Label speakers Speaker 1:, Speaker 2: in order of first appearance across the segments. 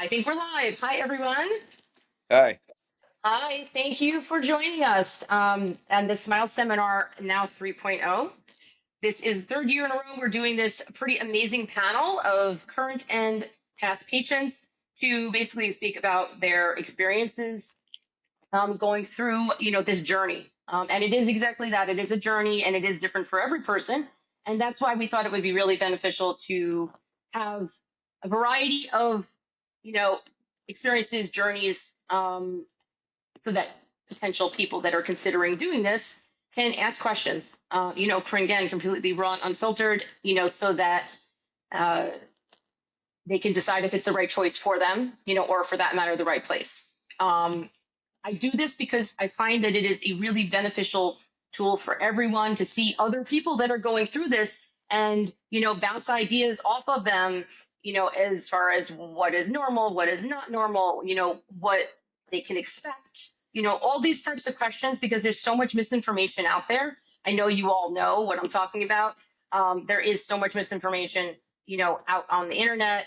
Speaker 1: I think we're live. Hi, everyone.
Speaker 2: Hi.
Speaker 1: Hi, thank you for joining us and the Smile Seminar Now 3.0. This is the third year in a row we're doing this pretty amazing panel of current and past patients to basically speak about their experiences going through, this journey. And it is exactly that. It is a journey, and it is different for every person. And that's why we thought it would be really beneficial to have a variety of, you know, experiences, journeys, so that potential people that are considering doing this can ask questions. Again, completely raw and unfiltered. So that uh, they can decide if it's the right choice for them, or for that matter, the right place. I do this because I find that it is a really beneficial tool for everyone to see other people that are going through this and, bounce ideas off of them, as far as what is normal, what is not normal, what they can expect, all these types of questions, because there's so much misinformation out there. I know you all know what I'm talking about. There is so much misinformation, out on the internet,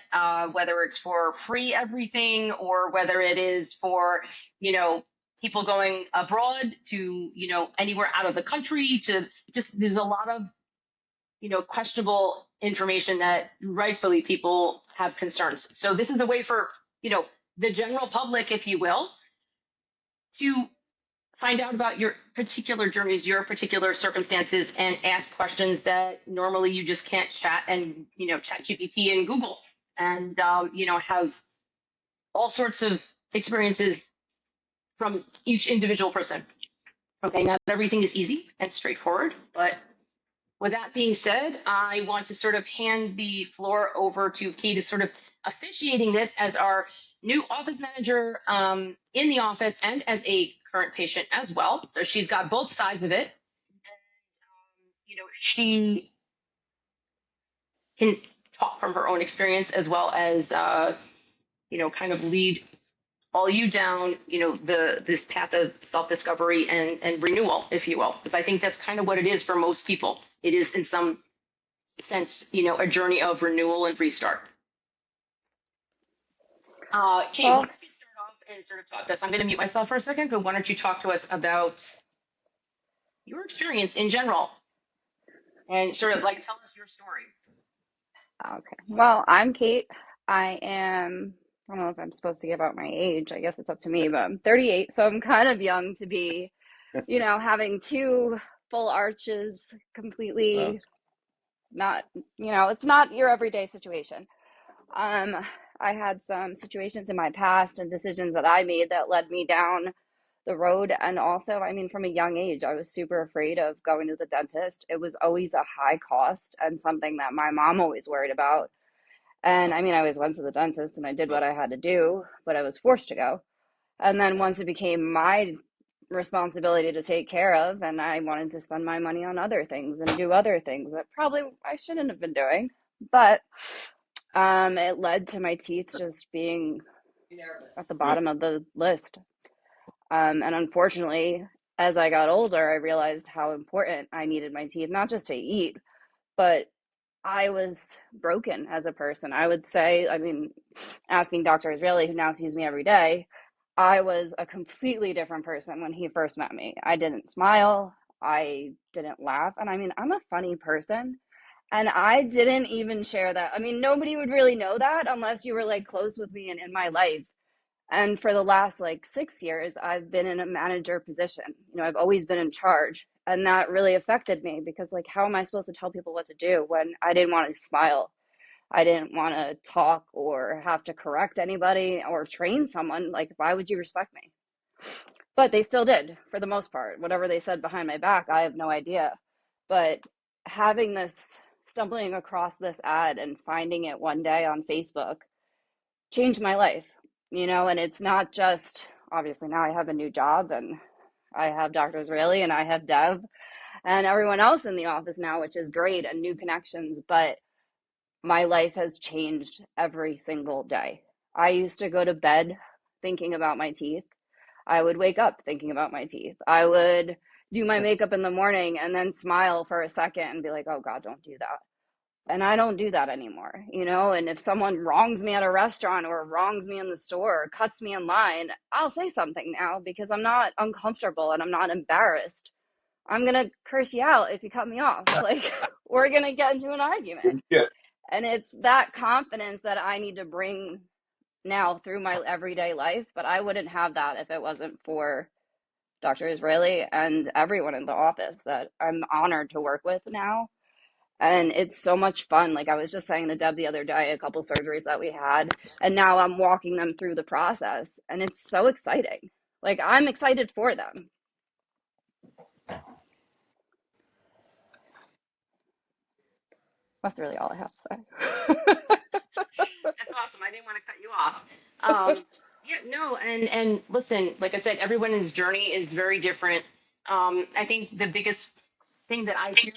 Speaker 1: whether it's for free everything or whether it is for, you know, people going abroad to, anywhere out of the country to just, there's a lot of, questionable information that rightfully people have concerns. So this is a way for, the general public, if you will, to find out about your particular journeys, your particular circumstances, and ask questions that normally you just can't chat and, chat GPT and Google and, have all sorts of experiences from each individual person. Okay, not everything is easy and straightforward, but with that being said, I want to sort of hand the floor over to Kate, is sort of officiating this as our new office manager in the office and as a current patient as well. So she's got both sides of it. She can talk from her own experience as well as, kind of lead all you down, this path of self-discovery and renewal, if you will. Because I think that's kind of what it is for most people. It is in some sense, a journey of renewal and restart. Kate, why
Speaker 3: Well,
Speaker 1: don't you start off and sort of talk to us? I'm going to mute myself for a second, but why don't you talk to us about your experience in general and sort of like tell us your story.
Speaker 3: okay. Well, I'm Kate. I don't know if I'm supposed to give out my age. I guess it's up to me, but I'm 38, so I'm kind of young to be, having two full arches
Speaker 2: Oh,
Speaker 3: completely not, it's not your everyday situation. Um, I had some situations in my past and decisions that I made that led me down the road. And also, I mean, from a young age, I was super afraid of going to the dentist. It was always a high cost and something that my mom always worried about. And I mean, I always went to the dentist and I did what I had to do, but I was forced to go. And then once it became my responsibility to take care of, and I wanted to spend my money on other things and do other things that probably I shouldn't have been doing. But it led to my teeth just being at the
Speaker 2: yeah.
Speaker 3: bottom of the list. And unfortunately, as I got older, I realized how important I needed my teeth, not just to eat, but I was broken as a person. I would say, I mean, asking Dr. Israeli, who now sees me every day, I was a completely different person when he first met me. I didn't smile, I didn't laugh. And I mean, I'm a funny person. And I didn't even share that. I mean, nobody would really know that unless you were like close with me and in my life. And for the last like 6 years, I've been in a manager position. I've always been in charge. And that really affected me because, like, how am I supposed to tell people what to do when I didn't want to smile? I didn't want to talk or have to correct anybody or train someone. Like, why would you respect me? But they still did for the most part. Whatever they said behind my back, I have no idea. But having this, stumbling across this ad and finding it one day on Facebook changed my life, and it's not just, obviously now I have a new job and I have Dr. Israeli and I have Dev and everyone else in the office now, which is great, and new connections, but my life has changed every single day. I used to go to bed thinking about my teeth. I would wake up thinking about my teeth. I would do my makeup in the morning and then smile for a second and be like, oh God, don't do that. And I don't do that anymore, you know? And if someone wrongs me at a restaurant or wrongs me in the store or cuts me in line, I'll say something now because I'm not uncomfortable and I'm not embarrassed. I'm going to curse you out if you cut me off. Like, we're going to get into an argument.
Speaker 2: Yeah.
Speaker 3: And it's that confidence that I need to bring now through my everyday life. But I wouldn't have that if it wasn't for Dr. Israeli and everyone in the office that I'm honored to work with now. And it's so much fun. Like I was just saying to Deb the other day, a couple surgeries that we had, and now I'm walking them through the process, and it's so exciting. Like I'm excited for them. That's really all I have to say.
Speaker 1: That's awesome. I didn't want to cut you off. Yeah, no, and listen, like I said, everyone's journey is very different. I think the biggest thing that I hear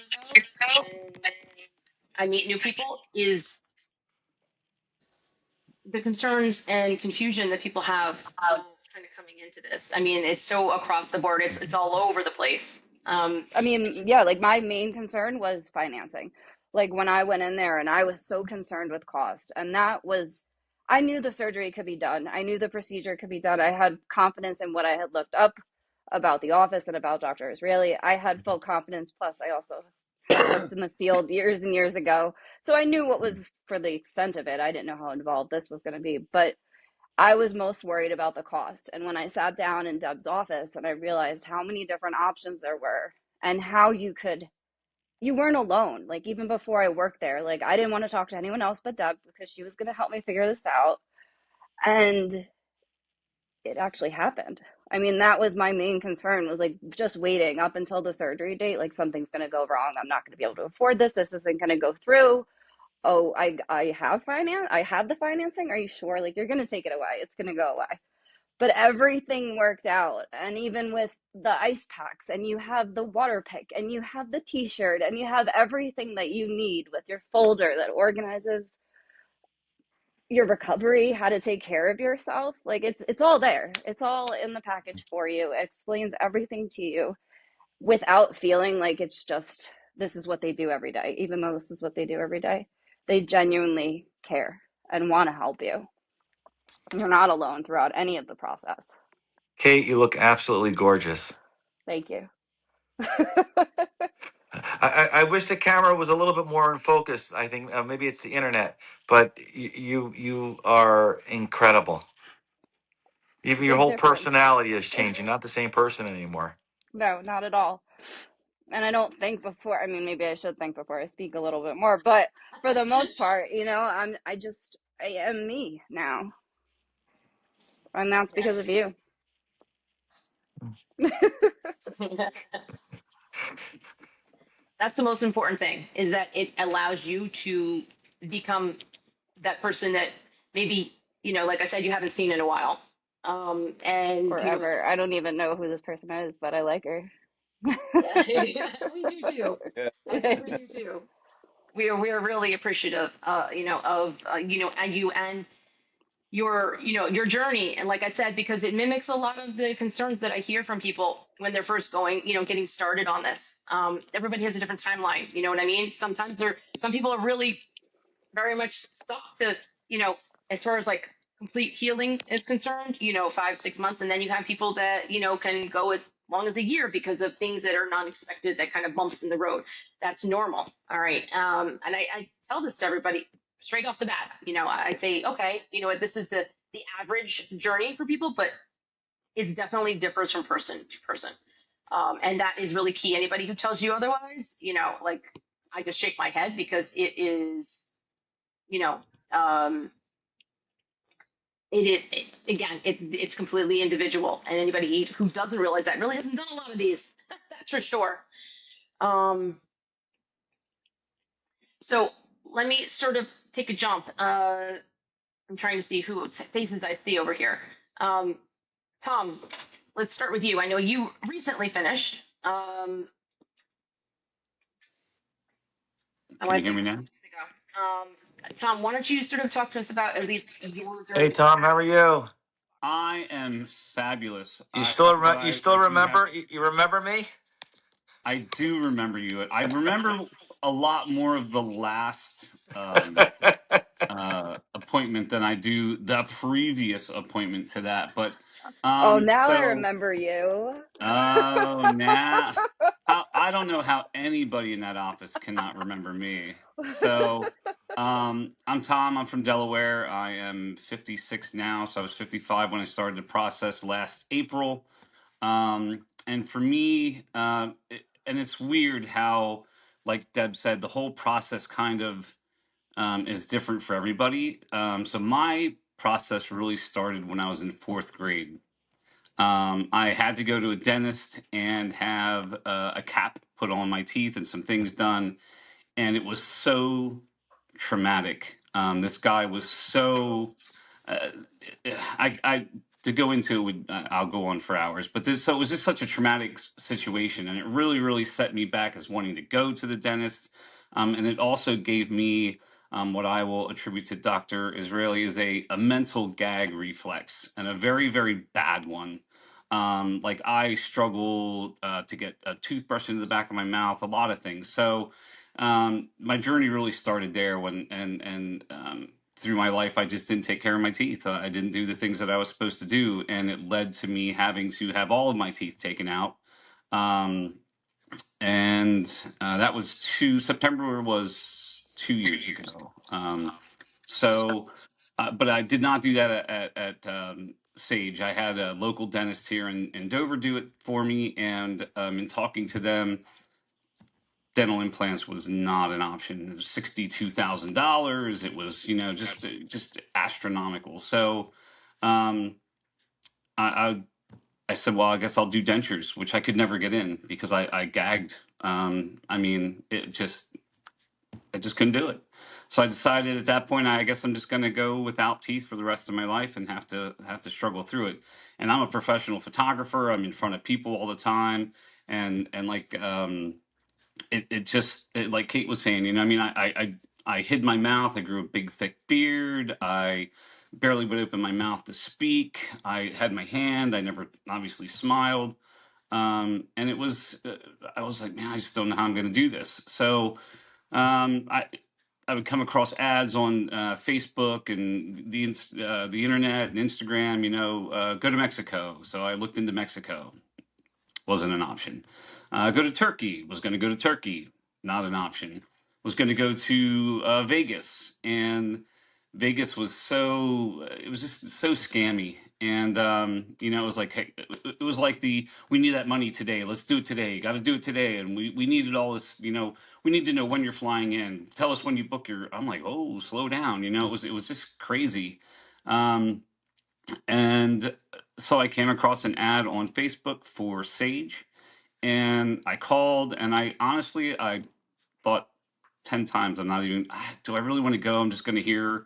Speaker 1: though when I meet new people is the concerns and confusion that people have kind of coming into this. I mean, it's so across the board. It's all over the place.
Speaker 3: I mean, yeah, like my main concern was financing. Like when I went in there and I was so concerned with cost, and that was, I knew the surgery could be done. I knew the procedure could be done. I had confidence in what I had looked up about the office and about Dr. Israeli. I had full confidence. Plus, I also had worked in the field years and years ago. So I knew what was for the extent of it. I didn't know how involved this was going to be, but I was most worried about the cost. And when I sat down in Deb's office and I realized how many different options there were and how you weren't alone. Like even before I worked there, like I didn't want to talk to anyone else but Deb because she was going to help me figure this out. And it actually happened. I mean, that was my main concern, was like just waiting up until the surgery date. Like something's going to go wrong. I'm not going to be able to afford this. This isn't going to go through. Oh, I have finance. I have the financing. Are you sure? Like you're going to take it away. It's going to go away. But everything worked out. And even with the ice packs, and you have the water pick, and you have the t-shirt, and you have everything that you need with your folder that organizes your recovery, how to take care of yourself. Like it's all there. It's all in the package for you. It explains everything to you without feeling like it's just this is what they do every day. Even though this is what they do every day, they genuinely care and want to help you. You're not alone throughout any of the process.
Speaker 2: Kate, you look absolutely gorgeous.
Speaker 3: Thank you.
Speaker 2: I wish the camera was a little bit more in focus. I think maybe it's the internet, but you are incredible. Even your
Speaker 3: Big
Speaker 2: whole
Speaker 3: difference.
Speaker 2: personality is changing. Not the same person anymore.
Speaker 3: No, not at all. And I don't think before, I mean, maybe I should think before I speak a little bit more, but for the most part, you know, I am me now. And that's because of you.
Speaker 1: That's the most important thing, is that it allows you to become that person that maybe, like I said, you haven't seen in a while. And
Speaker 3: Forever. I don't even know who this person is, but I like her.
Speaker 1: yeah, we do too.
Speaker 2: Yeah.
Speaker 1: I think we do too. We are really appreciative, of and you and your journey. And like I said, because it mimics a lot of the concerns that I hear from people when they're first going, getting started on this. Everybody has a different timeline. You know what I mean? Sometimes some people are really very much stuck to, as far as like complete healing is concerned, 5, 6 months. And then you have people that, can go as long as a year because of things that are not expected, that kind of bumps in the road. That's normal. All right. And I tell this to everybody straight off the bat. I say, okay, this is the average journey for people, but it definitely differs from person to person. And that is really key. Anybody who tells you otherwise, like I just shake my head, because it is, you know, um, it's completely individual, and anybody who doesn't realize that really hasn't done a lot of these. That's for sure. Um, so let me sort of take a jump. I'm trying to see who faces I see over here. Tom, let's start with you. I know you recently finished.
Speaker 4: Can you hear me now?
Speaker 1: Weeks ago. Tom, why don't you sort of talk to us about at least your
Speaker 2: Hey
Speaker 1: journey?
Speaker 2: Tom, how are you?
Speaker 4: I am fabulous. But
Speaker 2: You still
Speaker 4: I do have.
Speaker 2: remember? You remember me?
Speaker 4: I do remember you. I remember. a lot more of the last appointment than I do the previous appointment to that. But
Speaker 3: Oh, now I
Speaker 4: so
Speaker 3: remember you.
Speaker 4: oh, nah. I don't know how anybody in that office cannot remember me. So, I'm Tom. I'm from Delaware. I am 56 now. So I was 55 when I started the process last April. And for me, and it's weird how, like Deb said, the whole process kind of is different for everybody. So my process really started when I was in fourth grade. I had to go to a dentist and have a cap put on my teeth and some things done, and it was so traumatic. This guy was so uh, I to go into it would I'll go on for hours, but this so it was just such a traumatic situation, and it really set me back as wanting to go to the dentist, and it also gave me what I will attribute to Dr. Israeli is a mental gag reflex, and a very bad one. Like I struggle to get a toothbrush into the back of my mouth, a lot of things. So my journey really started there when and through my life I just didn't take care of my teeth. I didn't do the things that I was supposed to do, and it led to me having to have all of my teeth taken out. Um, and that was September was 2 years ago. So, but I did not do that at Sage. I had a local dentist here in Dover do it for me, and in talking to them, dental implants was not an option. It was $62,000. It was, just astronomical. So, um, I I said, well, I guess I'll do dentures, which I could never get in because I gagged. I mean, I just couldn't do it. So I decided at that point, I guess I'm just going to go without teeth for the rest of my life and have to struggle through it. And I'm a professional photographer. I'm in front of people all the time, and like like Kate was saying, I mean, I hid my mouth. I grew a big thick beard. I barely would open my mouth to speak. I had my hand. I never obviously smiled. And it was I was like, man, I just don't know how I'm going to do this. So I would come across ads on Facebook and the internet and Instagram. Go to Mexico. So I looked into Mexico. Wasn't an option. Go to Turkey. Was going to go to Turkey. Not an option. Was going to go to Vegas, and Vegas was it was just so scammy. And it was like, hey, it was like we need that money today. Let's do it today. Got to do it today. And we needed all this. We need to know when you're flying in. Tell us when you book your. I'm like, oh, slow down. It was just crazy. Um, and so I came across an ad on Facebook for Sage, and I called, and I thought 10 times, I'm not even, do I really want to go? I'm just going to hear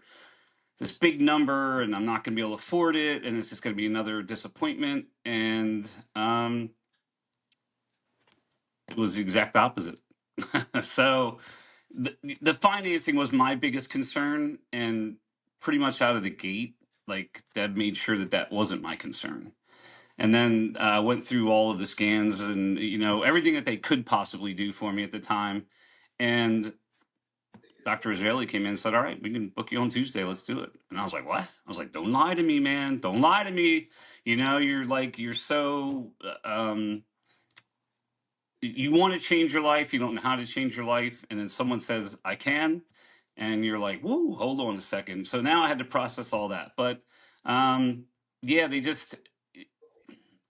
Speaker 4: this big number, and I'm not going to be able to afford it, and it's just going to be another disappointment. And it was the exact opposite. So the financing was my biggest concern, and pretty much out of the gate, like Deb made sure that wasn't my concern. And then went through all of the scans and everything that they could possibly do for me at the time. And Dr. Israeli came in and said, all right, we can book you on Tuesday. Let's do it. And I was like, what? I was like, don't lie to me, man. Don't lie to me. You're so you want to change your life. You don't know how to change your life. And then someone says, I can. And you're like, whoa, hold on a second. So now I had to process all that. But yeah,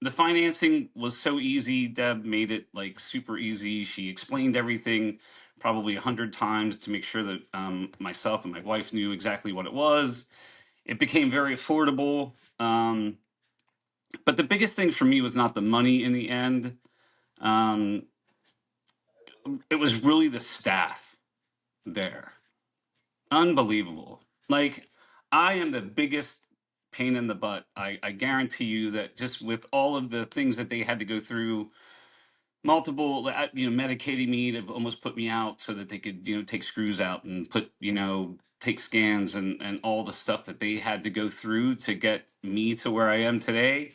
Speaker 4: the financing was so easy. Deb made it like super easy. She explained everything probably 100 times to make sure that myself and my wife knew exactly what it was. It became very affordable. But the biggest thing for me was not the money in the end. Um, it was really the staff there. Unbelievable. Like, I am the biggest pain in the butt. I guarantee you that just with all of the things that they had to go through, multiple medicating me to almost put me out so that they could take screws out and take scans and all the stuff that they had to go through to get me to where I am today.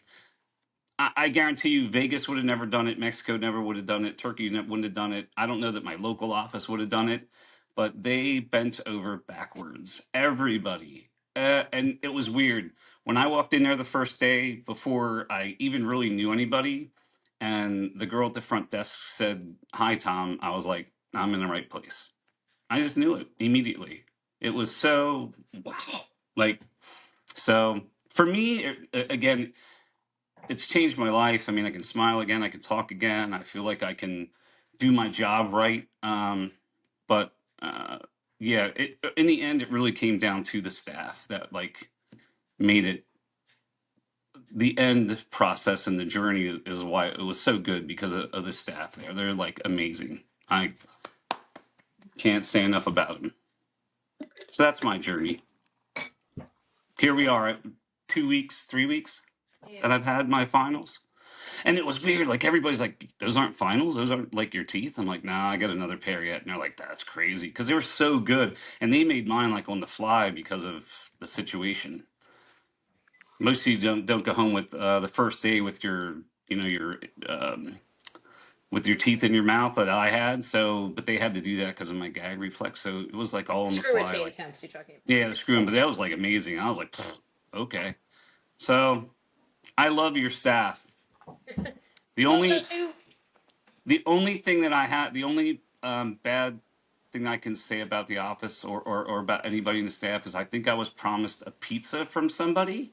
Speaker 4: I guarantee you, Vegas would have never done it. Mexico never would have done it. Turkey wouldn't have done it. I don't know that my local office would have done it, but they bent over backwards. Everybody. And it was weird. When I walked in there the first day, before I even really knew anybody, and the girl at the front desk said, "Hi, Tom," I was like, "I'm in the right place." I just knew it immediately. It was so wow. Like, so for me, again, it's changed my life. I mean, I can smile again. I can talk again. I feel like I can do my job right. But yeah, in the end, it really came down to the staff that like made it. The end process and the journey is why it was so good, because of the staff there. They're like amazing. I can't say enough about them. So that's my journey. Here we are at 2 weeks, 3 weeks that I've had my finals. And it was weird. Like everybody's like, "Those aren't finals. Those aren't like your teeth." I'm like, "Nah, I got another pair yet." And they're like, "That's crazy," because they were so good, and they made mine like on the fly because of the situation. Most of you don't go home with the first day with your your with your teeth in your mouth that I had. So, but they had to do that because of my gag reflex. So it was like all on the fly.
Speaker 1: Screw-in
Speaker 4: Like,
Speaker 1: attempts you're talking
Speaker 4: yeah, the screw in. But that was like amazing. I was like, okay. So I love your staff. The
Speaker 1: about.
Speaker 4: only
Speaker 1: So too.
Speaker 4: The only thing that I had, the only bad thing I can say about the office, or about anybody in the staff, is I think I was promised a pizza from somebody,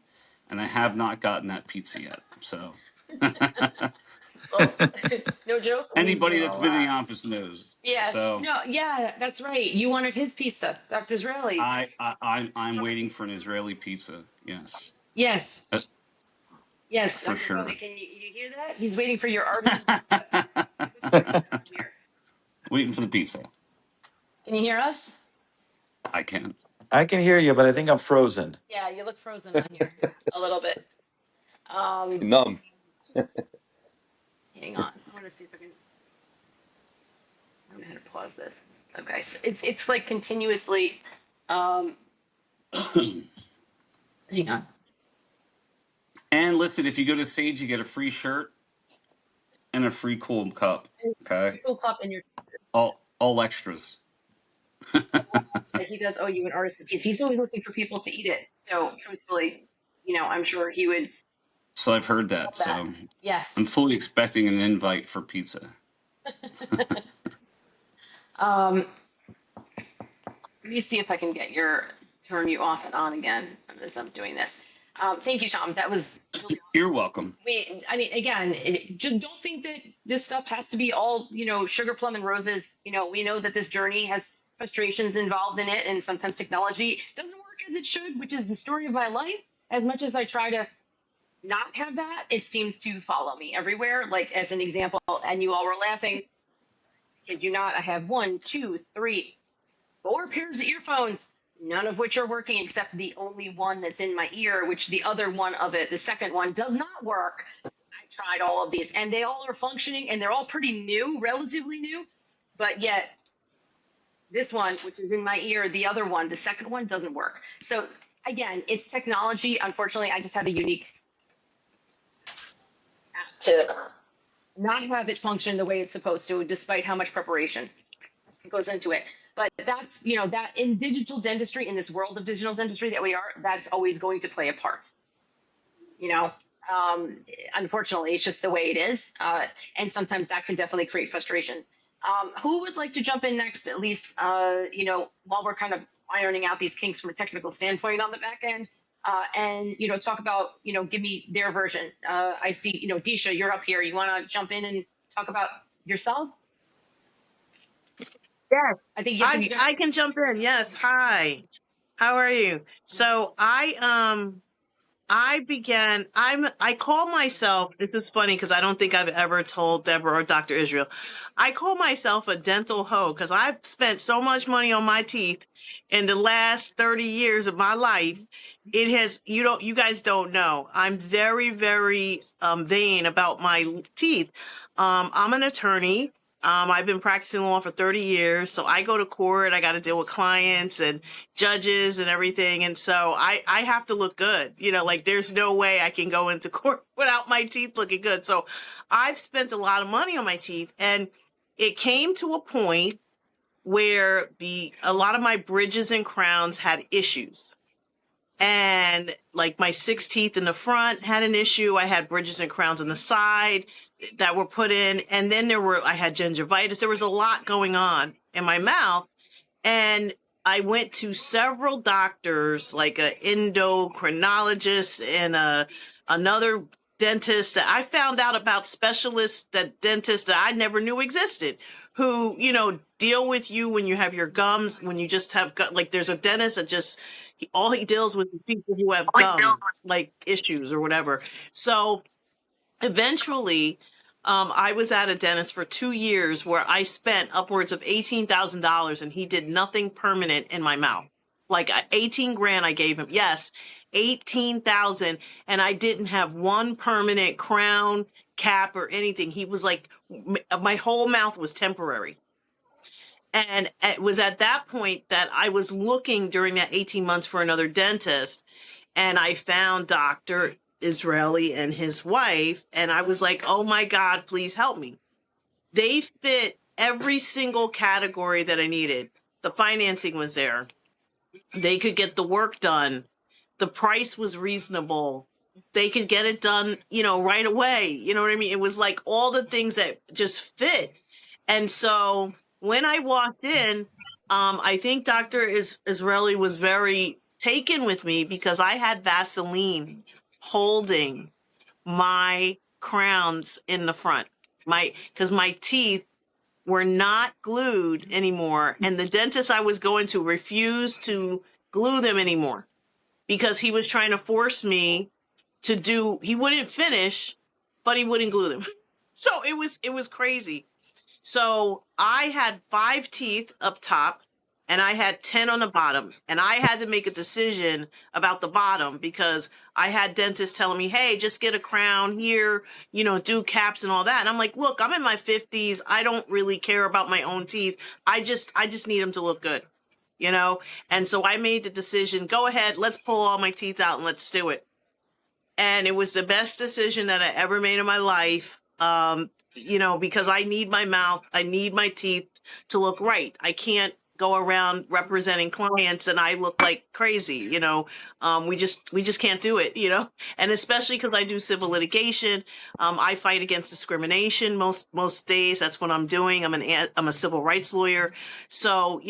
Speaker 4: and I have not gotten that pizza yet. So
Speaker 1: Well, no joke. We
Speaker 4: anybody
Speaker 1: do.
Speaker 4: that's been in the office knows.
Speaker 1: Yes.
Speaker 4: So
Speaker 1: No. Yeah, that's right. You wanted his pizza, Dr. Israeli.
Speaker 4: I'm waiting for an Israeli pizza. Yes,
Speaker 1: Yes.
Speaker 4: that's
Speaker 1: Yes,
Speaker 4: for
Speaker 1: Dr. Israeli.
Speaker 4: sure.
Speaker 1: Can you hear that? He's waiting for your Arby's pizza. Here.
Speaker 4: Waiting for the pizza.
Speaker 1: Can you hear us?
Speaker 4: I can.
Speaker 2: I can hear you, but I think I'm frozen.
Speaker 1: Yeah, you look frozen on here a little bit.
Speaker 5: Numb.
Speaker 1: Hang on. I want to see if I can. I don't know how to pause this. Okay, so it's like continuously. Um, Hang on.
Speaker 4: And listen, if you go to Sage, you get a free shirt and a free cool cup. Okay,
Speaker 1: Cool cup in your.
Speaker 4: all extras.
Speaker 1: Like he does owe you an artist. He's always looking for people to eat it. So truthfully, I'm sure he would
Speaker 4: So I've heard
Speaker 1: love
Speaker 4: that.
Speaker 1: that.
Speaker 4: So I'm
Speaker 1: Yes.
Speaker 4: fully expecting an invite for pizza.
Speaker 1: um, Let me see if I can turn you off and on again as I'm doing this. Thank you, Tom. That was really
Speaker 4: You're welcome.
Speaker 1: I mean, again, just don't think that this stuff has to be all, sugar plum and roses. We know that this journey has frustrations involved in it, and sometimes technology doesn't work as it should, which is the story of my life. As much as I try to not have that, it seems to follow me everywhere. Like, as an example, and you all were laughing. Kid you not, I have 1, 2, 3, 4 pairs of earphones, none of which are working except the only one that's in my ear, which the other one of it, the second one, does not work. I tried all of these, and they all are functioning, and they're all pretty new, relatively new, but yet this one, which is in my ear, the other one, the second one, doesn't work. So again, it's technology. Unfortunately, I just have a unique app to not have it function the way it's supposed to, despite how much preparation goes into it. But that's, that in digital dentistry, in this world of digital dentistry that we are, that's always going to play a part. You know, Unfortunately, it's just the way it is. And sometimes that can definitely create frustrations. Who would like to jump in next, at least, while we're kind of ironing out these kinks from a technical standpoint on the back end? And talk about, give me their version. I see, Disha, you're up here. You want to jump in and talk about yourself?
Speaker 6: Yes,
Speaker 1: I think
Speaker 6: I can jump in. Yes. Hi. How are you? So I call myself, this is funny because I don't think I've ever told Deborah or Dr. Israel. I call myself a dental hoe because I've spent so much money on my teeth in the last 30 years of my life. It has, you guys don't know. I'm very, very vain about my teeth. I'm an attorney. I've been practicing law for 30 years, so I go to court. I got to deal with clients and judges and everything. And so I have to look good. Like there's no way I can go into court without my teeth looking good. So I've spent a lot of money on my teeth, and it came to a point where a lot of my bridges and crowns had issues. And like my 6 teeth in the front had an issue. I had bridges and crowns on the side that were put in. And then I had gingivitis. There was a lot going on in my mouth. And I went to several doctors, like an endocrinologist and another dentist. That I found out about specialists, dentists that I never knew existed, who, deal with you when you have your gums, when you just have, like there's a dentist that all he deals with is people who have gum, like issues or whatever. So eventually, I was at a dentist for 2 years where I spent upwards of $18,000, and he did nothing permanent in my mouth. Like 18 grand I gave him. Yes, 18,000. And I didn't have one permanent crown, cap, or anything. He was like, my whole mouth was temporary. And it was at that point that I was looking during that 18 months for another dentist. And I found Dr. Israeli and his wife. And I was like, oh my God, please help me. They fit every single category that I needed. The financing was there. They could get the work done. The price was reasonable. They could get it done, right away. You know what I mean? It was like all the things that just fit. And so when I walked in, I think Dr. Israeli was very taken with me because I had Vaseline holding my crowns in the front. Because my teeth were not glued anymore. And the dentist I was going to refused to glue them anymore because he was trying to force me he wouldn't finish, but he wouldn't glue them. So it was crazy. So I had 5 teeth up top and I had 10 on the bottom, and I had to make a decision about the bottom because I had dentists telling me, hey, just get a crown here, do caps and all that. And I'm like, look, I'm in my 50s. I don't really care about my own teeth. I just need them to look good, And so I made the decision, go ahead, let's pull all my teeth out and let's do it. And it was the best decision that I ever made in my life. Because I need my mouth, I need my teeth to look right. I can't go around representing clients and I look like crazy, we just can't do it, and especially because I do civil litigation. I fight against discrimination most days. That's what I'm doing. I'm a civil rights lawyer. So,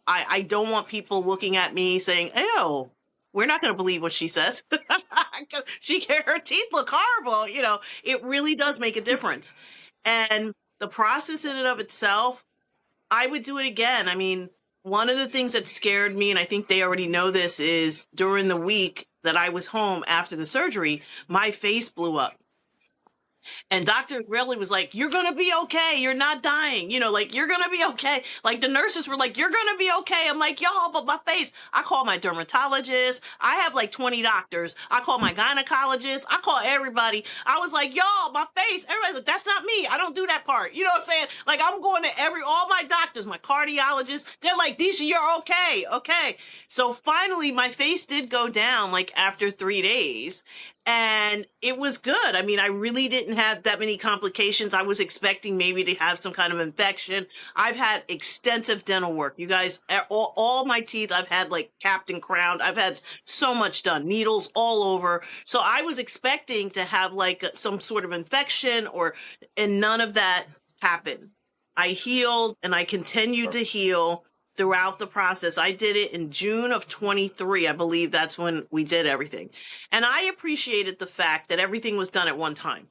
Speaker 6: I don't want people looking at me saying, ew, we're not going to believe what she says. Her teeth look horrible. It really does make a difference. And the process in and of itself, I would do it again. I mean, one of the things that scared me, and I think they already know this, is during the week that I was home after the surgery, my face blew up. And Dr. Israeli was like, you're going to be okay. You're not dying. You're going to be okay. Like the nurses were like, you're going to be okay. I'm like, y'all, but my face. I call my dermatologist. I have like 20 doctors. I call my gynecologist. I call everybody. I was like, y'all, my face. Everybody's like, that's not me. I don't do that part. You know what I'm saying? Like I'm going to all my doctors, my cardiologists. They're like, Disha, you're okay. Okay. So finally my face did go down like after 3 days. And it was good. I mean, I really didn't have that many complications. I was expecting maybe to have some kind of infection. I've had extensive dental work. You guys, all my teeth, I've had like capped and crowned. I've had so much done, needles all over. So I was expecting to have like some sort of infection and none of that happened. I healed and I continued to heal throughout the process. I did it in June of 23. I believe that's when we did everything. And I appreciated the fact that everything was done at one time.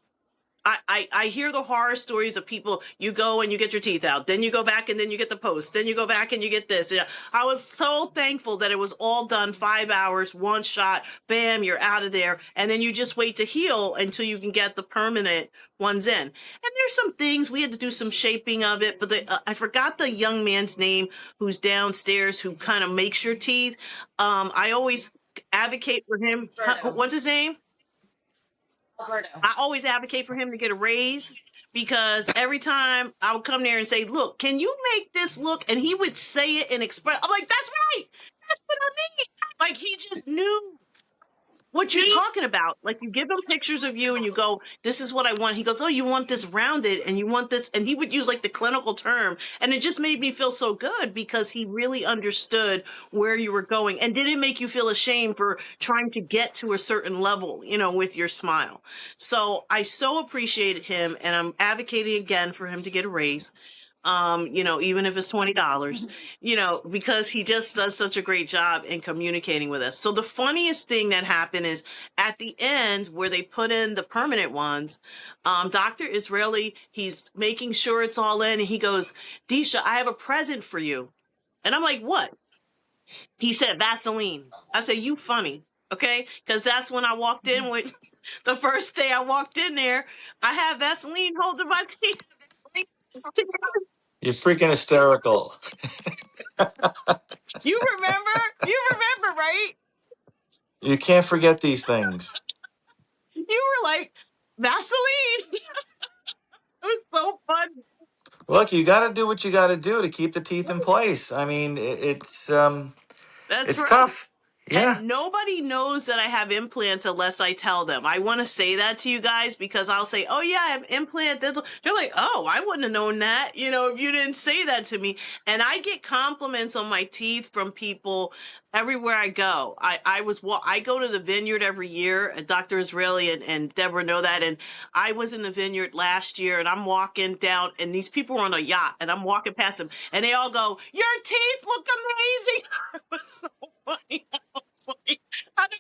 Speaker 6: I hear the horror stories of people, you go and you get your teeth out, then you go back and then you get the post, then you go back and you get this. I was so thankful that it was all done 5 hours, one shot, bam, you're out of there. And then you just wait to heal until you can get the permanent ones in. And there's some things, we had to do some shaping of it, but I forgot the young man's name who's downstairs who kind of makes your teeth. I always advocate for him. What's his name?
Speaker 1: Alberto.
Speaker 6: I always advocate for him to get a raise because every time I would come there and say, look, can you make this look? And he would say it and express. I'm like, that's right. That's what I mean. Like, he just knew what you're talking about. Like, you give him pictures of you and you go, this is what I want. He goes, oh, you want this rounded and you want this. And he would use like the clinical term. And it just made me feel so good because he really understood where you were going and didn't make you feel ashamed for trying to get to a certain level, you know, with your smile. So I so appreciated him, and I'm advocating again for him to get a raise. You know, even if it's $20, you know, because he just does such a great job in communicating with us. So the funniest thing that happened is at the end where they put in the permanent ones, Dr. Israeli, he's making sure it's all in, and he goes, Disha, I have a present for you. And I'm like, what? He said, Vaseline. I said, you funny. Okay. Cause that's when I walked in with the first day I walked in there, I had Vaseline holding my teeth.
Speaker 2: You're freaking hysterical.
Speaker 6: You remember? You remember, right?
Speaker 2: You can't forget these things.
Speaker 6: You were like, Vaseline. It was so fun.
Speaker 2: Look, you got to do what you got to do to keep the teeth in place. I mean,
Speaker 6: That's
Speaker 2: it's
Speaker 6: right.
Speaker 2: tough. Yeah.
Speaker 6: And nobody knows that I have implants unless I tell them. I want to say that to you guys because I'll say, oh, yeah, I have implant dental. They're like, oh, I wouldn't have known that, you know, if you didn't say that to me. And I get compliments on my teeth from people everywhere I go. I go to the Vineyard every year. Dr. Israeli and Deborah know that. And I was in the Vineyard last year, and I'm walking down, and these people are on a yacht, and I'm walking past them, and they all go, your teeth look amazing. It was so funny. Like, how did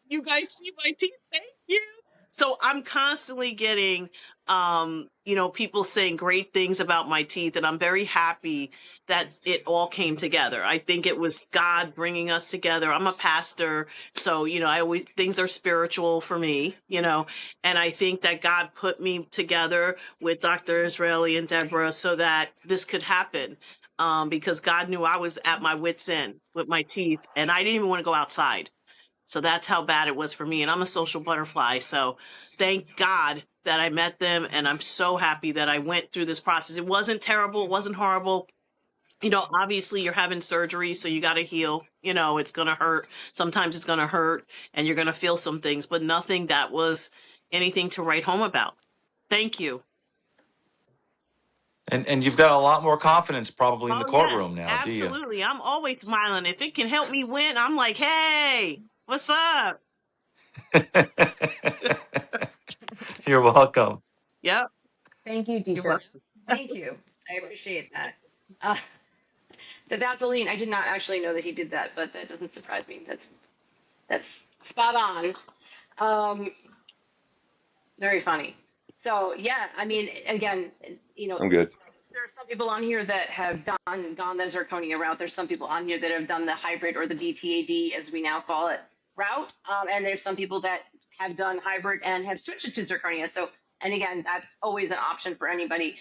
Speaker 6: you guys see my teeth? Thank you. So I'm constantly getting, you know, people saying great things about my teeth, and I'm very happy that it all came together. I think it was God bringing us together. I'm a pastor, so, you know, things are spiritual for me, you know, and I think that God put me together with Dr. Israeli and Deborah so that this could happen. Because God knew I was at my wit's end with my teeth, and I didn't even want to go outside. So that's how bad it was for me. And I'm a social butterfly. So thank God that I met them. And I'm so happy that I went through this process. It wasn't terrible. It wasn't horrible. You know, obviously you're having surgery, so you got to heal. You know, it's going to hurt. Sometimes it's going to hurt and you're going to feel some things, but nothing that was anything to write home about. Thank you.
Speaker 2: And you've got a lot more confidence probably in the
Speaker 6: Oh, yes,
Speaker 2: courtroom now, do you?
Speaker 6: absolutely. I'm always smiling. If it can help me win, I'm like, hey, what's up?
Speaker 2: You're welcome.
Speaker 6: Yep.
Speaker 1: Thank you,
Speaker 6: You're
Speaker 1: Disha.
Speaker 6: welcome.
Speaker 1: Thank you. I appreciate that. Uh, the Vaseline, I did not actually know that he did that, but that doesn't surprise me. That's spot on. Um, Very funny. So yeah, I mean, again, you know,
Speaker 5: I'm good.
Speaker 1: there are some people on here that have gone the zirconia route. There's some people on here that have done the hybrid or the BTAD, as we now call it, route. And there's some people that have done hybrid and have switched it to zirconia. So, and again, that's always an option for anybody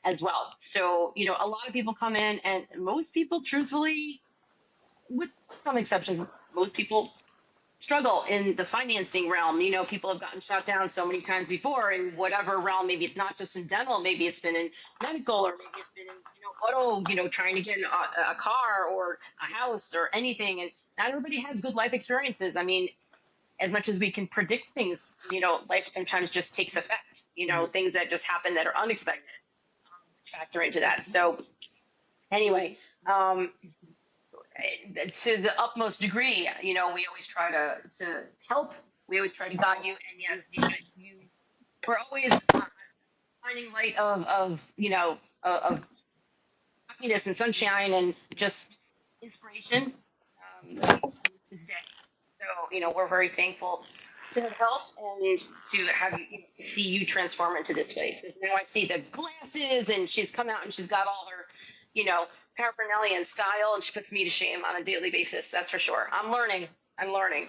Speaker 1: as well. So, you know, a lot of people come in, and most people, truthfully, with some exceptions, most people struggle in the financing realm. You know, people have gotten shot down so many times before in whatever realm. Maybe it's not just in dental, maybe it's been in medical, or maybe it's been in, you know, auto, you know, trying to get a car or a house or anything. And not everybody has good life experiences. I mean, as much as we can predict things, you know, life sometimes just takes effect, you know, things that just happen that are unexpected factor into that. So anyway, to the utmost degree, you know, we always try to help. We always try to guide you. And yes, we're always finding light of you know, of happiness and sunshine and just inspiration this day. So, you know, we're very thankful to have helped and to have you, to see you transform into this place. Now I see the glasses, and she's come out and she's got all her, you know, paraphernalia and style, and she puts me to shame on a daily basis. That's for sure. I'm learning. I'm learning.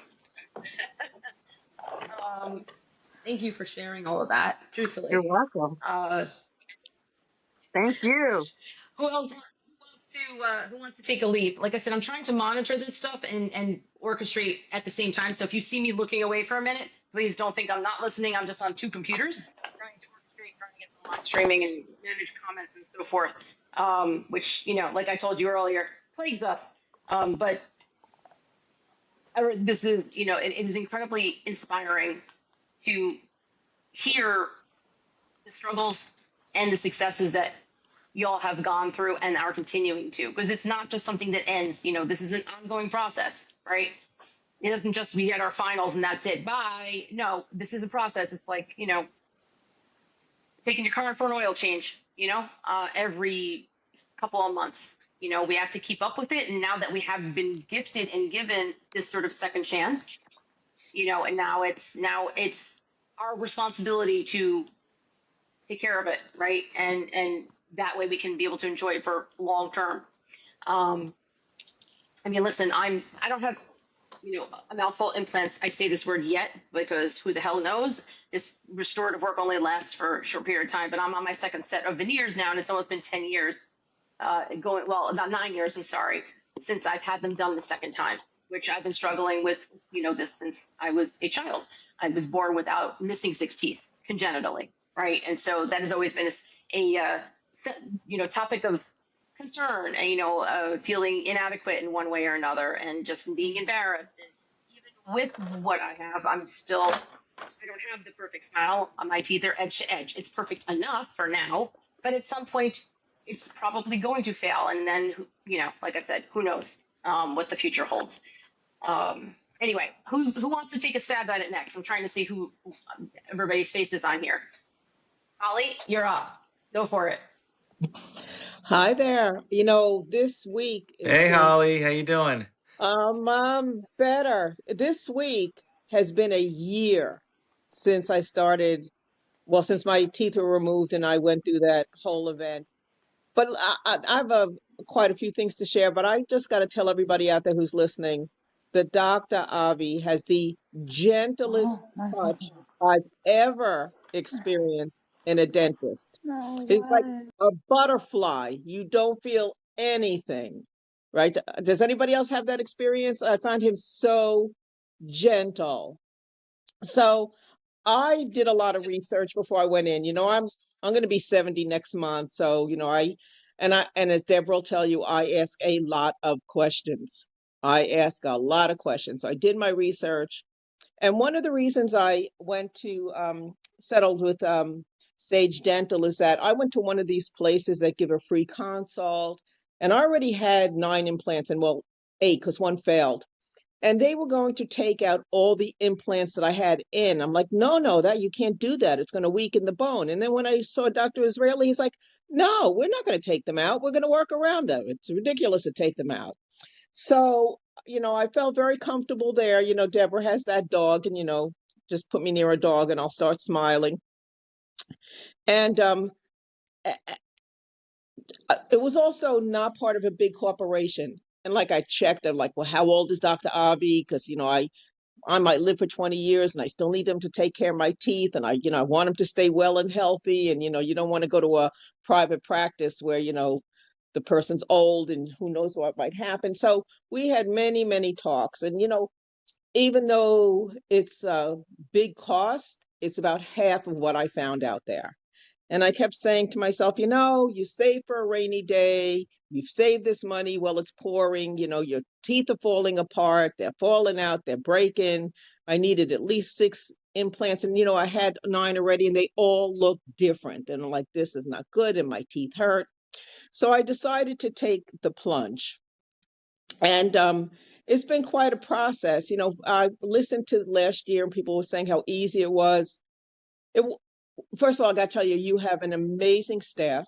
Speaker 1: Thank you for sharing all of that.
Speaker 6: You're
Speaker 1: Truthfully.
Speaker 6: welcome. Thank you.
Speaker 1: Who else? Who wants to take a leap? Like I said, I'm trying to monitor this stuff and orchestrate at the same time. So if you see me looking away for a minute, please don't think I'm not listening. I'm just on two computers trying to orchestrate, trying on streaming and manage comments and so forth, which, like I told you earlier, plagues us. But this is, it is incredibly inspiring to hear the struggles and the successes that y'all have gone through and are continuing to, because it's not just something that ends. This is an ongoing process, right? It doesn't just we get our finals and that's it. Bye. No, this is a process. It's like, taking your car for an oil change, every couple of months. We have to keep up with it. And now that we have been gifted and given this sort of second chance, and now it's our responsibility to take care of it, right? And that way we can be able to enjoy it for long term. Listen, I don't have a mouthful implants. I say this word yet because who the hell knows? This restorative work only lasts for a short period of time, but I'm on my second set of veneers now, and it's almost been 10 years, about 9 years, I'm sorry, since I've had them done the second time, which I've been struggling with, this since I was a child. I was born without missing 6 teeth congenitally, right? And so that has always been a topic of concern and, feeling inadequate in one way or another and just being embarrassed. And even with what I have, I don't have the perfect smile. My teeth are edge to edge. It's perfect enough for now, but at some point it's probably going to fail. And then, like I said, who knows what the future holds. Anyway, who wants to take a stab at it next? I'm trying to see who everybody's face is on here. Holly, you're up. Go for it.
Speaker 7: Hi there. This week has
Speaker 2: Hey,
Speaker 7: been
Speaker 2: Holly, how you doing?
Speaker 7: better. This week has been a year since I started, since my teeth were removed and I went through that whole event. But I have quite a few things to share, but I just got to tell everybody out there who's listening that Dr. Avi has the gentlest touch I've ever experienced in a dentist. He's like a butterfly. You don't feel anything, right? Does anybody else have that experience? I found him so gentle. So I did a lot of research before I went in. I'm going to be 70 next month, so and as Deborah will tell you, I ask a lot of questions. I ask a lot of questions. So I did my research, and one of the reasons I went to settled with Sage Dental is that I went to one of these places that give a free consult, and I already had 9 implants, and 8 because one failed. And they were going to take out all the implants that I had in. I'm like, no, that you can't do that. It's going to weaken the bone. And then when I saw Dr. Israeli, he's like, no, we're not going to take them out. We're going to work around them. It's ridiculous to take them out. So, I felt very comfortable there. Deborah has that dog, and, just put me near a dog and I'll start smiling. And it was also not part of a big corporation. And like I checked, I'm like, well, how old is Dr. Avi? Because, I might live for 20 years and I still need him to take care of my teeth. And I want him to stay well and healthy. And, you don't want to go to a private practice where, the person's old and who knows what might happen. So we had many, many talks. And, even though it's a big cost, it's about half of what I found out there. And I kept saying to myself, you save for a rainy day, you've saved this money while it's pouring, your teeth are falling apart, they're falling out, they're breaking. I needed at least 6 implants. And, I had 9 already and they all look different. And I'm like, this is not good. And my teeth hurt. So I decided to take the plunge. And it's been quite a process. I listened to last year and people were saying how easy it was. First of all, I got to tell you, you have an amazing staff.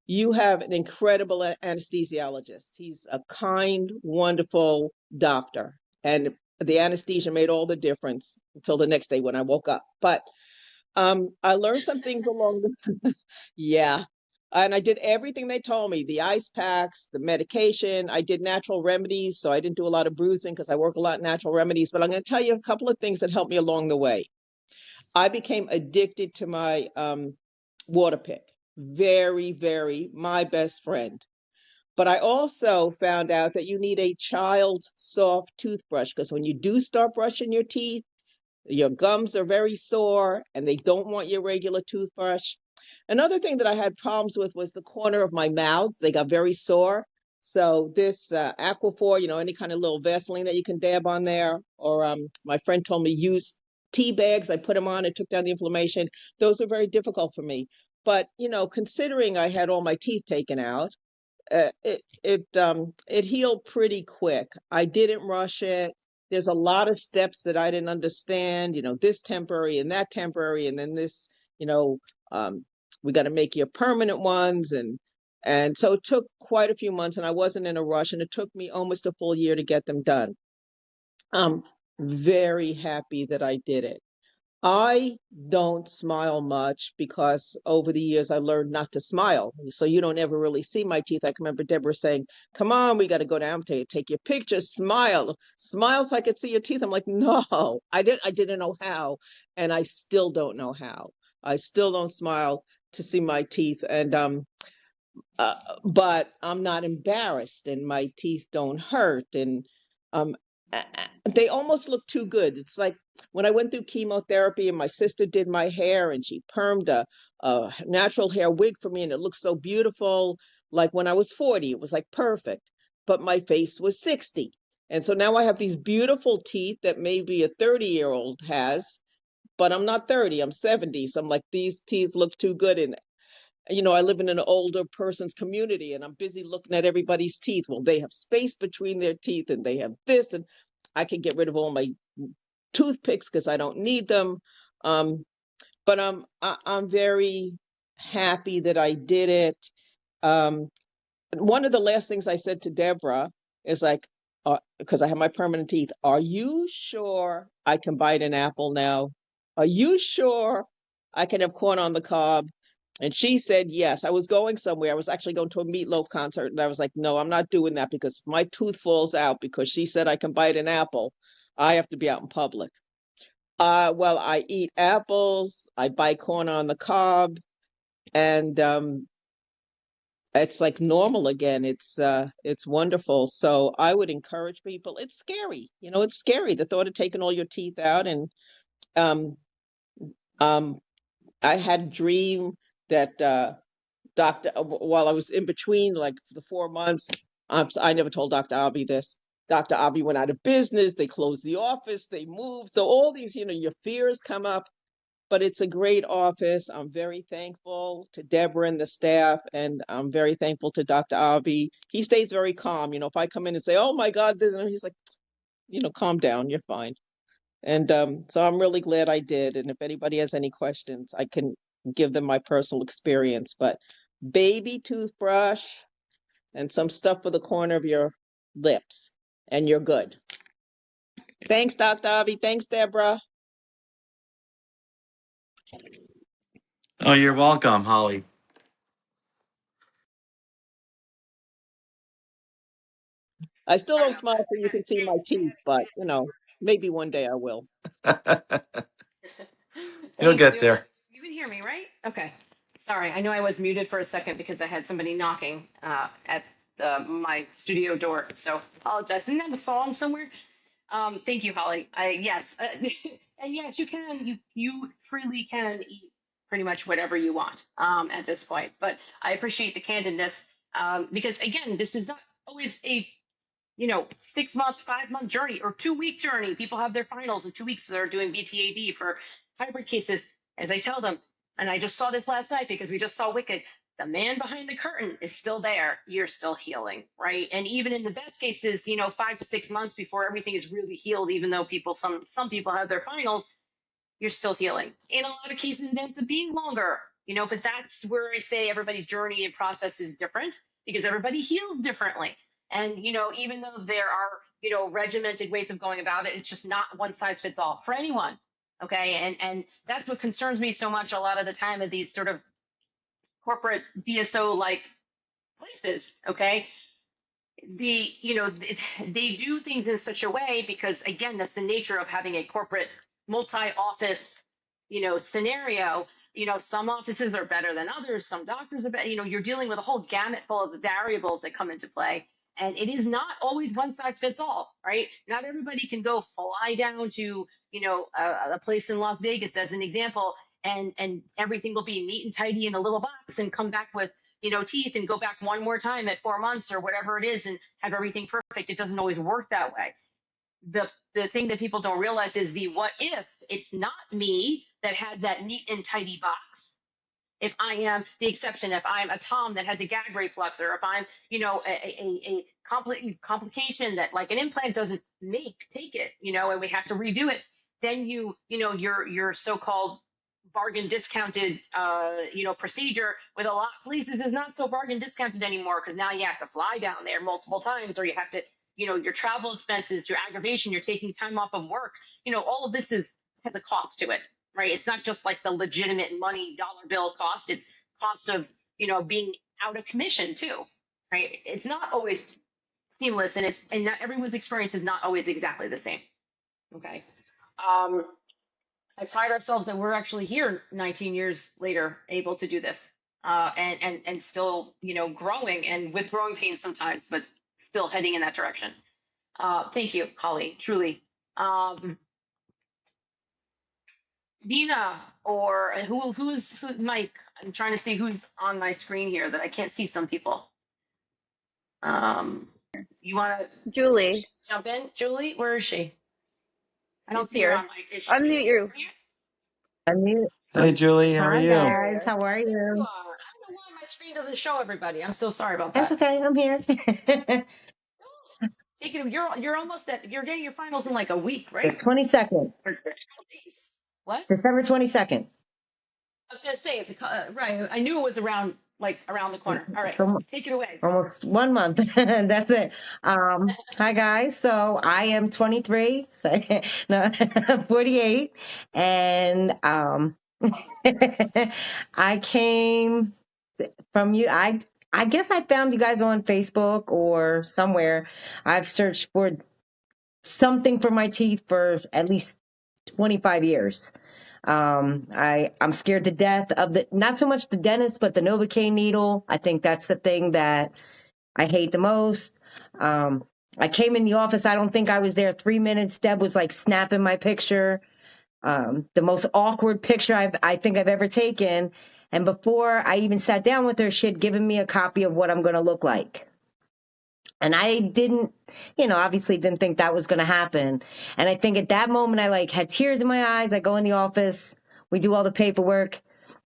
Speaker 7: You have an incredible anesthesiologist. He's a kind, wonderful doctor. And the anesthesia made all the difference until the next day when I woke up. But I learned some things along the yeah. And I did everything they told me, the ice packs, the medication. I did natural remedies, so I didn't do a lot of bruising because I work a lot in natural remedies. But I'm going to tell you a couple of things that helped me along the way. I became addicted to my water pick. Very, very my best friend. But I also found out that you need a child's soft toothbrush because when you do start brushing your teeth, your gums are very sore and they don't want your regular toothbrush. Another thing that I had problems with was the corner of my mouths. They got very sore. So this Aquaphor, any kind of little Vaseline that you can dab on there, or my friend told me use tea bags. I put them on, it took down the inflammation. Those were very difficult for me. But, considering I had all my teeth taken out, it healed pretty quick. I didn't rush it. There's a lot of steps that I didn't understand, this temporary and that temporary, and then this, you know, we got to make your permanent ones, and so it took quite a few months, and I wasn't in a rush, and it took me almost a full year to get them done. I'm very happy that I did it. I don't smile much because over the years I learned not to smile. So you don't ever really see my teeth. I can remember Deborah saying, "Come on, we got to go down to take your picture. Smile so I could see your teeth." I'm like, "No, I didn't know how, and I still don't know how. I still don't smile to see my teeth, and uh, but I'm not embarrassed, and my teeth don't hurt, and um, they almost look too good. It's like when I went through chemotherapy, and my sister did my hair, and she permed a natural hair wig for me, and it looked so beautiful. Like when I was 40, it was like perfect, but my face was 60. And so now I have these beautiful teeth that maybe a 30-year-old has, but I'm not 30, I'm 70. So I'm like, these teeth look too good. And I live in an older person's community, and I'm busy looking at everybody's teeth. Well, they have space between their teeth, and they have this, and I can get rid of all my toothpicks because I don't need them. Um, but I'm very happy that I did it. Um, one of the last things I said to Deborah is like, because I have my permanent teeth, are you sure I can bite an apple now? Are you sure I can have corn on the cob? And she said yes. I was going somewhere. I was actually going to a Meatloaf concert, and I was like, no, I'm not doing that because if my tooth falls out because she said I can bite an apple, I have to be out in public. Well, I eat apples, I bite corn on the cob, and it's like normal again. It's wonderful. So I would encourage people. It's scary, it's scary, the thought of taking all your teeth out. And um um I had a dream that while I was in between, like for the 4 months, I never told Dr. Avi this. Dr. Avi went out of business, they closed the office, they moved. So all these, your fears come up, but it's a great office. I'm very thankful to Deborah and the staff, and I'm very thankful to Dr. Avi. He stays very calm. If I come in and say, "Oh my God," this, and he's like, "Calm down, you're fine." And so I'm really glad I did. And if anybody has any questions, I can give them my personal experience. But baby toothbrush and some stuff for the corner of your lips, and you're good. Thanks, Dr. Avi. Thanks, Deborah.
Speaker 2: Oh, you're welcome, Holly.
Speaker 7: I still don't smile so you can see my teeth, but maybe one day I will.
Speaker 2: You'll
Speaker 1: Thanks,
Speaker 2: get
Speaker 1: Dula.
Speaker 2: there.
Speaker 1: You can hear me, right? Okay. Sorry, I know I was muted for a second because I had somebody knocking at my studio door. So apologize. Isn't that a song somewhere? Thank you, Holly. Yes, and yes, you can. You freely can eat pretty much whatever you want at this point. But I appreciate the candidness because again, this is not always a 6 month, 5 month journey or 2 week journey. People have their finals in 2 weeks. They're doing BTAD for hybrid cases. As I tell them, and I just saw this last night because we just saw Wicked. The man behind the curtain is still there. You're still healing, right? And even in the best cases, 5 to 6 months before everything is really healed, even though some people have their finals, you're still healing. In a lot of cases, it ends up being longer, but that's where I say everybody's journey and process is different because everybody heals differently. And, even though there are, regimented ways of going about it, it's just not one size fits all for anyone. Okay. And that's what concerns me so much a lot of the time of these sort of corporate DSO like places. Okay. They do things in such a way because again, that's the nature of having a corporate multi-office, scenario. Some offices are better than others, some doctors are better. You're dealing with a whole gamut full of variables that come into play, and it is not always one size fits all, right? Not everybody can go fly down to a place in Las Vegas as an example and everything will be neat and tidy in a little box and come back with, teeth and go back one more time at 4 months or whatever it is and have everything perfect. It doesn't always work that way. The thing that people don't realize is the what if it's not me that has that neat and tidy box. If I am the exception, if I'm a Tom that has a gag reflux, or if I'm, a complication that like an implant doesn't take it, and we have to redo it, then your so-called bargain discounted, procedure with a lot of places is not so bargain discounted anymore, because now you have to fly down there multiple times, or you have to, your travel expenses, your aggravation, you're taking time off of work, all of this has a cost to it, right? It's not just like the legitimate money dollar bill cost. It's cost of, being out of commission too, right? It's not always seamless, and not everyone's experience is not always exactly the same. Okay. I pride ourselves that we're actually here 19 years later, able to do this, and still, growing, and with growing pains sometimes, but still heading in that direction. Thank you, Holly, truly. Dina, or who's Mike? I'm trying to see who's on my screen here that I can't see some people. You want to
Speaker 3: Julie.
Speaker 1: jump in? Julie, where is she? I don't
Speaker 3: She's
Speaker 1: see her
Speaker 3: here.
Speaker 1: on my.
Speaker 3: Unmute you.
Speaker 6: Unmute.
Speaker 2: Hey, Julie, how are
Speaker 6: Hi
Speaker 2: you?
Speaker 3: There
Speaker 6: guys,
Speaker 3: you
Speaker 6: how are
Speaker 1: You
Speaker 6: you?
Speaker 1: are. I don't know why my screen doesn't show everybody. I'm so sorry about
Speaker 6: That's
Speaker 1: that.
Speaker 6: okay, I'm here.
Speaker 1: Take it. You're almost at. You're getting your finals in like a week,
Speaker 6: The
Speaker 1: right?
Speaker 6: 22nd,
Speaker 1: Or a couple days. What?
Speaker 6: December 22nd.
Speaker 1: I was gonna say right. I knew it was around the corner. All right,
Speaker 6: So
Speaker 1: take it away.
Speaker 6: almost 1 month. That's it. Hi guys. So I am 23, so, no, 48, and I came from you. I guess I found you guys on Facebook or somewhere. I've searched for something for my teeth for at least 25 years. I'm scared to death of not so much the dentist, but the Novocaine needle. I think that's the thing that I hate the most. I came in the office. I don't think I was there 3 minutes. Deb was like snapping my picture. The most awkward picture I think I've ever taken. And before I even sat down with her, she had given me a copy of what I'm going to look like. And I didn't, obviously didn't think that was going to happen. And I think at that moment, I like had tears in my eyes. I go in the office, we do all the paperwork.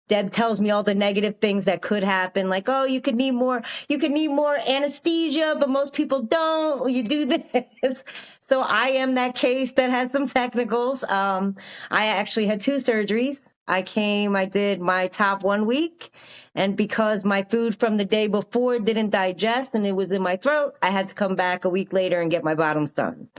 Speaker 6: Deb tells me all the negative things that could happen, like, oh, you could need more anesthesia, but most people don't. You do this. So I am that case that has some technicals. I actually had 2 surgeries. I did my top 1 week, and because my food from the day before didn't digest and it was in my throat, I had to come back a week later and get my bottoms done.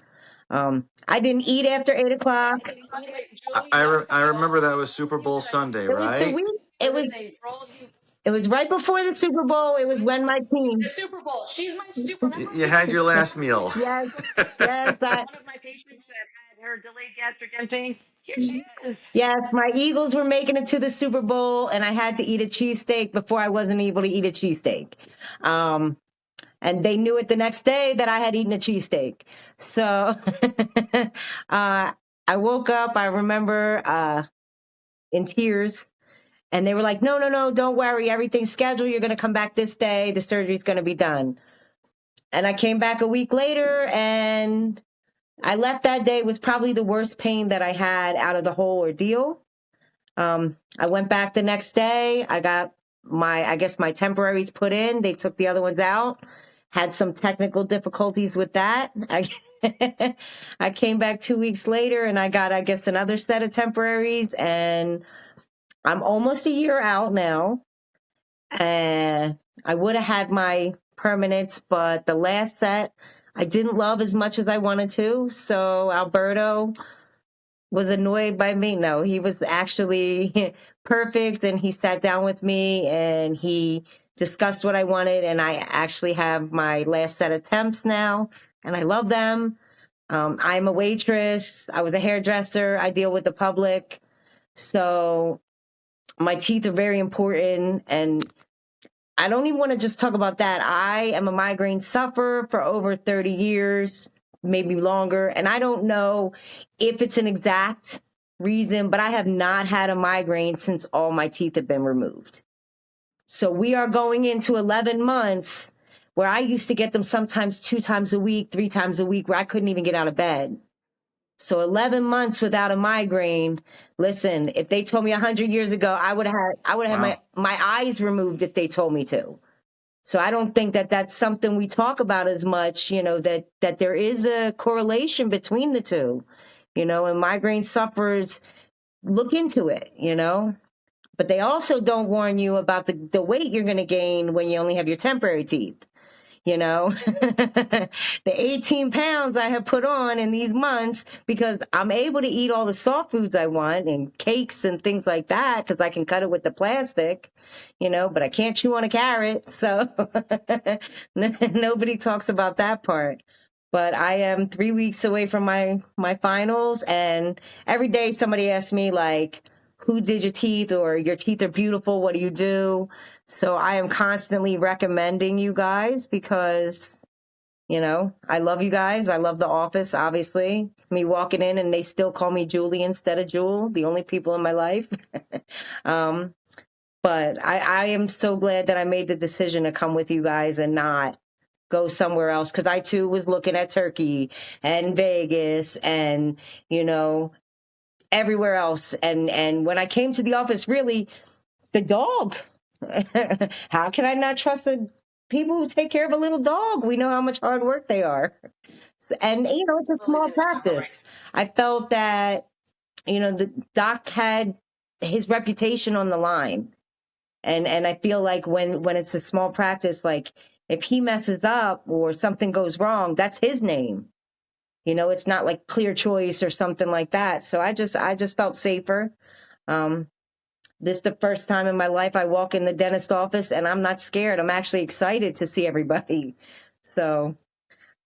Speaker 6: I didn't eat after 8 o'clock.
Speaker 1: By the way, Julie, not to
Speaker 2: I
Speaker 1: cut you off,
Speaker 2: remember that
Speaker 1: but
Speaker 2: was
Speaker 1: the
Speaker 2: Super
Speaker 1: one thing
Speaker 2: Bowl
Speaker 1: that I
Speaker 2: Sunday,
Speaker 6: It was the
Speaker 2: right?
Speaker 6: week.
Speaker 1: was to say for all of you,
Speaker 6: It was right before the Super Bowl. It was when my
Speaker 1: the
Speaker 6: team.
Speaker 1: Super Bowl. She's my super. Remember
Speaker 2: You
Speaker 1: we were
Speaker 2: had your last
Speaker 1: talking
Speaker 2: meal.
Speaker 6: Yes,
Speaker 1: about
Speaker 6: yes, that.
Speaker 1: one of my patients that had her delayed gastric emptying. Here she is.
Speaker 6: Yes, my Eagles were making it to the Super Bowl, and I had to eat a cheesesteak before I wasn't able to eat a cheesesteak. And they knew it the next day that I had eaten a cheesesteak. So I woke up, I remember, in tears, and they were like, no, no, no, don't worry. Everything's scheduled. You're going to come back this day. The surgery's going to be done. And I came back a week later, and I left that day. It was probably the worst pain that I had out of the whole ordeal. I went back the next day. I got I guess my temporaries put in. They took the other ones out. Had some technical difficulties with that. I came back 2 weeks later and I got, I guess, another set of temporaries, and I'm almost a year out now. And I would have had my permanents, but the last set I didn't love as much as I wanted to. So Alberto was annoyed by me. No, he was actually perfect, and he sat down with me and he discussed what I wanted, and I actually have my last set of temps now, and I love them. I'm a waitress. I was a hairdresser. I deal with the public. So my teeth are very important, and I don't even want to just talk about that. I am a migraine sufferer for over 30 years, maybe longer. And I don't know if it's an exact
Speaker 8: reason, but I have not had a migraine since all my teeth have been removed. So we are going into 11 months where I used to get them sometimes 2 times a week, 3 times a week, where I couldn't even get out of bed. So 11 months without a migraine. Listen, if they told me 100 years ago, I would have had
Speaker 2: Wow.
Speaker 8: my eyes removed if they told me to. So I don't think that that's something we talk about as much, that there is a correlation between the two, and migraine sufferers look into it, but they also don't warn you about the weight you're going to gain when you only have your temporary teeth. The 18 pounds I have put on in these months because I'm able to eat all the soft foods I want and cakes and things like that because I can cut it with the plastic, but I can't chew on a carrot. So nobody talks about that part. But I am 3 weeks away from my finals, and every day somebody asks me like, who did your teeth, or your teeth are beautiful, what do you do? So I am constantly recommending you guys because, I love you guys. I love the office, obviously. Me walking in and they still call me Julie instead of Jewel, the only people in my life. But I am so glad that I made the decision to come with you guys and not go somewhere else, because I too was looking at Turkey and Vegas and, everywhere else. And when I came to the office, really, the dog. How can I not trust the people who take care of a little dog? We know how much hard work they are. And, it's a small practice. I felt that, the doc had his reputation on the line. And I feel like when it's a small practice, like if he messes up or something goes wrong, that's his name. It's not like Clear Choice or something like that. So I just felt safer. This is the first time in my life I walk in the dentist office and I'm not scared. I'm actually excited to see everybody. So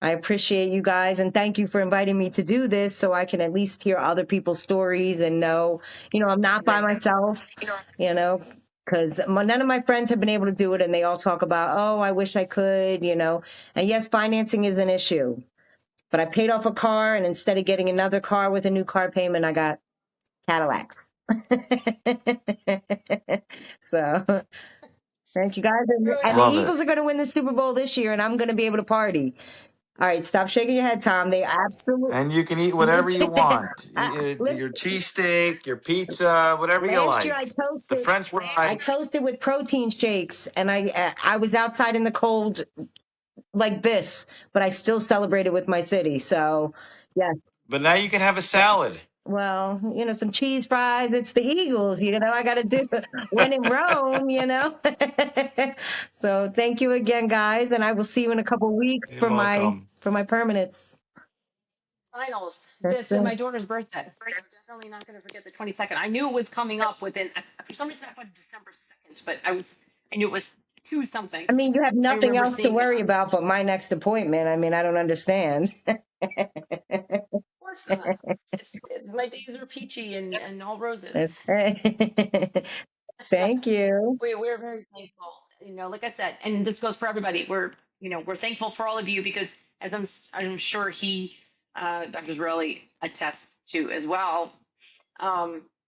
Speaker 8: I appreciate you guys and thank you for inviting me to do this so I can at least hear other people's stories and know, I'm not by myself, because none of my friends have been able to do it and they all talk about, oh, I wish I could, and yes, financing is an issue. But I paid off a car, and instead of getting another car with a new car payment, I got Cadillacs. So thank you guys.
Speaker 1: Really
Speaker 8: And the
Speaker 1: nice.
Speaker 2: Love it.
Speaker 8: Eagles are going to win the Super Bowl this year, and I'm going to be able to party. All right, stop shaking your head, Tom. They absolutely.
Speaker 2: And you can eat whatever you want. Your
Speaker 8: Listen,
Speaker 2: cheesesteak, your pizza, whatever you
Speaker 8: last year
Speaker 2: like. The French
Speaker 8: I
Speaker 2: fry.
Speaker 8: toasted with protein shakes, and I was outside in the cold like this, but I still celebrated with my city. So, yeah.
Speaker 2: But now you can have a salad.
Speaker 8: Well, some cheese fries. It's the Eagles, I got to do when in Rome, So thank you again, guys, and I will see you in a couple weeks
Speaker 2: You're welcome.
Speaker 8: for my permanence.
Speaker 1: Finals.
Speaker 8: That's
Speaker 1: This is
Speaker 8: it.
Speaker 1: my daughter's birthday. So definitely not going to forget the 22nd. I knew it was coming up within, for some reason I thought December 2nd, but I knew it was 2 something.
Speaker 8: I mean, you have
Speaker 1: I
Speaker 8: nothing
Speaker 1: remember
Speaker 8: else to
Speaker 1: seeing it
Speaker 8: worry
Speaker 1: on, of
Speaker 8: about but my next appointment. I mean, I don't understand.
Speaker 1: course not. My days are peachy and all roses.
Speaker 8: That's it. Thank you.
Speaker 1: We're very thankful. Like I said, and this goes for everybody. We're thankful for all of you because as I'm sure Dr. Israeli attests to as well.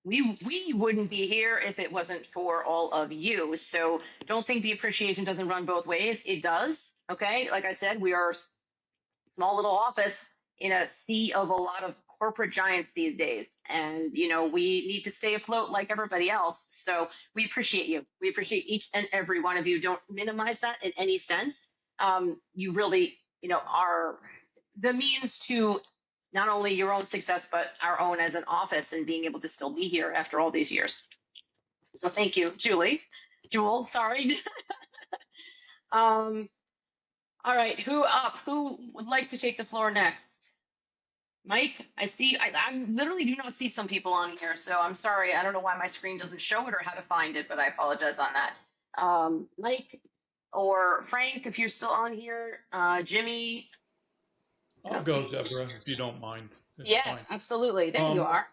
Speaker 1: We wouldn't be here if it wasn't for all of you. So don't think the appreciation doesn't run both ways. It does. Okay. Like I said, we are a small little office in a sea of a lot of corporate giants these days. And, we need to stay afloat like everybody else. So we appreciate you. We appreciate each and every one of you. Don't minimize that in any sense. You really, are the means to not only your own success, but our own as an office and being able to still be here after all these years. So thank you, Jewel, sorry. All right, who would like to take the floor next? Mike, I literally do not see some people on here, so I'm sorry. I don't know why my screen doesn't show it or how to find it, but I apologize on that. Mike or Frank, if you're still on here, Jimmy.
Speaker 9: I'll go, Deborah, if you don't mind. It's
Speaker 1: Yeah,
Speaker 9: fine.
Speaker 1: absolutely. There you are.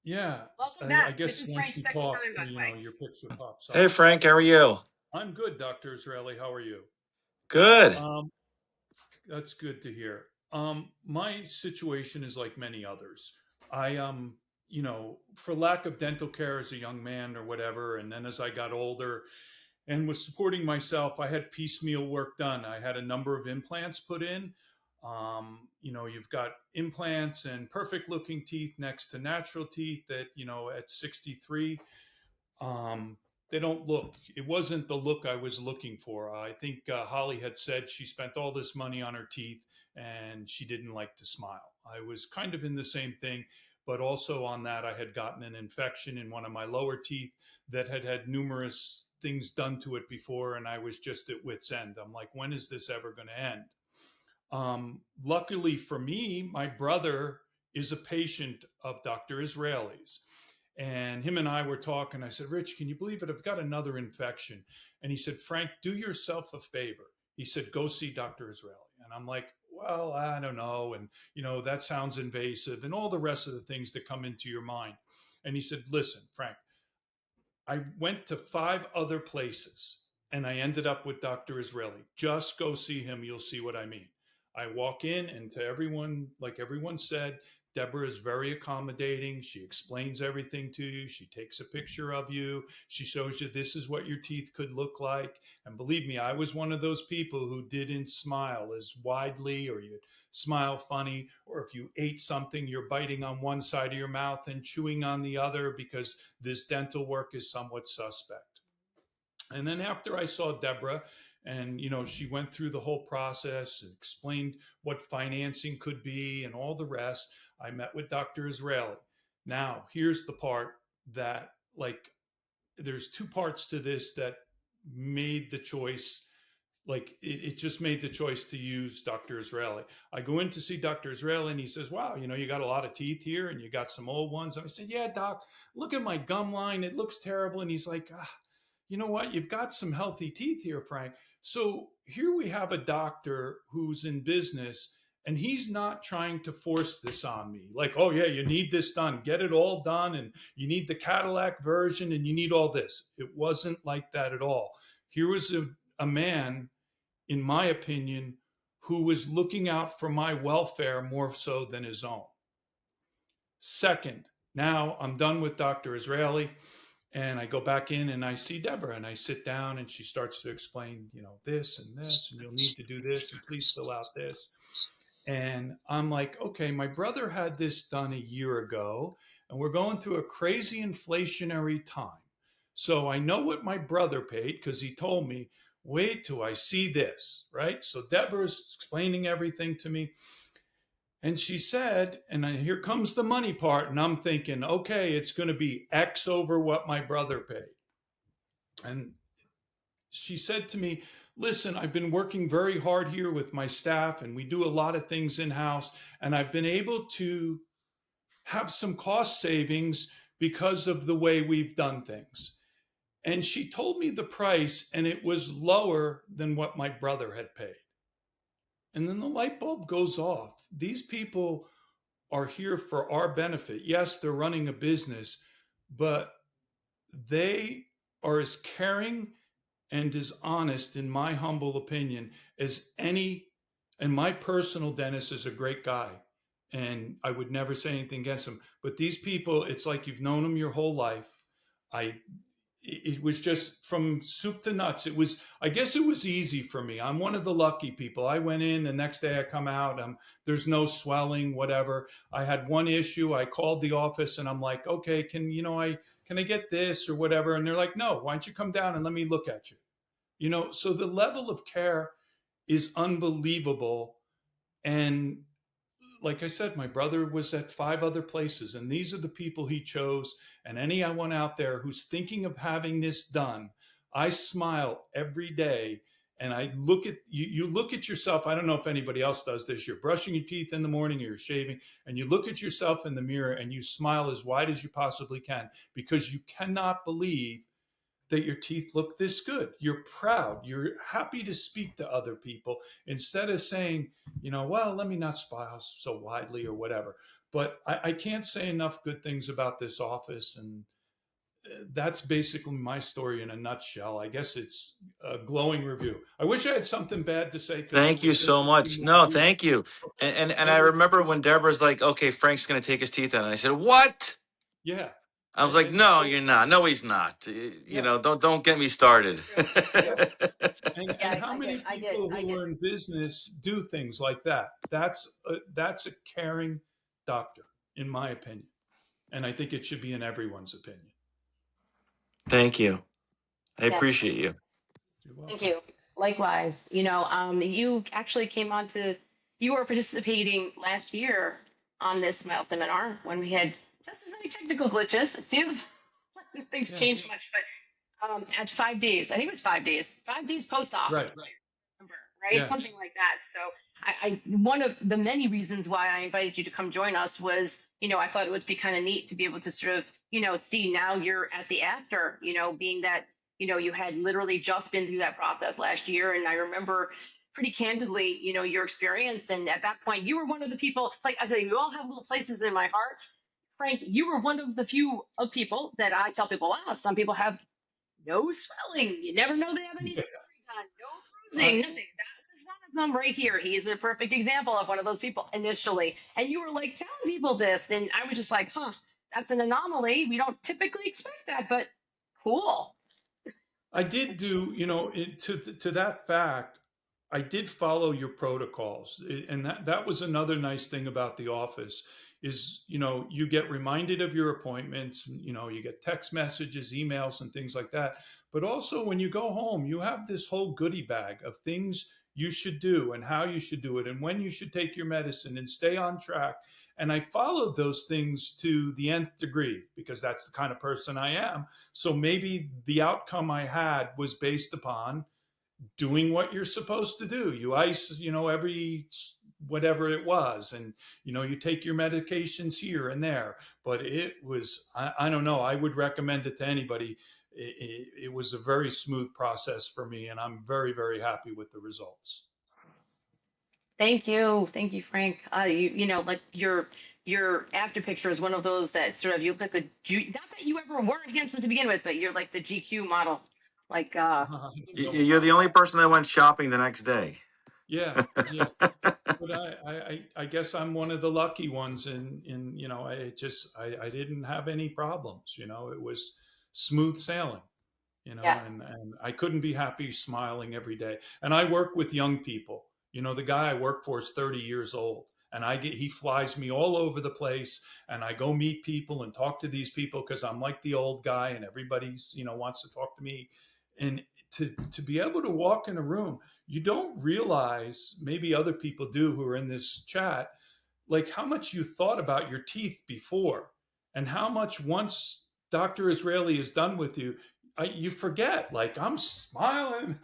Speaker 9: Yeah,
Speaker 1: Welcome
Speaker 9: I
Speaker 1: back. This
Speaker 9: guess
Speaker 1: is
Speaker 9: once
Speaker 1: Frank's
Speaker 9: you
Speaker 1: second
Speaker 9: talk,
Speaker 1: time, by the way.
Speaker 9: your picture pops
Speaker 2: Hey,
Speaker 9: up.
Speaker 2: Frank, how are you?
Speaker 9: I'm good, Dr. Israeli. How are you?
Speaker 2: Good.
Speaker 9: That's good to hear. My situation is like many others. I you know, for lack of dental care as a young man or whatever. And then as I got older and was supporting myself, I had piecemeal work done. I had a number of implants put in. You know, you've got implants and perfect looking teeth next to natural teeth that, you know, at 63, um, they don't look. It wasn't the look I was looking for. I think Holly had said she spent all this money on her teeth and she didn't like to smile. I was kind of in the same thing, but also on that, I had gotten an infection in one of my lower teeth that had had numerous things done to it before, and I was just at wit's end. I'm like, when is this ever going to end? Luckily for me, my brother is a patient of Dr. Israeli's. And him and I were talking. I said, Rich, can you believe it? I've got another infection. And he said, Frank, do yourself a favor. He said, go see Dr. Israeli. And I'm like, well, I don't know. And, you know, that sounds invasive and all the rest of the things that come into your mind. And he said, listen, Frank, I went to 5 other places and I ended up with Dr. Israeli. Just go see him. You'll see what I mean. I walk in, and to everyone, like everyone said, Deborah is very accommodating. She explains everything to you. She takes a picture of you. She shows you this is what your teeth could look like. And believe me, I was one of those people who didn't smile as widely, or you smile funny, or if you ate something, you're biting on one side of your mouth and chewing on the other because this dental work is somewhat suspect. And then after I saw Deborah, and you know, she went through the whole process and explained what financing could be and all the rest, I met with Dr. Israeli. Now, here's the part that, like, there's 2 parts to this that made the choice. Like, it just made the choice to use Dr. Israeli. I go in to see Dr. Israeli and he says, wow, you know, you got a lot of teeth here and you got some old ones. And I said, yeah, doc, look at my gum line. It looks terrible. And he's like, you know what? You've got some healthy teeth here, Frank. So here we have a doctor who's in business and he's not trying to force this on me. Like, oh, yeah, you need this done. Get it all done. And you need the Cadillac version and you need all this. It wasn't like that at all. Here was a man, in my opinion, who was looking out for my welfare more so than his own. Second, now I'm done with Dr. Israeli. And I go back in and I see Deborah and I sit down and she starts to explain, you know, this and this, and you'll need to do this and please fill out this. And I'm like, okay, my brother had this done a year ago and we're going through a crazy inflationary time. So I know what my brother paid because he told me, wait till I see this, right? So Deborah's explaining everything to me. And she said, and here comes the money part. And I'm thinking, okay, it's going to be X over what my brother paid. And she said to me, listen, I've been working very hard here with my staff and we do a lot of things in house. And I've been able to have some cost savings because of the way we've done things. And she told me the price and it was lower than what my brother had paid. And then the light bulb goes off. These people are here for our benefit. Yes, they're running a business, but they are as caring and as honest, in my humble opinion, as any. And my personal dentist is a great guy, and I would never say anything against him. But these people, it's like you've known them your whole life. It was just from soup to nuts. I guess it was easy for me. I'm one of the lucky people. I went in, the next day I come out, there's no swelling, whatever. I had one issue. I called the office and I'm like, okay, can I get this or whatever? And they're like, no, why don't you come down and let me look at you? You know, so the level of care is unbelievable. And like I said, my brother was at 5 other places, and these are the people he chose. And anyone out there who's thinking of having this done, I smile every day. And I look at you look at yourself. I don't know if anybody else does this. You're brushing your teeth in the morning, or you're shaving, and you look at yourself in the mirror and you smile as wide as you possibly can, because you cannot believe that your teeth look this good. You're proud. You're happy to speak to other people instead of saying, well, let me not smile so widely or whatever. But I can't say enough good things about this office. And that's basically my story in a nutshell. I guess it's a glowing review. I wish I had something bad to say.
Speaker 2: Thank you so much. No, thank you. And I remember when Deborah's like, okay, Frank's going to take his teeth out. And I said, what?
Speaker 9: Yeah.
Speaker 2: I was like, no, you're not. No, he's not. You know, don't get me started.
Speaker 9: And how many people who are in business do things like that? That's a caring doctor, in my opinion, and I think it should be in everyone's opinion.
Speaker 2: Thank you. I appreciate you.
Speaker 9: You're welcome.
Speaker 1: Thank you. Likewise, you actually you were participating last year on this Smile seminar when we had just as many technical glitches. It seems like things changed much, but at 5 days, I think it was 5 days post-op.
Speaker 9: Right.
Speaker 1: Right?
Speaker 9: Yeah.
Speaker 1: Something like that. So I one of the many reasons why I invited you to come join us was, I thought it would be kind of neat to be able to sort of, see now you're at the after, being that, you had literally just been through that process last year. And I remember pretty candidly, your experience. And at that point, you were one of the people, like I say, we all have little places in my heart. Frank, you were one of the few of people that I tell people, wow, some people have no swelling. You never know they have any surgery done. No bruising, nothing. That was one of them right here. He's a perfect example of one of those people initially. And you were like telling people this, and I was just like, that's an anomaly. We don't typically expect that, but cool.
Speaker 9: I did do, to that fact, I did follow your protocols, and that was another nice thing about the office is, you get reminded of your appointments, you get text messages, emails, and things like that. But also when you go home, you have this whole goodie bag of things you should do and how you should do it and when you should take your medicine and stay on track. And I followed those things to the nth degree because that's the kind of person I am. So maybe the outcome I had was based upon doing what you're supposed to do. You ice, every whatever it was, and you take your medications here and there. But it was, I don't know, I would recommend it to anybody. It was a very smooth process for me, and I'm very, very happy with the results.
Speaker 1: Thank you, Frank. Like your after picture is one of those that sort of you look like not that you ever weren't handsome to begin with, but you're like the GQ model. Like
Speaker 2: You're the only person that went shopping the next day.
Speaker 9: Yeah. But I guess I'm one of the lucky ones, and I didn't have any problems. It was smooth sailing. And I couldn't be happy smiling every day. And I work with young people. The guy I work for is 30 years old, and he flies me all over the place, and I go meet people and talk to these people because I'm like the old guy, and everybody's wants to talk to me. And to be able to walk in a room, you don't realize, maybe other people do who are in this chat, like how much you thought about your teeth before, and how much once Dr. Israeli is done with you, you forget. Like I'm smiling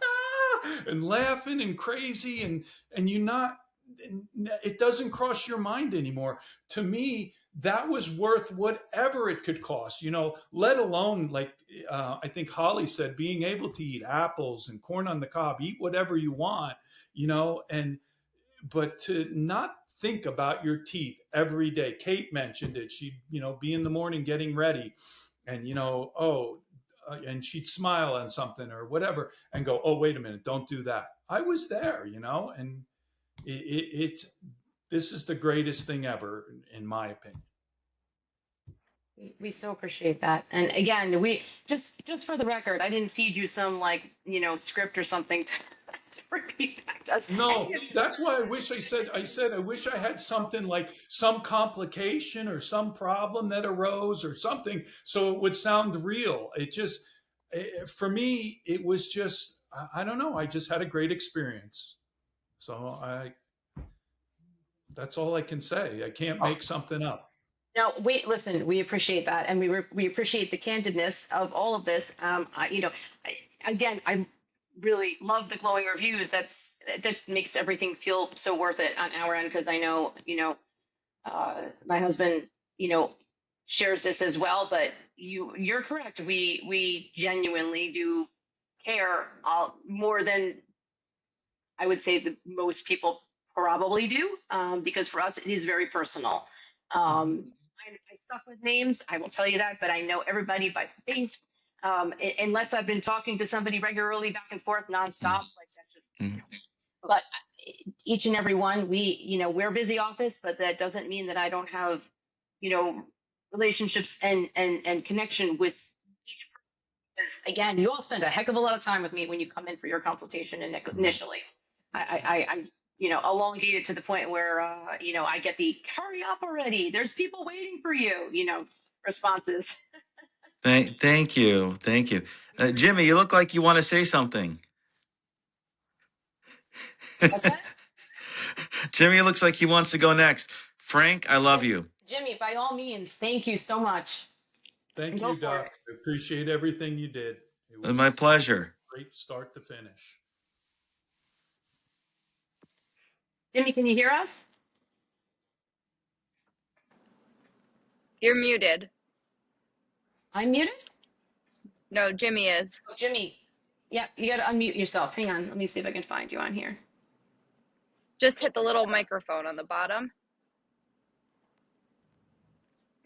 Speaker 9: and laughing and crazy, and it doesn't cross your mind anymore. To me, that was worth whatever it could cost. Let alone, like I think Holly said, being able to eat apples and corn on the cob, eat whatever you want. But to not think about your teeth every day. Kate mentioned it. She'd be in the morning getting ready, and and she'd smile on something or whatever and go, oh, wait a minute, don't do that. I was there, and this is the greatest thing ever, in my opinion.
Speaker 1: We so appreciate that. And again, we just for the record, I didn't feed you some script or something to repeat back to us.
Speaker 9: No, that's why I wish I said I wish I had something like some complication or some problem that arose or something, so it would sound real. For me, it was just, I don't know. I just had a great experience. So that's all I can say. I can't make something up.
Speaker 1: No, wait, listen, we appreciate that. And we appreciate the candidness of all of this. I really love the glowing reviews. That makes everything feel so worth it on our end. Cause I know, my husband, shares this as well, but you're correct. We genuinely do care more than I would say that most people probably do, because for us, it is very personal. I suck with names, I will tell you that, but I know everybody by face. Unless I've been talking to somebody regularly back and forth nonstop, like that's just. But each and every one, we're a busy office, but that doesn't mean that I don't have, relationships and connection with each person. Because again, you all spend a heck of a lot of time with me when you come in for your consultation initially. I elongate it to the point where I get the hurry up already. There's people waiting for you, responses.
Speaker 2: Thank you. Thank you. Jimmy, you look like you want to say something.
Speaker 1: What's that?
Speaker 2: Jimmy looks like he wants to go next. Frank, I love you.
Speaker 1: Jimmy, by all means, thank you so much.
Speaker 9: Thank
Speaker 1: Go
Speaker 9: you,
Speaker 1: for
Speaker 9: Doc.
Speaker 1: it.
Speaker 9: I appreciate everything you did. It
Speaker 2: My
Speaker 9: was
Speaker 2: pleasure.
Speaker 9: great start to finish.
Speaker 1: Jimmy, can you hear us?
Speaker 3: You're muted.
Speaker 1: I'm muted?
Speaker 3: No, Jimmy is.
Speaker 1: Oh, Jimmy. Yeah, you got to unmute yourself. Hang on. Let me see if I can find you on here.
Speaker 3: Just hit the little microphone on the bottom.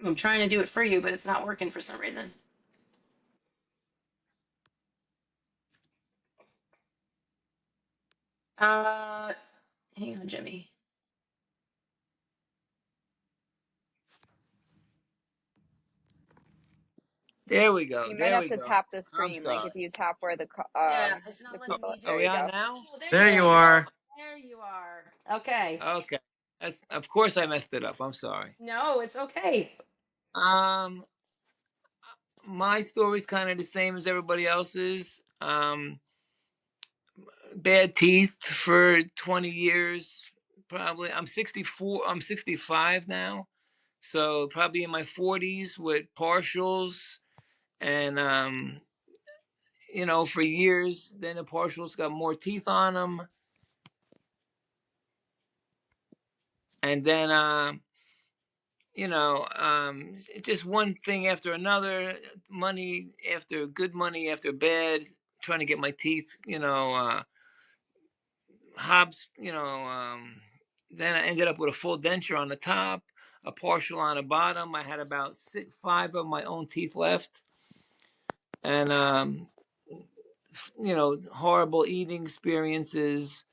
Speaker 1: I'm trying to do it for you, but it's not working for some reason. Hang on, Jimmy.
Speaker 5: There we go.
Speaker 3: You might
Speaker 5: There
Speaker 3: have
Speaker 5: we
Speaker 3: to
Speaker 5: go.
Speaker 3: tap the
Speaker 5: I'm
Speaker 3: screen, like
Speaker 5: sorry.
Speaker 3: if you tap where
Speaker 1: Yeah, it's not
Speaker 3: the
Speaker 1: letting
Speaker 3: people.
Speaker 1: me do
Speaker 5: Are
Speaker 3: There
Speaker 5: we
Speaker 3: you
Speaker 1: it.
Speaker 5: on
Speaker 3: go.
Speaker 5: now?
Speaker 1: Oh, there
Speaker 2: There
Speaker 1: you
Speaker 2: you
Speaker 1: are.
Speaker 2: are.
Speaker 1: There you are. Okay.
Speaker 5: Okay. That's, of course I messed it up. I'm sorry.
Speaker 1: No, it's okay.
Speaker 5: Um, my story's kind of the same as everybody else's. Bad teeth for 20 years. Probably. I'm 64. I'm 65 now. So probably in my 40s with partials and for years. Then the partials got more teeth on them, and then just one thing after another, money after good money after bad, trying to get my teeth, Hobbs, then I ended up with a full denture on the top, a partial on the bottom. I had about 5 of my own teeth left, and horrible eating experiences,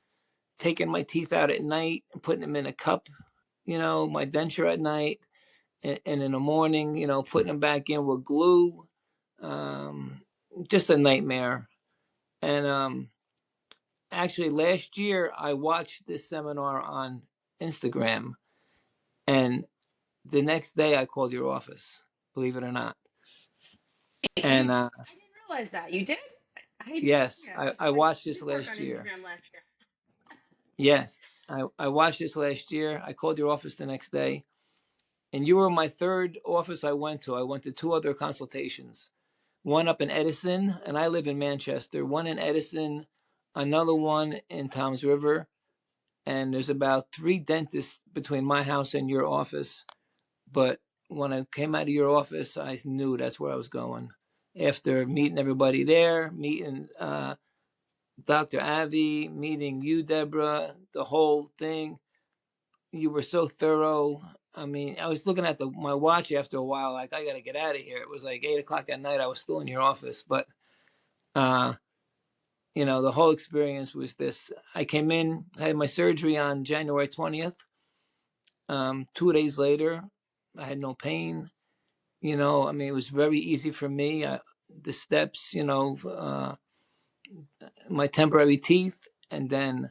Speaker 5: taking my teeth out at night and putting them in a cup, my denture at night, and in the morning, putting them back in with glue. Um, just a nightmare. And actually, last year I watched this seminar on Instagram, and the next day I called your office. Believe it or not. And
Speaker 1: I didn't realize that. You did?
Speaker 5: yes, I watched this
Speaker 1: did work on
Speaker 5: last year.
Speaker 1: Instagram last year.
Speaker 5: Yes, I watched this last year. I called your office the next day, and you were my third office I went to. I went to 2 other consultations. One up in Edison, and I live in Manchester. One in Edison, another one in Toms River, and there's about 3 dentists between my house and your office. But when I came out of your office, I knew that's where I was going. After meeting everybody there, meeting Dr. Avi, meeting you, Deborah, the whole thing, you were so thorough. I mean, I was looking at my watch after a while, like I got to get out of here. It was like 8:00 at night. I was still in your office, but the whole experience was this. I came in, had my surgery on January 20th. 2 days later, I had no pain. I mean, it was very easy for me. The steps, my temporary teeth, and then,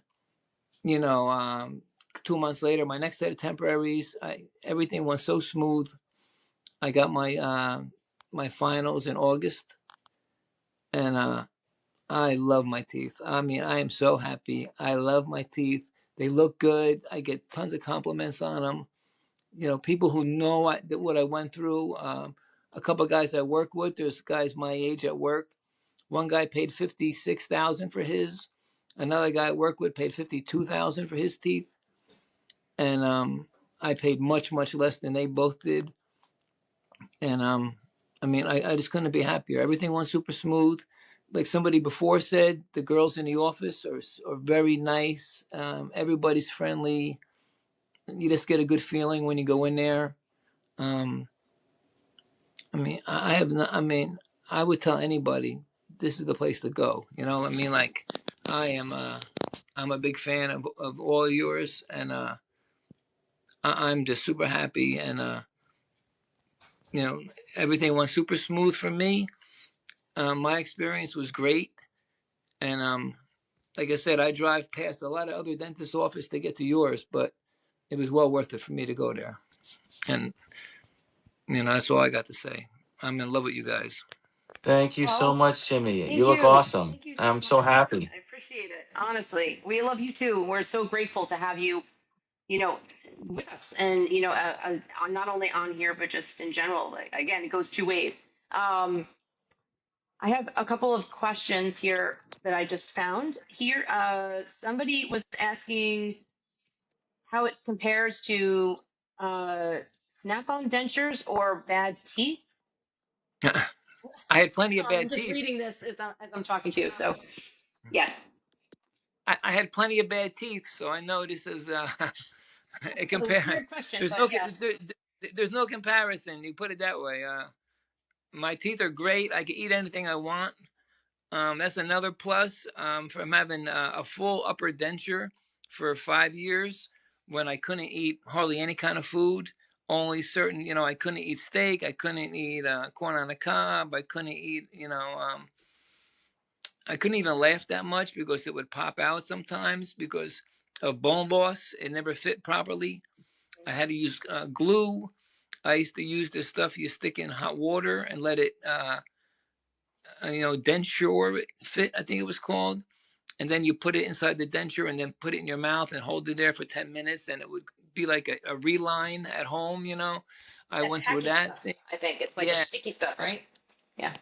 Speaker 5: 2 months later, my next set of temporaries. Everything went so smooth. I got my finals in August, and I love my teeth. I mean, I am so happy. I love my teeth. They look good. I get tons of compliments on them. People who know what I went through. A couple of guys I work with. There's guys my age at work. One guy paid $56,000 for his. Another guy I work with paid $52,000 for his teeth, and I paid much less than they both did. And I mean, I just couldn't be happier. Everything went super smooth. Like somebody before said, the girls in the office are very nice. Everybody's friendly. You just get a good feeling when you go in there. Um, I mean, I have not, I mean, I would tell anybody this is the place to go. I mean, like I'm a big fan of all yours, and I'm just super happy, and you know, everything went super smooth for me. My experience was great, and like I said, I drive past a lot of other dentist offices to get to yours, but it was well worth it for me to go there. And that's all I got to say. I'm in love with you guys.
Speaker 2: Thank you so
Speaker 1: Well,
Speaker 2: much, Jimmy.
Speaker 1: thank
Speaker 2: You look
Speaker 1: you.
Speaker 2: awesome.
Speaker 1: Thank you so
Speaker 2: I'm so
Speaker 1: much.
Speaker 2: happy.
Speaker 1: I appreciate it. Honestly, we love you too. We're so grateful to have you, you know, with us, and not only on here but just in general. Like, again, it goes two ways. I have a couple of questions here that I just found here. Somebody was asking how it compares to uh, snap-on dentures or bad teeth.
Speaker 5: I had plenty of
Speaker 1: Sorry, I'm
Speaker 5: bad
Speaker 1: just
Speaker 5: teeth.
Speaker 1: reading this as I'm talking to you. So, yes.
Speaker 5: I had plenty of bad teeth, so I know this is it
Speaker 1: So it's a
Speaker 5: compare.
Speaker 1: weird question,
Speaker 5: There's
Speaker 1: but
Speaker 5: no
Speaker 1: yes.
Speaker 5: there's no comparison. You put it that way. My teeth are great. I can eat anything I want. That's another plus from having a full upper denture for 5 years when I couldn't eat hardly any kind of food. Only certain, I couldn't eat steak. I couldn't eat corn on the cob. I couldn't eat, I couldn't even laugh that much because it would pop out sometimes because of bone loss. It never fit properly. I had to use glue. I used to use this stuff you stick in hot water and let it, denture fit, I think it was called. And then you put it inside the denture and then put it in your mouth and hold it there for 10 minutes. And it would be like a reline at home. I
Speaker 1: That
Speaker 5: went through
Speaker 1: tacky
Speaker 5: that
Speaker 1: stuff,
Speaker 5: thing.
Speaker 1: I think. It's like a
Speaker 5: Yeah.
Speaker 1: sticky stuff, right? Yeah.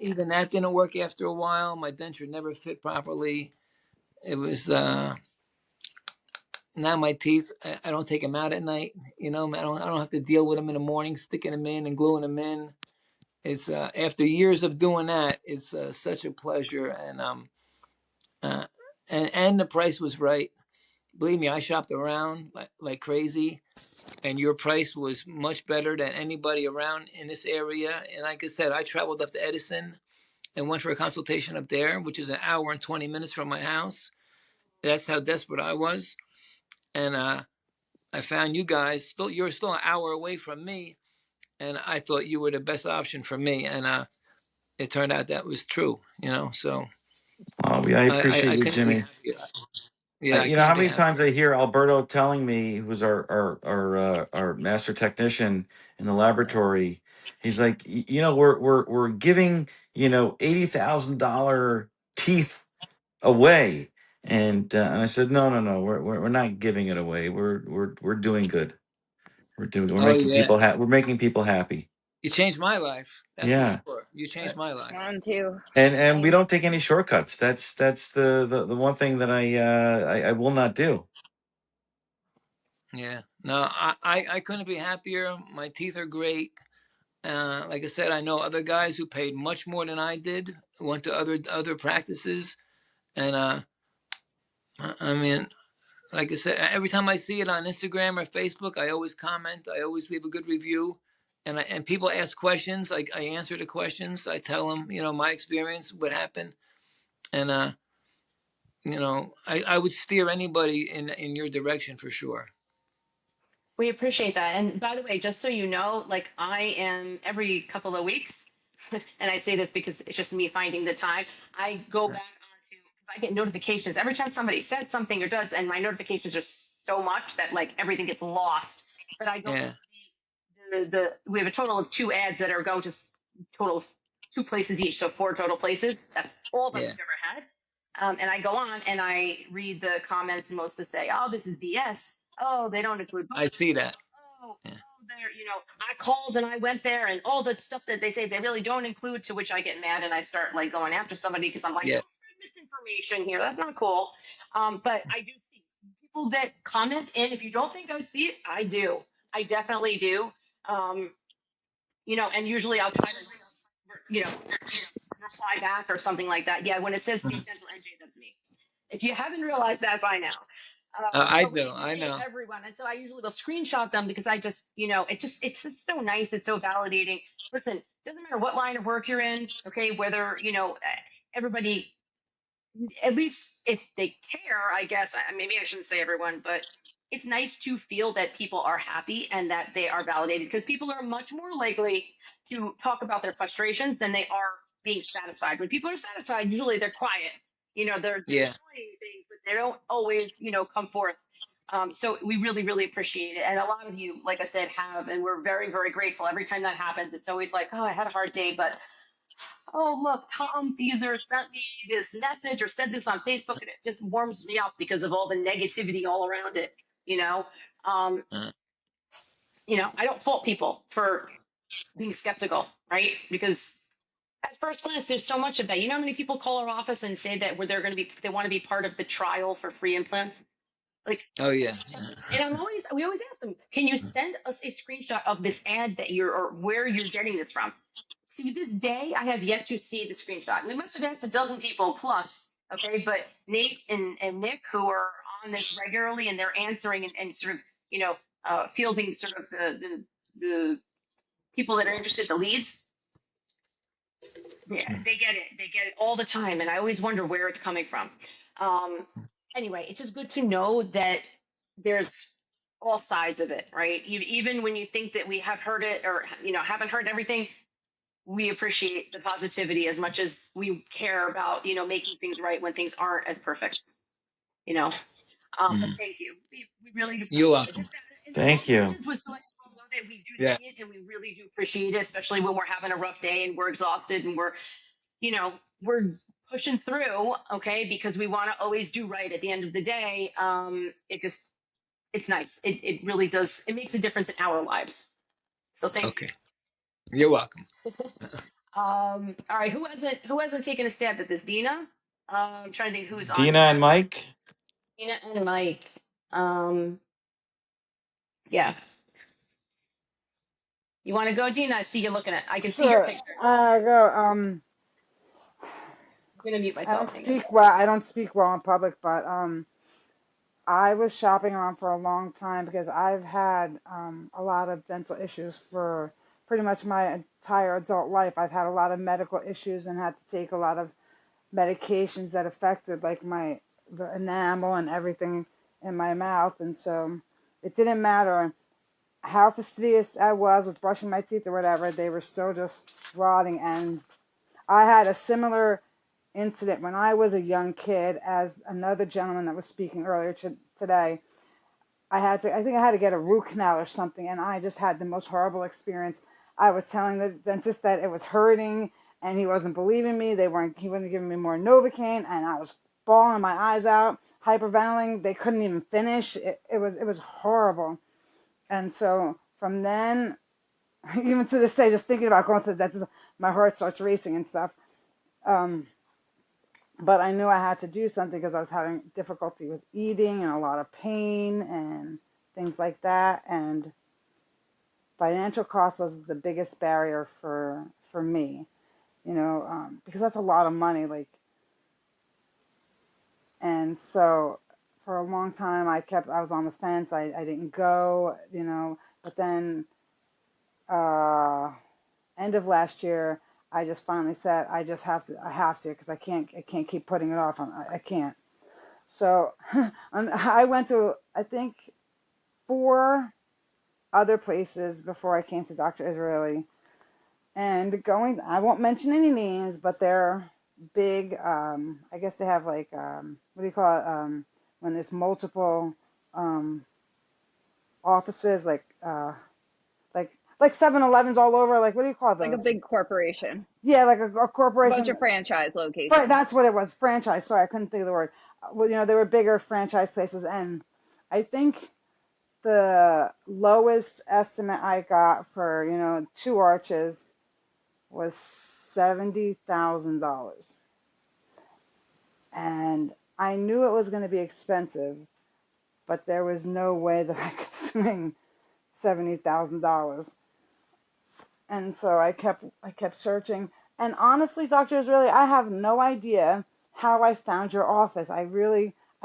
Speaker 5: Even that didn't work after a while. My denture never fit properly. It was, now my teeth, I don't take them out at night. I don't have to deal with them in the morning, sticking them in and gluing them in. It's after years of doing that, it's such a pleasure, uh, and the price was right. Believe me, I shopped around like crazy, and your price was much better than anybody around in this area. And like I said, I traveled up to Edison and went for a consultation up there, which is an hour and 20 minutes from my house. That's how desperate I was, and I found you guys. You're still an hour away from me, and I thought you were the best option for me. And it turned out that was true. So
Speaker 2: Oh, yeah, I
Speaker 5: I
Speaker 2: appreciate you,
Speaker 5: couldn't be
Speaker 2: Jimmy.
Speaker 5: happier. Yeah, I
Speaker 2: You know
Speaker 5: couldn't
Speaker 2: how
Speaker 5: be
Speaker 2: many times
Speaker 5: happier.
Speaker 2: I hear Alberto telling me, who's our master technician in the laboratory. He's like, we're giving $80,000 teeth away, and I said, no, we're not giving it away. We're doing good. We're
Speaker 5: Oh
Speaker 2: making
Speaker 5: yeah,
Speaker 2: people we're making people happy.
Speaker 5: you changed my life. That's for
Speaker 2: Yeah.
Speaker 5: sure. You changed my life.
Speaker 3: Mine too.
Speaker 2: And we
Speaker 3: Same.
Speaker 2: don't take any shortcuts. That's the one thing that I will not do.
Speaker 5: Yeah. No, I couldn't be happier. My teeth are great. Like I said, I know other guys who paid much more than I did, went to other practices, and I mean, like I said, every time I see it on Instagram or Facebook, I always comment. I always leave a good review, and people ask questions. Like I answer the questions. I tell them, my experience, what happened, and I would steer anybody in your direction for sure.
Speaker 1: We appreciate that. And by the way, just so you know, like I am every couple of weeks, and I say this because it's just me finding the time, I go back onto, because I get notifications every time somebody says something or does, and my notifications are so much that like everything gets lost. But I go
Speaker 5: Yeah,
Speaker 1: into we have a total of two ads that are going to total of two places each, so four total places. That's all that
Speaker 5: yeah,
Speaker 1: we've ever had. And I go on and I read the comments, and most to say, "Oh, this is BS. Oh, they don't include
Speaker 5: I see
Speaker 1: bonuses.
Speaker 5: that.
Speaker 1: Oh,
Speaker 5: Yeah,
Speaker 1: they're I called and I went there, and all the stuff that they say they really don't include." To which I get mad and I start like going after somebody because I'm like,
Speaker 5: yeah.
Speaker 1: "Don't spread misinformation here. That's not cool." But I do see people that comment, and if you don't think I see it, I do. I definitely do. Um, and usually I'll try to, you know, reply back or something like that. Yeah, when it says Teeth Dental NJ, that's me. If you haven't realized that by now.
Speaker 5: I
Speaker 1: But we
Speaker 5: do. I
Speaker 1: appreciate
Speaker 5: know.
Speaker 1: everyone. And so I usually will screenshot them because I just, it's just so nice. It's so validating. Listen, doesn't matter what line of work you're in, okay, whether, everybody at least if they care, I guess, maybe I shouldn't say everyone, but it's nice to feel that people are happy and that they are validated because people are much more likely to talk about their frustrations than they are being satisfied. When people are satisfied, usually they're quiet. They're
Speaker 5: Yeah.
Speaker 1: enjoying things, but they don't always, come forth. So we really, really appreciate it. And a lot of you, like I said, have, and we're very, very grateful. Every time that happens, it's always like, oh, I had a hard day, but oh, look, Tom Thieser sent me this message or said this on Facebook, and it just warms me up because of all the negativity all around it. You know, um,
Speaker 5: Uh,
Speaker 1: I don't fault people for being skeptical, right? Because at first glance, there's so much of that. You know how many people call our office and say that where they're going to be, they want to be part of the trial for free implants? Like,
Speaker 5: oh yeah.
Speaker 1: and we always ask them, can you send us a screenshot of this ad that or where you're getting this from? To this day, I have yet to see the screenshot. We must have asked a dozen people plus, okay? But Nate and Nick, who are on this regularly, and they're answering and sort of, fielding sort of the people that are interested, the leads, they get it. They get it all the time, and I always wonder where it's coming from. Um, anyway, it's just good to know that there's all sides of it, right? Even when you think that we have heard it or haven't heard everything, we appreciate the positivity as much as we care about making things right when things aren't as perfect. You know, but
Speaker 5: Mhm.
Speaker 1: thank you. We really do
Speaker 5: You're
Speaker 1: appreciate it.
Speaker 5: welcome.
Speaker 1: And small
Speaker 2: Thank you.
Speaker 1: intentions with so many people know that we do
Speaker 5: Yeah.
Speaker 1: see it and we really do appreciate it, especially when we're having a rough day and we're exhausted and we're pushing through, okay, because we want to always do right at the end of the day. It's nice. It really does. It makes a difference in our lives. So thank you.
Speaker 5: Okay. You're welcome.
Speaker 1: All right. Who hasn't taken a stab at this? Dina. I'm trying to think who's on
Speaker 2: Dina
Speaker 1: here.
Speaker 2: and Mike.
Speaker 1: Dina and Mike. Um, yeah. You want to go, Dina? I see you looking at. I can see your
Speaker 10: Sure.
Speaker 1: picture.
Speaker 10: Go.
Speaker 1: I'm gonna mute
Speaker 10: I don't
Speaker 1: myself. Hang on.
Speaker 10: speak well. I don't speak well in public, but I was shopping around for a long time because I've had a lot of dental issues for pretty much my entire adult life. I've had a lot of medical issues and had to take a lot of medications that affected like the enamel and everything in my mouth, and so it didn't matter how fastidious I was with brushing my teeth or whatever, they were still just rotting. And I had a similar incident when I was a young kid as another gentleman that was speaking earlier today. I think I had to get a root canal or something, and I just had the most horrible experience. I was telling the dentist that it was hurting, and he wasn't believing me. He wasn't giving me more Novocaine, and I was bawling my eyes out, hyperventilating. They couldn't even finish. It was horrible. And so from then, even to this day, just thinking about going to the dentist, my heart starts racing and stuff. Um, but I knew I had to do something because I was having difficulty with eating and a lot of pain and things like that. And financial cost was the biggest barrier for me, because that's a lot of money. Like, and so for a long time, I was on the fence. I didn't go, but then uh, end of last year, I just finally said I have to because I can't keep putting it off. I can't. So I went to, I think, 4 other places before I came to Dr. Israeli. And I won't mention any names, but they're big. I guess they have like, what do you call it? When there's multiple um, offices, like 7-Elevens all over. Like, what do you call
Speaker 3: Like a
Speaker 10: those?
Speaker 3: big corporation,
Speaker 10: Yeah, like a
Speaker 3: a bunch
Speaker 10: corporation.
Speaker 3: of franchise
Speaker 10: Right,
Speaker 3: locations.
Speaker 10: that's what it was. Franchise. Sorry, I couldn't think of the word. Well, they were bigger franchise places, and I think the lowest estimate I got for 2 arches was $70,000, and I knew it was going to be expensive, but there was no way that I could swing $70,000. And so I kept searching. And honestly, Dr. Israeli, I have no idea how I found your office. I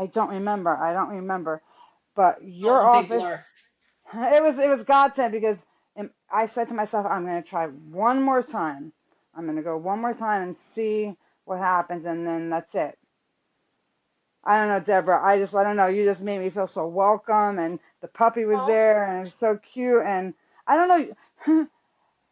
Speaker 10: don't remember. I don't remember. But
Speaker 1: All
Speaker 10: your
Speaker 1: a big
Speaker 10: office,
Speaker 1: blur.
Speaker 10: it was godsend because I said to myself, I'm going to try one more time. I'm going to go one more time and see what happens, and then that's it. I don't know, Deborah. I don't know. You just made me feel so welcome, and the puppy was
Speaker 1: Oh,
Speaker 10: there, and it was so cute. And I don't know,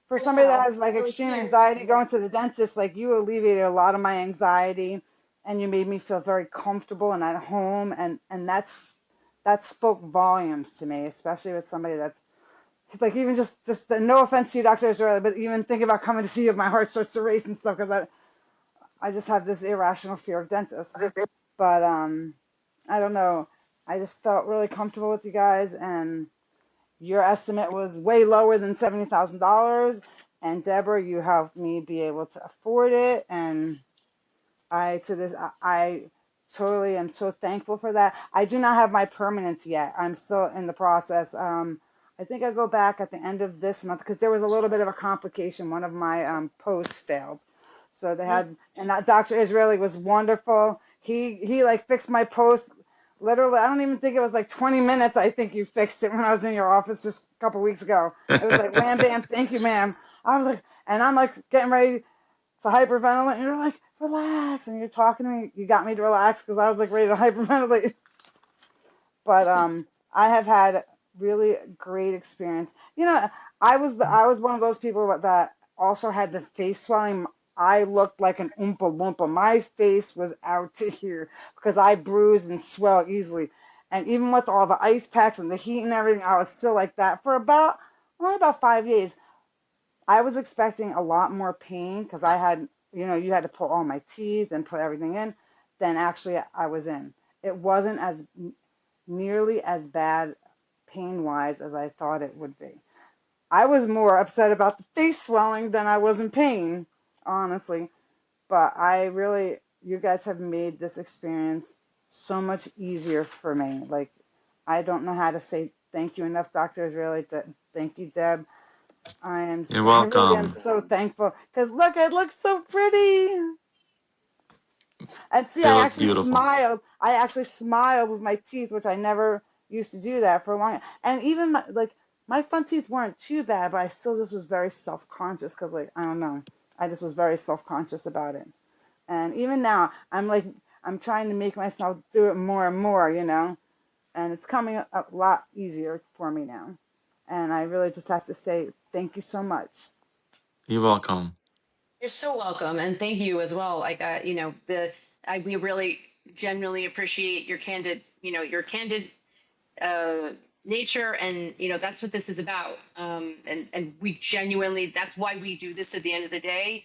Speaker 10: for
Speaker 1: I
Speaker 10: somebody that
Speaker 1: know.
Speaker 10: has like
Speaker 1: That was
Speaker 10: extreme
Speaker 1: cute.
Speaker 10: anxiety, going to the dentist, like you alleviated a lot of my anxiety, and you made me feel very comfortable and at home, and that spoke volumes to me, especially with somebody that's like even just no offense to you, Dr. Israeli, but even thinking about coming to see you, my heart starts to race and stuff because I just have this irrational fear of dentists. But I don't know. I just felt really comfortable with you guys, and your estimate was way lower than $70,000. And Deborah, you helped me be able to afford it, and I totally am so thankful for that. I do not have my permanence yet. I'm still in the process. I think I go back at the end of this month because there was a little bit of a complication. One of my posts failed, so they
Speaker 1: Mhm.
Speaker 10: had, and that Dr. Israeli was wonderful. He like fixed my post. Literally, I don't even think it was like 20 minutes. I think you fixed it when I was in your office just a couple weeks ago. It was like wham bam, thank you, ma'am. I was like, and I'm like getting ready to hyperventilate, and you're like, relax, and you're talking to me. You got me to relax because I was like ready to hyperventilate. But I have had really great experience. You know, I was one of those people that also had the face swelling. I looked like an oompa loompa. My face was out to here because I bruise and swell easily. And even with all the ice packs and the heat and everything, I was still like that for only about 5 days. I was expecting a lot more pain because I had, you had to pull all my teeth and put everything in than actually I was in. It wasn't as nearly as bad pain wise as I thought it would be. I was more upset about the face swelling than I was in pain, honestly. But you guys have made this experience so much easier for me. Like, I don't know how to say thank you enough, Dr. Israeli. Thank you, Deb.
Speaker 2: You're
Speaker 10: I really am
Speaker 2: welcome.
Speaker 10: so thankful because look, it looks so pretty. And see,
Speaker 2: You look beautiful.
Speaker 10: I actually smiled with my teeth, which I never used to do that for a long. And even my front teeth weren't too bad, but I still just was very self conscious because like I don't know, I just was very self conscious about it. And even now, I'm trying to make myself do it more and more, and it's coming a lot easier for me now. And I really just have to say thank you so much.
Speaker 2: You're welcome.
Speaker 1: You're so welcome, and thank you as well. Like, we really genuinely appreciate your candid uh, nature, and that's what this is about. And we genuinely, that's why we do this at the end of the day,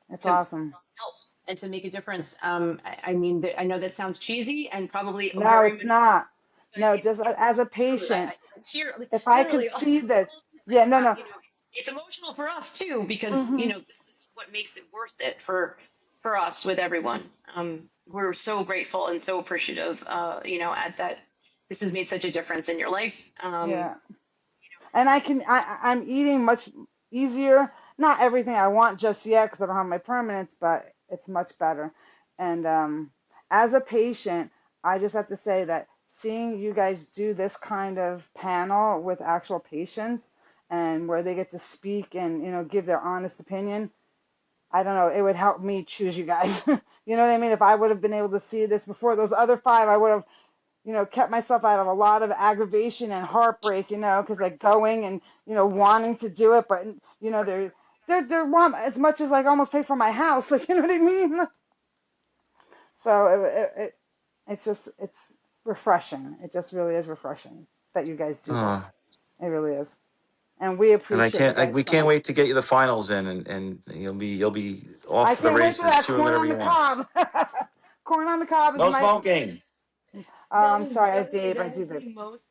Speaker 10: It's
Speaker 1: to
Speaker 10: awesome.
Speaker 1: help and to make a difference. I mean, I know that sounds cheesy and probably
Speaker 10: No,
Speaker 1: very
Speaker 10: it's
Speaker 1: much,
Speaker 10: not.
Speaker 1: but
Speaker 10: No, just as a
Speaker 1: true.
Speaker 10: patient,
Speaker 1: Tear, like,
Speaker 10: if I could
Speaker 1: literally,
Speaker 10: see that,
Speaker 1: it's like
Speaker 10: yeah, no, no.
Speaker 1: it's emotional for us too because
Speaker 10: Hmm.
Speaker 1: this is what makes it worth it for us with everyone. We're so grateful and so appreciative. At that this has made such a difference in your life.
Speaker 10: Yeah. And I'm eating much easier. Not everything I want just yet because I don't have my permanence, but it's much better. And as a patient, I just have to say that seeing you guys do this kind of panel with actual patients and where they get to speak and give their honest opinion, I don't know, it would help me choose you guys. You know what I mean? If I would have been able to see this before those other five, I would have kept myself out of a lot of aggravation and heartbreak, because like going and, wanting to do it, but they're want as much as like almost pay for my house, like, you know what I mean? So it's refreshing. It just really is refreshing that you guys do this.
Speaker 2: Oh,
Speaker 10: It really is. And we
Speaker 2: and
Speaker 10: appreciate you guys
Speaker 2: we
Speaker 10: so
Speaker 2: can't
Speaker 10: much.
Speaker 2: wait to get you the finals in, and you'll be
Speaker 10: I
Speaker 2: off to the
Speaker 10: can't wait for
Speaker 2: races
Speaker 10: that
Speaker 2: doing
Speaker 10: corn
Speaker 2: whatever
Speaker 10: on the
Speaker 2: you want.
Speaker 10: cob. Corn on the cob is
Speaker 2: No
Speaker 10: my,
Speaker 2: smoking.
Speaker 10: I'm sorry, I vape. I
Speaker 1: That
Speaker 10: do
Speaker 1: is
Speaker 10: vape.
Speaker 1: the most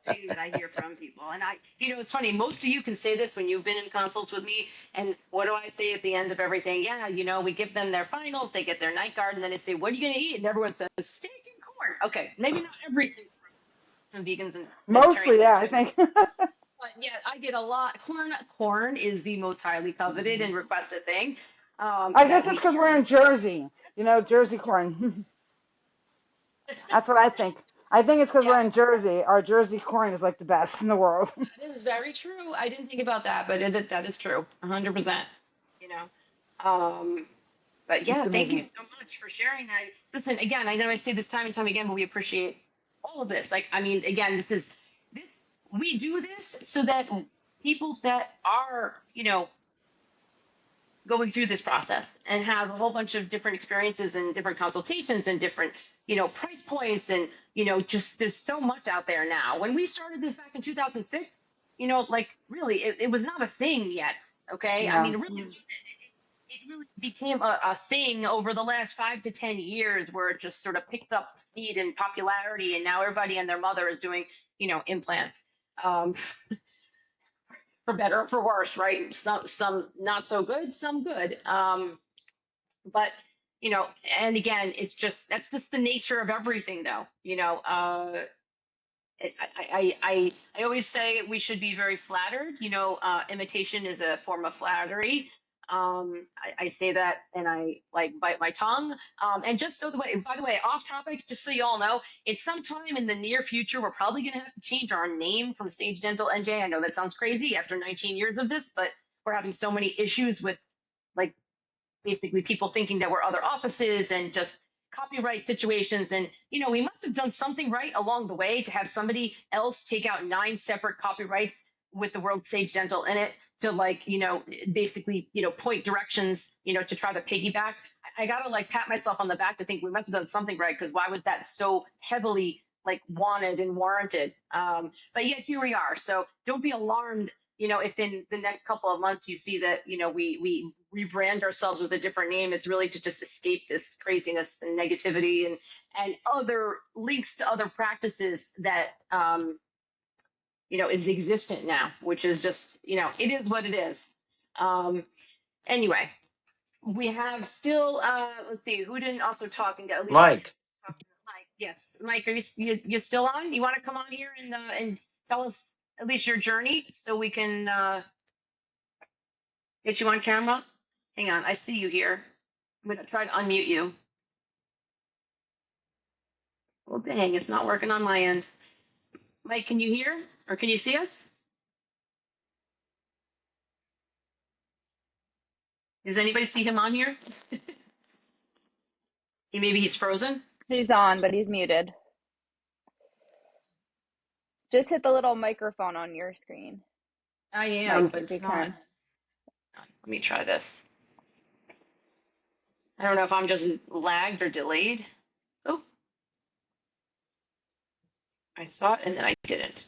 Speaker 1: thing that I hear from people. And it's funny, most of you can say this when you've been in consults with me. And what do I say at the end of everything? Yeah, we give them their finals, they get their night guard, and then I say, what are you going to eat? And everyone says, steak and corn. Okay, maybe not every single person, some vegans and vegetarians.
Speaker 10: Mostly, yeah, I think.
Speaker 1: But yeah, I get a lot. Corn is the most highly coveted and requested thing
Speaker 10: I
Speaker 1: that
Speaker 10: guess it's
Speaker 1: we
Speaker 10: because we're in Jersey, Jersey corn. That's what I think. I think it's because we're in
Speaker 1: Yes,
Speaker 10: Jersey. Our Jersey corn is like the best in the world.
Speaker 1: that is very true. I didn't think about that, but that is true, 100%. You know, um, But
Speaker 10: It's
Speaker 1: yeah, thank you
Speaker 10: amazing.
Speaker 1: so much for sharing that. Listen, again, I know I say this time and time again, but we appreciate all of this. Like, I mean, again, this, we do this so that people that are, going through this process and have a whole bunch of different experiences and different consultations and different, price points and, just there's so much out there now. When we started this back in 2006, like really, it was not a thing yet. Okay. I
Speaker 10: No.
Speaker 1: mean, really, it really became a thing over the last 5 to 10 years where it just sort of picked up speed and popularity. And now everybody and their mother is doing, implants, um, for better or for worse, right? Some not so good, some good. But, and again, that's just the nature of everything though, I always say we should be very flattered. Imitation is a form of flattery. I say that and I like bite my tongue. And just so by the way, off topics, just so you all know, it's sometime in the near future, we're probably going to have to change our name from Sage Dental NJ. I know that sounds crazy after 19 years of this, but we're having so many issues with like basically people thinking that we're other offices and just copyright situations. And, we must have done something right along the way to have somebody else take out 9 separate copyrights with the word Sage Dental in it to basically, point directions, to try to piggyback. I gotta pat myself on the back to think we must have done something right, because why was that so heavily wanted and warranted? But yet here we are. So don't be alarmed, if in the next couple of months you see that, we rebrand ourselves with a different name. It's really to just escape this craziness and negativity and other links to other practices that, is existent now, which is just, it is what it is. Anyway, we have still, let's see, who didn't also talk and get at least
Speaker 2: Mike.
Speaker 1: Mike. Yes, Mike, are you still on? You want to come on here and tell us at least your journey so we can get you on camera? Hang on, I see you here. I'm gonna try to unmute you. Well, dang, it's not working on my end. Mike, can you hear or can you see us? Does anybody see him on here? Maybe he's frozen.
Speaker 3: He's on, but he's muted. Just hit the little microphone on your screen,
Speaker 1: I am,
Speaker 3: Mike,
Speaker 1: but
Speaker 3: if you
Speaker 1: it's not.
Speaker 3: can.
Speaker 1: Let me try this. I don't know if I'm just lagged or delayed. Oh, I saw it and then I didn't.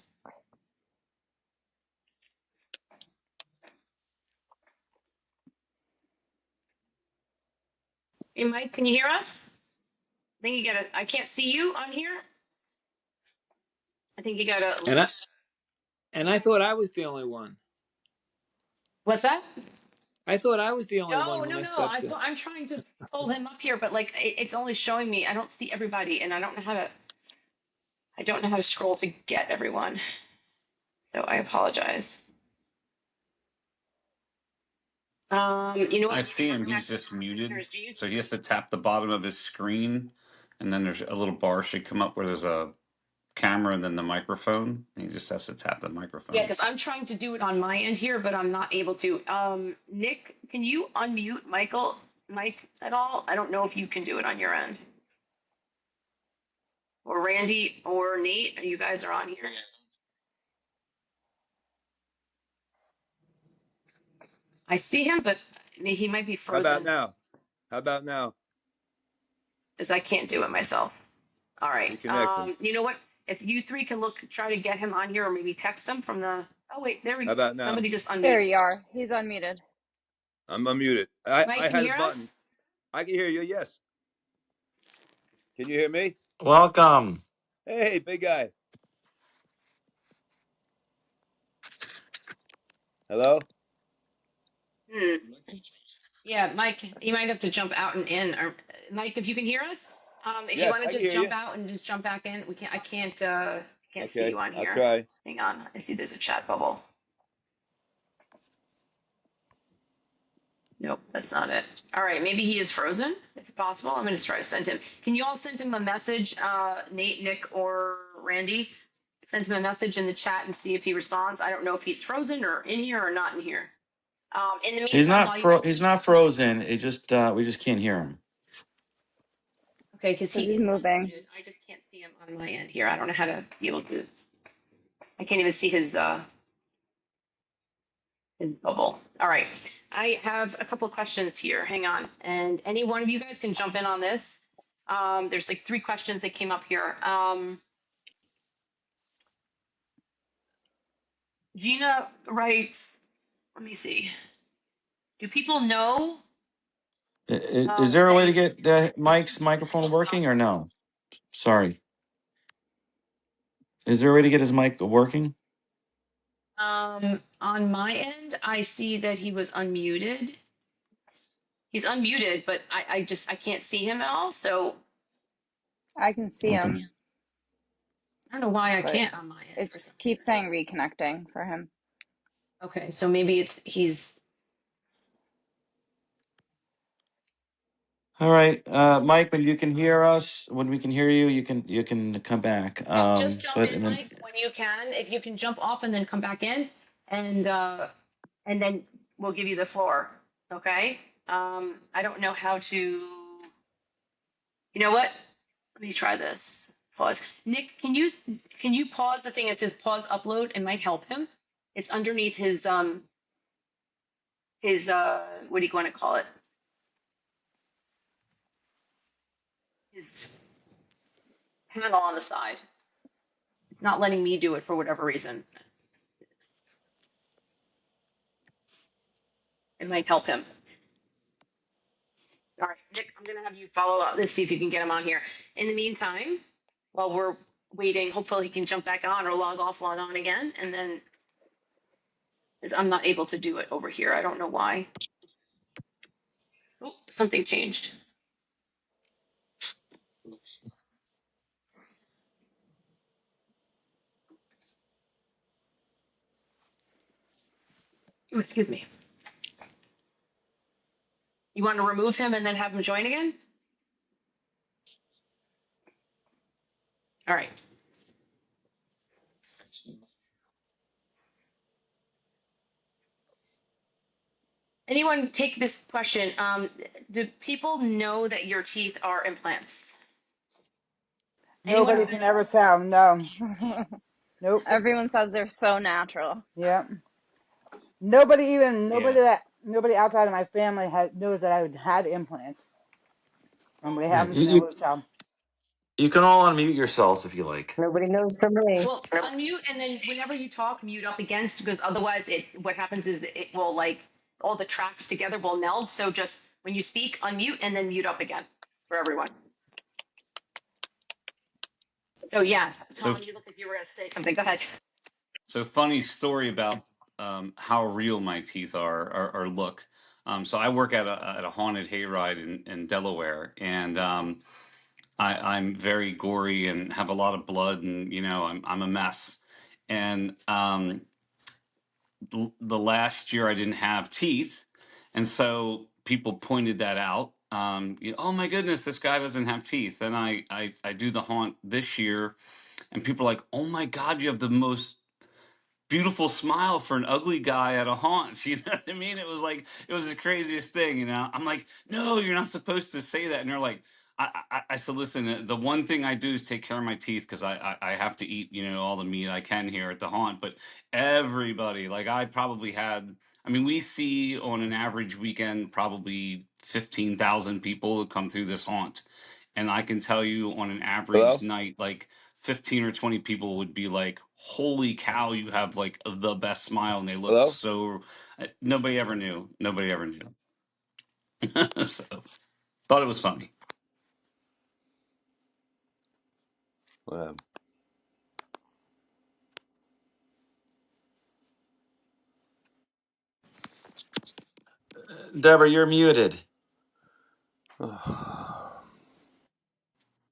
Speaker 1: Hey, Mike, can you hear us? I think you gotta, I can't see you on here. I think you gotta,
Speaker 5: And I thought I was the only one.
Speaker 1: what's that?
Speaker 5: I thought I was the only one
Speaker 1: No,
Speaker 5: who
Speaker 1: no,
Speaker 5: messed
Speaker 1: no.
Speaker 5: up the.
Speaker 1: I'm trying to pull him up here, but it's only showing me. I don't see everybody, and I don't know how to scroll to get everyone. So I apologize. You know
Speaker 4: I
Speaker 1: what? Maybe
Speaker 4: see
Speaker 1: for
Speaker 4: him. He's
Speaker 1: tech
Speaker 4: just muted.
Speaker 1: listeners, do you
Speaker 4: So
Speaker 1: see
Speaker 4: he has
Speaker 1: him?
Speaker 4: to tap the bottom of his screen, and then there's a little bar should come up where there's a camera and then the microphone. And he just has to tap the
Speaker 1: Yeah,
Speaker 4: microphone.
Speaker 1: because I'm trying to do it on my end here, but I'm not able to. Nick, can you unmute Mike at all? I don't know if you can do it on your end. Or Randy or Nate, you guys are on here. I see him, but he might be
Speaker 11: How about
Speaker 1: frozen
Speaker 11: now? How about now?
Speaker 1: because I can't do it myself. All right.
Speaker 11: Reconnecting.
Speaker 1: You know what? If you three can try to get him on here, or maybe text him from the. Oh wait, there we
Speaker 11: How
Speaker 1: go.
Speaker 11: about now?
Speaker 1: Somebody just
Speaker 3: There
Speaker 1: unmuted.
Speaker 3: you are. He's unmuted.
Speaker 11: I'm unmuted.
Speaker 1: Mike,
Speaker 11: I
Speaker 1: can you
Speaker 11: had a
Speaker 1: hear
Speaker 11: button.
Speaker 1: us?
Speaker 11: I can hear you. Yes. Can you hear me?
Speaker 2: Welcome.
Speaker 11: Hey, big guy. Hello.
Speaker 1: Hmm. Yeah, Mike, you might have to jump out and in. Or Mike, if you can hear us, if you
Speaker 11: Yes,
Speaker 1: want to
Speaker 11: I can
Speaker 1: just
Speaker 11: hear you.
Speaker 1: jump out and just jump back in, we can't. I can't see
Speaker 11: Okay,
Speaker 1: you on
Speaker 11: I'll
Speaker 1: here.
Speaker 11: try.
Speaker 1: Hang on. I see there's a chat bubble. Nope, that's not it. All right, maybe he is frozen. It's possible. I'm going to try to send him. Can you all send him a message, Nate, Nick, or Randy? Send him a message in the chat and see if he responds. I don't know if he's frozen or in here or not in here. In the meantime, while you guys,
Speaker 2: He's not frozen. It just we just can't hear him.
Speaker 1: okay, because he
Speaker 3: Because he's
Speaker 1: is
Speaker 3: moving.
Speaker 1: unmuted. I just can't see him on my end here. I don't know how to be able to. I can't even see his bubble. All right, I have a couple of questions here. Hang on, and any one of you guys can jump in on this. There's like 3 questions that came up here. Gina writes. Let me see. Do people know
Speaker 2: Is there a
Speaker 1: that
Speaker 2: way to
Speaker 1: he's
Speaker 2: get Mike's microphone working or no? Sorry. Is there a way to get his mic working?
Speaker 1: on my end? I see that he was unmuted. He's unmuted, but I can't see him at all. So
Speaker 3: I can see
Speaker 2: Okay.
Speaker 3: him,
Speaker 1: I don't know why I
Speaker 3: but
Speaker 1: can't on my end for
Speaker 3: it
Speaker 1: some
Speaker 3: keeps
Speaker 1: reason.
Speaker 3: saying reconnecting for him.
Speaker 1: Okay, so maybe he's
Speaker 2: All right, Mike. When you can hear us, when we can hear you, you can come back.
Speaker 1: yeah. Just jump
Speaker 2: But
Speaker 1: in,
Speaker 2: and then
Speaker 1: Mike, when you can. If you can jump off and then come back in, and and then we'll give you the floor. Okay. I don't know how to. You know what? Let me try this. Pause. Nick, can you pause the thing that says pause upload? It might help him. It's underneath his what do you want to call it? His panel on the side. It's not letting me do it for whatever reason. It might help him. All right, Nick, I'm gonna have you follow up. Let's see if you can get him on here. In the meantime, while we're waiting, hopefully he can jump back on or log off, log on again, and then I'm not able to do it over here. I don't know why. Oh, something changed. Oh, excuse me. You want to remove him and then have him join again? All right. Anyone take this question? Do people know that your teeth are implants? Anyone?
Speaker 10: Nobody can ever tell. No. Nope.
Speaker 3: Everyone says they're so natural.
Speaker 10: Yep. Nobody
Speaker 4: Yeah.
Speaker 10: that nobody outside of my family knows that I had implants, and we
Speaker 2: yeah,
Speaker 10: haven't been able to tell.
Speaker 2: you can all unmute yourselves if you like.
Speaker 8: Nobody knows for me.
Speaker 1: Well, unmute and then whenever you talk, mute up against because otherwise what happens is it will like all the tracks together will meld. So just when you speak, unmute and then mute up again for everyone. So yeah,
Speaker 4: So
Speaker 1: Tom, you look like you were gonna say something. Go ahead.
Speaker 4: so funny story about how real my teeth are look. So I work at a haunted hayride in Delaware, and I'm very gory and have a lot of blood, and I'm a mess. And the last year I didn't have teeth, and so people pointed that out. Oh my goodness, this guy doesn't have teeth. And I do the haunt this year, and people are like, oh my God, you have the most beautiful smile for an ugly guy at a haunt. You know what I mean? It was the craziest thing. I'm like, no, you're not supposed to say that. And they're like, I said, listen, the one thing I do is take care of my teeth because I have to eat, all the meat I can here at the haunt. But everybody, like I probably had, I mean, we see on an average weekend probably 15,000 people that come through this haunt. And I can tell you on an average
Speaker 11: Hello?
Speaker 4: night, like 15 or 20 people would be like, holy cow, you have like the best smile. And they look
Speaker 11: Hello?
Speaker 4: so, nobody ever knew. Nobody ever knew. So thought it was funny.
Speaker 11: Um,
Speaker 2: Deborah, you're muted.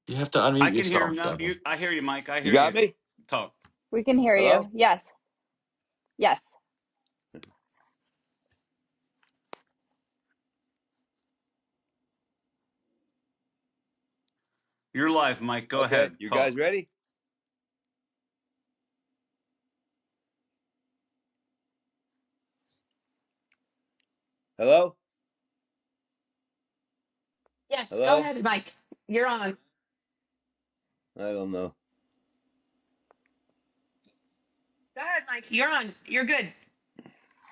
Speaker 2: You have to
Speaker 4: I
Speaker 2: unmute
Speaker 4: can hear him.
Speaker 2: yourself,
Speaker 4: No,
Speaker 2: Deborah.
Speaker 4: I hear you, Mike. I
Speaker 11: you
Speaker 4: hear
Speaker 11: got
Speaker 4: you.
Speaker 11: me?
Speaker 4: Talk.
Speaker 3: We can hear you.
Speaker 11: Hello?
Speaker 3: Yes. Yes.
Speaker 4: You're live, Mike. Go
Speaker 11: Okay,
Speaker 4: ahead.
Speaker 11: you guys
Speaker 4: Talk.
Speaker 11: ready? Hello?
Speaker 1: Yes, go
Speaker 11: Hello?
Speaker 1: ahead, Mike. You're on.
Speaker 11: I don't know.
Speaker 1: Go ahead, Mike. You're on. You're good.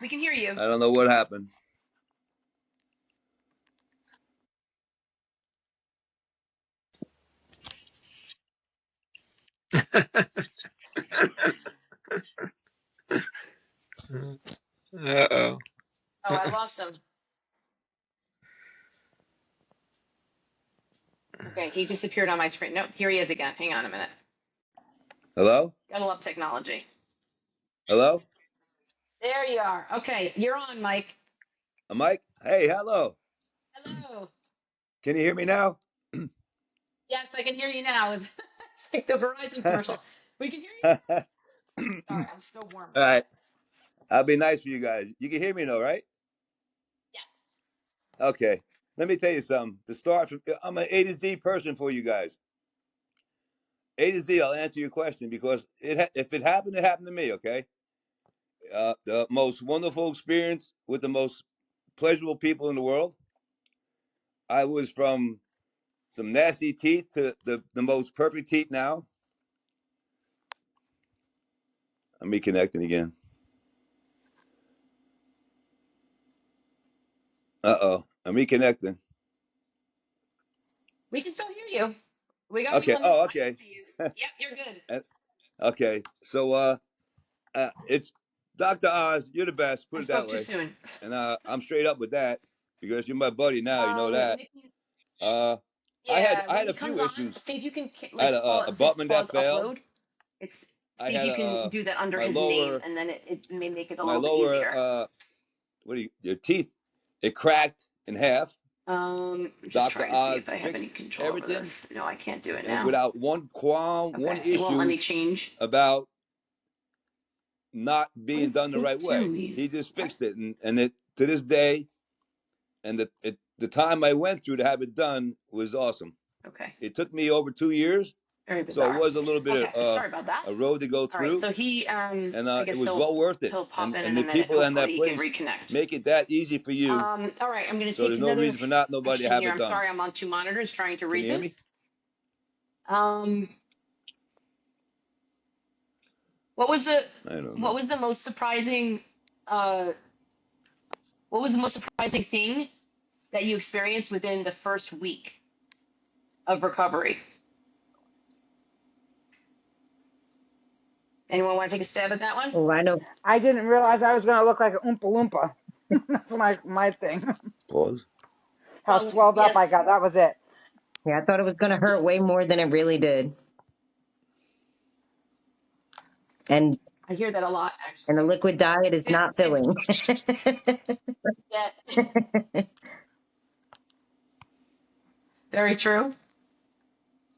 Speaker 1: We can hear you.
Speaker 11: I don't know what happened.
Speaker 5: Uh-oh.
Speaker 1: Oh, I lost him. Okay, he disappeared on my screen. Nope, here he is again. Hang on a minute.
Speaker 11: Hello?
Speaker 1: Gotta love technology.
Speaker 11: Hello?
Speaker 1: There you are. Okay, you're on, Mike.
Speaker 11: Mike? Hey, hello.
Speaker 1: Hello.
Speaker 11: Can you hear me now?
Speaker 1: Yes, I can hear you now. It's like the Verizon
Speaker 11: All
Speaker 1: commercial. We can hear you. Sorry, I'm so warm.
Speaker 11: right. I'll be nice for you guys. You can hear me though, right?
Speaker 1: Yes.
Speaker 11: Okay. Let me tell you something. To start from, I'm an A to Z person for you guys. A to Z, I'll answer your question because if it happened, it happened to me, okay? The most wonderful experience with the most pleasurable people in the world. I was from some nasty teeth to the most perfect teeth now. I'm reconnecting again. Uh-oh. I'm reconnecting.
Speaker 1: We can still hear you. We got you
Speaker 11: Okay.
Speaker 1: on this.
Speaker 11: Oh,
Speaker 1: I can
Speaker 11: okay.
Speaker 1: see you. Yep, you're good.
Speaker 11: Okay. So it's Dr. Oz, you're the best, put
Speaker 1: I
Speaker 11: it that
Speaker 1: spoke too
Speaker 11: way.
Speaker 1: soon.
Speaker 11: And I'm straight up with that because you're my buddy now, you know that.
Speaker 1: Nikki,
Speaker 11: Uh
Speaker 1: yeah,
Speaker 11: I
Speaker 1: when
Speaker 11: had
Speaker 1: he
Speaker 11: a few
Speaker 1: comes on,
Speaker 11: issues.
Speaker 1: see if you can
Speaker 11: I had
Speaker 1: like
Speaker 11: a
Speaker 1: pause. It says
Speaker 11: abutment that
Speaker 1: pause
Speaker 11: failed.
Speaker 1: upload. It's
Speaker 11: I
Speaker 1: see if
Speaker 11: had
Speaker 1: you can do that under
Speaker 11: my
Speaker 1: his name,
Speaker 11: lower
Speaker 1: and then it may make it a
Speaker 11: my
Speaker 1: little bit
Speaker 11: lower
Speaker 1: easier.
Speaker 11: what do you your teeth, it cracked in half.
Speaker 1: I'm just
Speaker 11: Dr.
Speaker 1: trying to see if
Speaker 11: Oz
Speaker 1: I have any
Speaker 11: fixed
Speaker 1: control over
Speaker 11: everything
Speaker 1: this. No, I can't do it
Speaker 11: and
Speaker 1: now.
Speaker 11: without one qualm, one
Speaker 1: Okay, it won't let
Speaker 11: issue
Speaker 1: me change.
Speaker 11: about not
Speaker 1: What
Speaker 11: being
Speaker 1: does
Speaker 11: done the
Speaker 1: tooth
Speaker 11: right
Speaker 1: two
Speaker 11: way.
Speaker 1: mean?
Speaker 11: He just
Speaker 1: What?
Speaker 11: fixed it, and it to this day, and the time I went through to have it done was awesome.
Speaker 1: Okay,
Speaker 11: It took me over 2 years,
Speaker 1: very
Speaker 11: so it
Speaker 1: bizarre.
Speaker 11: was a little bit
Speaker 1: Okay,
Speaker 11: of
Speaker 1: sorry about that.
Speaker 11: a road to go
Speaker 1: All right,
Speaker 11: through,
Speaker 1: so he
Speaker 11: and
Speaker 1: I
Speaker 11: it
Speaker 1: guess
Speaker 11: was well worth it.
Speaker 1: he'll pop in
Speaker 11: And
Speaker 1: in a
Speaker 11: the
Speaker 1: minute.
Speaker 11: people in
Speaker 1: Hopefully
Speaker 11: that
Speaker 1: he can
Speaker 11: place
Speaker 1: reconnect.
Speaker 11: make it that easy for you,
Speaker 1: All right, I'm gonna
Speaker 11: so
Speaker 1: take
Speaker 11: there's no
Speaker 1: another
Speaker 11: reason for not nobody to
Speaker 1: question
Speaker 11: have
Speaker 1: here.
Speaker 11: it
Speaker 1: I'm
Speaker 11: done.
Speaker 1: sorry, I'm on two monitors trying to
Speaker 11: Can
Speaker 1: read
Speaker 11: you hear me?
Speaker 1: this. Um, what was the
Speaker 11: I don't
Speaker 1: what
Speaker 11: know.
Speaker 1: was the most surprising uh what was the most surprising thing that you experienced within the first week of recovery? Anyone want to take a stab at that one?
Speaker 8: Oh, I know.
Speaker 10: I didn't realize I was going to look like an Oompa Loompa. That's my thing.
Speaker 11: Pause.
Speaker 10: How
Speaker 1: Well,
Speaker 10: swelled up
Speaker 1: yes,
Speaker 10: I got. That was it.
Speaker 8: Yeah, I thought it was going to hurt way more than it really did. And
Speaker 1: I hear that a lot
Speaker 8: a
Speaker 1: actually.
Speaker 8: liquid diet is
Speaker 1: It,
Speaker 8: not
Speaker 1: it,
Speaker 8: filling.
Speaker 1: that very true.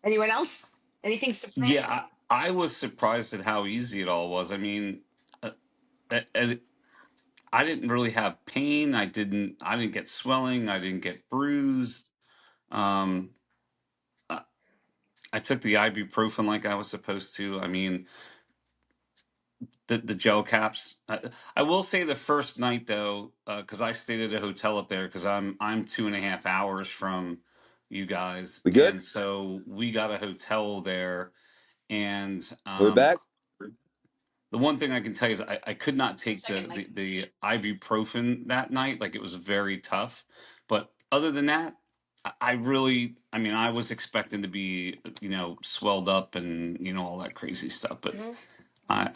Speaker 1: Anyone else? Anything
Speaker 4: Yeah,
Speaker 1: surprising?
Speaker 4: I was surprised at how easy it all was. I mean, uh, uh, I didn't really have pain. I didn't get swelling. I didn't get bruised. Um, I, I took the ibuprofen like I was supposed to. I mean, the gel caps. I will say the first night though, because I stayed at a hotel up there because I'm 2.5 hours from you guys,
Speaker 11: We good?
Speaker 4: and so we got a hotel there. And
Speaker 11: We're back.
Speaker 4: the one thing I can tell you is I could not
Speaker 1: One
Speaker 4: take
Speaker 1: second, Mike.
Speaker 4: the ibuprofen that night. Like it was very tough. But other than that, I really, I mean, I was expecting to be, swelled up and, all that crazy stuff. But
Speaker 1: Hmm.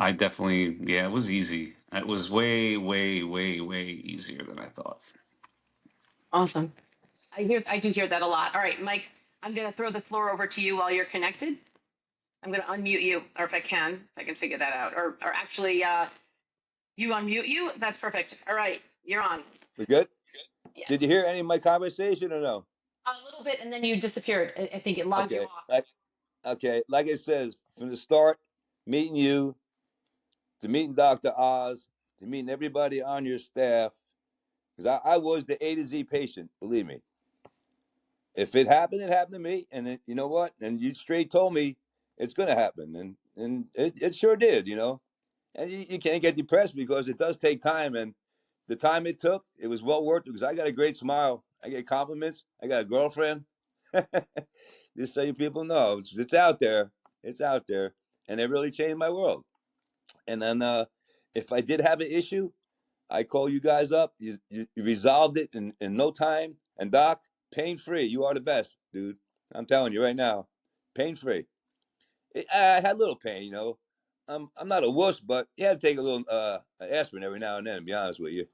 Speaker 4: I definitely, yeah, it was easy. It was way, way, way, way easier than I thought.
Speaker 1: Awesome. I do hear that a lot. All right, Mike, I'm gonna throw the floor over to you while you're connected. I'm gonna unmute you, or if I can figure that out, or actually, you unmute you. That's perfect. All right, you're on.
Speaker 11: We good?
Speaker 1: Yes,
Speaker 11: Did you hear any of my conversation or no?
Speaker 1: a little bit, and then you disappeared. I think it logged you
Speaker 11: Okay.
Speaker 1: off.
Speaker 11: Like it says, from the start, meeting you, to meeting Dr. Oz, to meeting everybody on your staff, because I was the A to Z patient, believe me. If it happened, it happened to me. And you know what? And you straight told me it's going to happen. And it sure did, And you can't get depressed because it does take time. And the time it took, it was well worth it because I got a great smile. I get compliments. I got a girlfriend. Just so you people know, it's out there. It's out there, and it really changed my world. And then, if I did have an issue, I call you guys up. You resolved it in no time. And Doc, pain free. You are the best, dude. I'm telling you right now, pain free. I had a little pain, you know. I'm not a wuss, but you have to take a little aspirin every now and then. To be honest with you.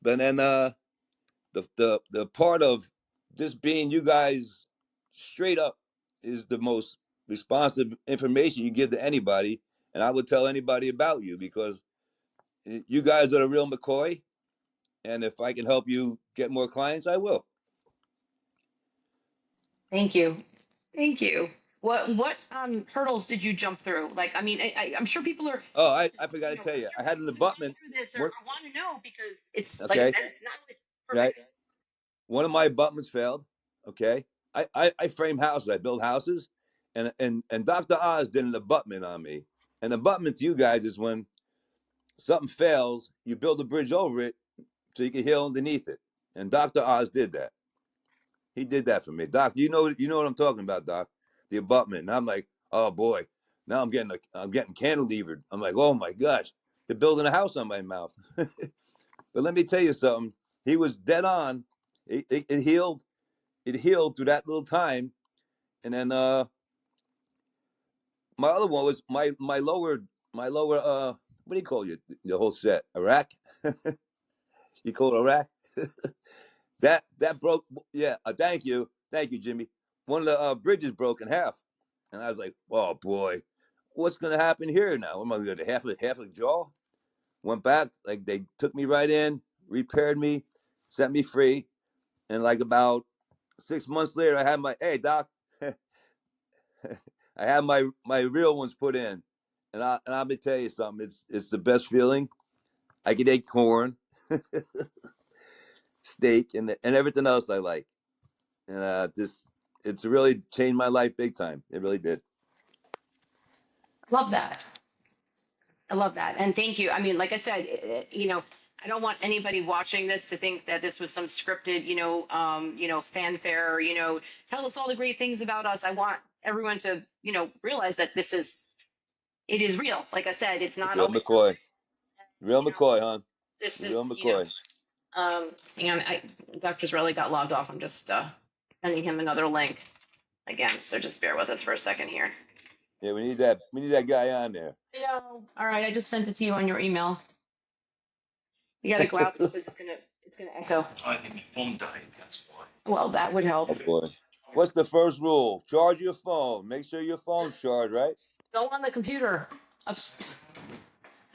Speaker 11: But then the part of this being you guys straight up is the most responsive information you give to anybody, and I would tell anybody about you because you guys are the real McCoy. And if I can help you get more clients, I will.
Speaker 1: Thank you. Thank you. What hurdles did you jump through? Like, I mean, I'm sure people are,
Speaker 11: Oh, I forgot to tell
Speaker 1: I'm
Speaker 11: you,
Speaker 1: sure
Speaker 11: I had an
Speaker 1: people are going
Speaker 11: abutment.
Speaker 1: through this or
Speaker 11: What?
Speaker 1: want to know because it's like I
Speaker 11: Okay,
Speaker 1: said, it's not always
Speaker 11: right.
Speaker 1: perfect.
Speaker 11: One of my abutments failed. Okay, I frame houses. I build houses, and Dr. Oz did an abutment on me. An abutment to you guys is when something fails, you build a bridge over it so you can heal underneath it. And Dr. Oz did that. He did that for me. Doc, you know what I'm talking about, Doc. The abutment. And I'm like, oh boy, now I'm getting cantilevered. I'm like, oh my gosh, they're building a house on my mouth. But let me tell you something. He was dead on. It healed. It healed through that little time. And then my other one was my lower what do you call it? The whole set? Iraq? You call it Iraq? That broke. Yeah. Thank you, Jimmy. One of the bridges broke in half, and I was like, "Oh boy, what's gonna happen here now? Am I gonna half a jaw?" Went back, like they took me right in, repaired me, set me free, and like about 6 months later, I had my hey doc, I had my real ones put in, and I'm gonna tell you something. It's the best feeling. I can eat corn, steak, and everything else I like. And just it's really changed my life big time. It really did.
Speaker 1: Love that. I love that. And thank you. I mean, like I said, I don't want anybody watching this to think that this was some scripted, fanfare, tell us all the great things about us. I want everyone to, realize that it is real. Like I said, it's not
Speaker 11: Real
Speaker 1: always
Speaker 11: McCoy,
Speaker 1: perfect.
Speaker 11: real McCoy, huh?
Speaker 1: This is,
Speaker 11: Real McCoy.
Speaker 1: hang on, Dr. Israeli got logged off. I'm just sending him another link again. So just bear with us for a second here.
Speaker 11: Yeah, we need that. We need that guy on there.
Speaker 1: I know. All right. I just sent it to you on your email. You got to go out because it's gonna echo. I think your phone died. That's why. Well, that would help.
Speaker 11: Oh boy. What's the first rule? Charge your phone. Make sure your phone's charged, right?
Speaker 1: Go on the computer.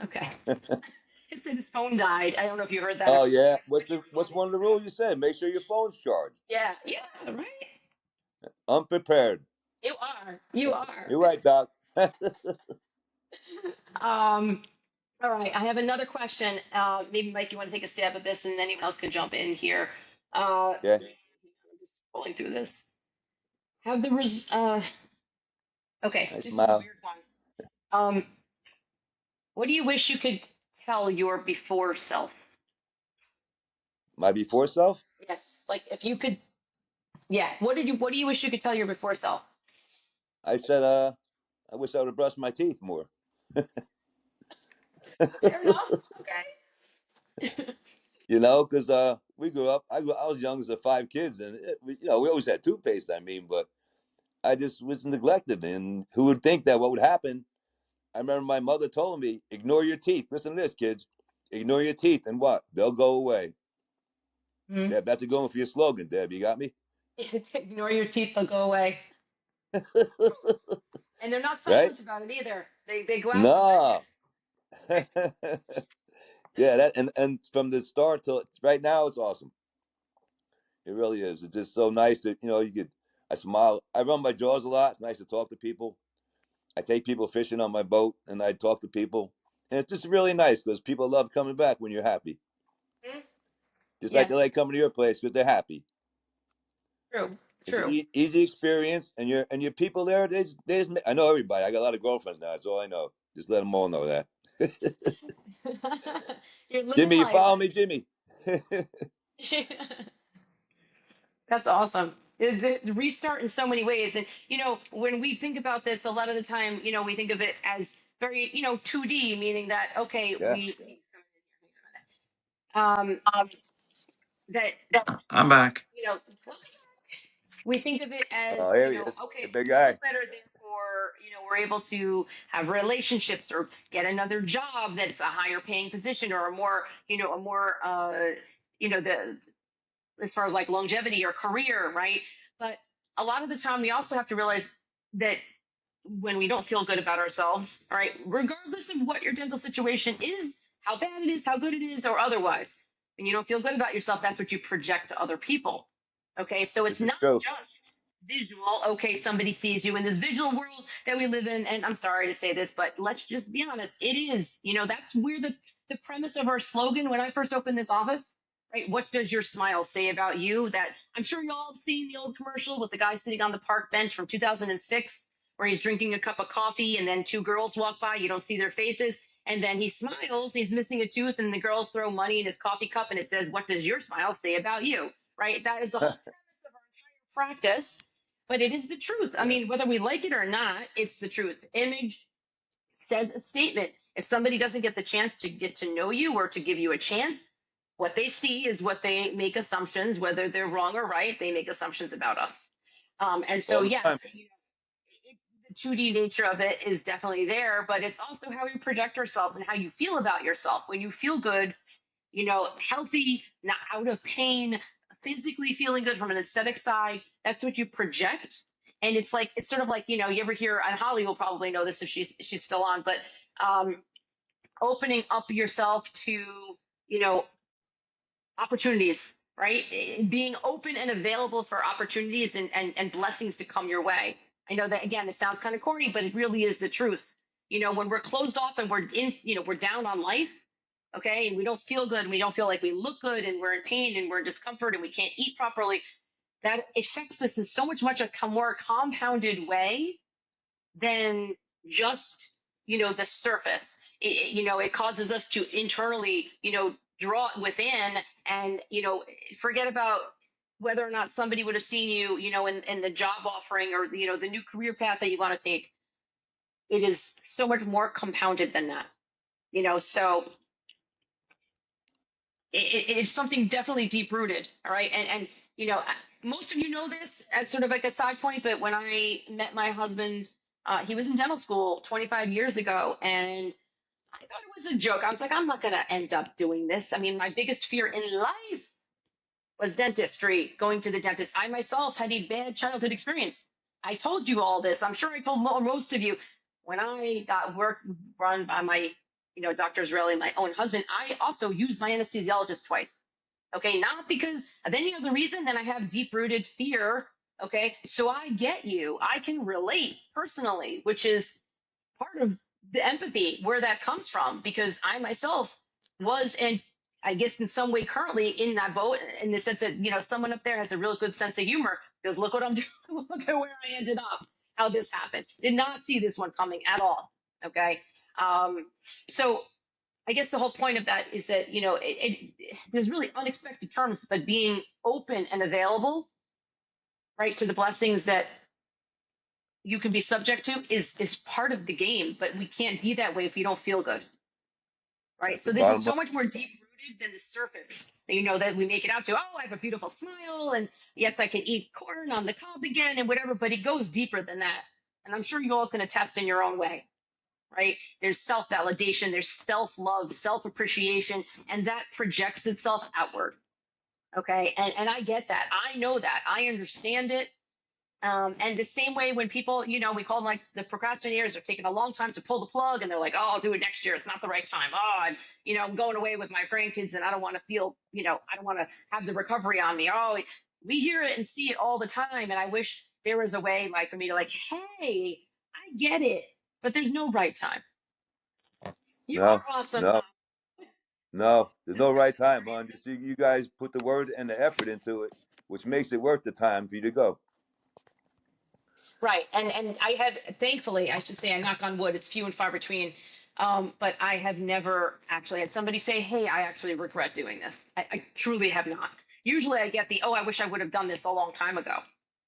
Speaker 1: Okay. He said his phone died. I don't know if you heard that.
Speaker 11: Oh yeah. What's one of the rules you said? Make sure your phone's charged.
Speaker 1: Yeah. Yeah. Right.
Speaker 11: Unprepared.
Speaker 1: You are. You are.
Speaker 11: You're right, Doc.
Speaker 1: Um. All right. I have another question. Maybe Mike, you want to take a stab at this, and anyone else could jump in here.
Speaker 11: Yeah.
Speaker 1: I'm just scrolling through this. Have the Okay.
Speaker 11: I
Speaker 1: This is a
Speaker 11: smile.
Speaker 1: weird one. What do you wish you could tell your before self?
Speaker 11: My before self.
Speaker 1: Yes. Like if you could, yeah. What do you wish you could tell your before self?
Speaker 11: I said, I wish I would have brushed my teeth more.
Speaker 1: Fair enough. Okay.
Speaker 11: You know, because we grew up. I was young as the five kids, and we always had toothpaste. I mean, but I just was neglected, and who would think that what would happen? I remember my mother told me, "Ignore your teeth." Listen to this, kids. Ignore your teeth, and what? They'll go away.
Speaker 1: Hmm.
Speaker 11: Deb, that's a going for your slogan, Deb. You got me?
Speaker 1: Ignore your teeth; they'll go away. And they're not
Speaker 11: Right?
Speaker 1: silent about it either. They go out with a
Speaker 11: No.
Speaker 1: vengeance.
Speaker 11: Yeah, that and from the start till right now, it's awesome. It really is. It's just so nice that you could. I smile. I run my jaws a lot. It's nice to talk to people. I take people fishing on my boat, and I talk to people, and it's just really nice because people love coming back when you're happy.
Speaker 1: Hmm?
Speaker 11: Just like
Speaker 1: Yes,
Speaker 11: they like coming to your place because they're happy.
Speaker 1: true,
Speaker 11: It's an
Speaker 1: true.
Speaker 11: easy experience, and your people there. I know everybody. I got a lot of girlfriends now. That's all I know. Just let them all know that.
Speaker 1: You're living
Speaker 11: Jimmy, you
Speaker 1: life.
Speaker 11: follow me, Jimmy?
Speaker 1: That's awesome. The restart in so many ways. And, when we think about this, a lot of the time, we think of it as very, 2D, meaning that, okay,
Speaker 11: Yeah.
Speaker 1: um, that,
Speaker 2: I'm back.
Speaker 1: you know, we think of it as,
Speaker 11: Oh, here he is, the
Speaker 1: okay,
Speaker 11: big
Speaker 1: we feel
Speaker 11: guy.
Speaker 1: better, therefore, we're able to have relationships or get another job that's a higher paying position or the as far as like longevity or career, right? But a lot of the time, we also have to realize that when we don't feel good about ourselves, all right, regardless of what your dental situation is, how bad it is, how good it is, or otherwise, when you don't feel good about yourself, that's what you project to other people. Okay, so it's
Speaker 11: This is
Speaker 1: not
Speaker 11: true.
Speaker 1: just visual. Okay, somebody sees you in this visual world that we live in, and I'm sorry to say this, but let's just be honest, it is. That's where the premise of our slogan when I first opened this office. Right, what does your smile say about you? That I'm sure you all have seen the old commercial with the guy sitting on the park bench from 2006 where he's drinking a cup of coffee and then two girls walk by, you don't see their faces, and then he smiles, he's missing a tooth, and the girls throw money in his coffee cup and it says, what does your smile say about you? Right? That is the whole premise of our entire practice, but it is the truth. I
Speaker 11: Yeah.
Speaker 1: mean, whether we like it or not, it's the truth. Image says a statement. If somebody doesn't get the chance to get to know you or to give you a chance, what they see is what they make assumptions, whether they're wrong or right, they make assumptions about us. And so,
Speaker 11: All the time.
Speaker 1: yes, the 2D nature of it is definitely there, but it's also how we project ourselves and how you feel about yourself. When you feel good, healthy, not out of pain, physically feeling good from an aesthetic side, that's what you project. And it's sort of like, you ever hear, and Holly will probably know this if she's still on, but um, opening up yourself to, you know, opportunities, right? Being open and available for opportunities and blessings to come your way. I know that again, it sounds kind of corny, but it really is the truth. When we're closed off and we're down on life, okay, and we don't feel good and we don't feel like we look good and we're in pain and we're in discomfort and we can't eat properly, that affects us in so much a more compounded way than just the surface. It causes us to internally draw it within and forget about whether or not somebody would have seen you in the job offering or the new career path that you want to take. It is so much more compounded than that. So it is something definitely deep rooted. All right. And most of you know this as sort of like a side point, but when I met my husband, he was in dental school 25 years ago, and I thought it was a joke. I was like, I'm not going to end up doing this. I mean, my biggest fear in life was dentistry, going to the dentist. I myself had a bad childhood experience. I told you all this. I'm sure I told most of you when I got work run by my, Dr. Israeli, my own husband. I also used my anesthesiologist twice. Okay, not because of any other reason than I have deep rooted fear. Okay, so I get you. I can relate personally, which is part of the empathy where that comes from because I myself was, and I guess in some way currently in that boat in the sense that someone up there has a real good sense of humor because look what I'm doing, look at where I ended up, how this happened. Did not see this one coming at all. Okay, so I guess the whole point of that is that there's really unexpected terms, but being open and available, right, to the blessings that you can be subject to is part of the game, but we can't be that way if you don't feel good, right?
Speaker 11: That's the
Speaker 1: So this is
Speaker 11: bottom line.
Speaker 1: so much more deep rooted than the surface. That we make it out to. Oh, I have a beautiful smile, and yes, I can eat corn on the cob again, and whatever. But it goes deeper than that, and I'm sure you all can attest in your own way, right? There's self validation, there's self love, self appreciation, and that projects itself outward. Okay, and I get that. I know that. I understand it. And the same way when people, we call them like the procrastinators are taking a long time to pull the plug and they're like, oh, I'll do it next year. It's not the right time. Oh, I'm going away with my grandkids and I don't want to feel, I don't want to have the recovery on me. Oh, we hear it and see it all the time. And I wish there was a way like for me to like, hey, I get it, but there's no right time. You
Speaker 11: No,
Speaker 1: are awesome, Tom.
Speaker 11: no, no. There's no right time, man. Just you guys put the word and the effort into it, which makes it worth the time for you to go.
Speaker 1: Right. And I have, thankfully, I should say, I knock on wood, it's few and far between. But I have never actually had somebody say, "Hey, I actually regret doing this." I truly have not. Usually, I get the, "Oh, I wish I would have done this a long time ago,"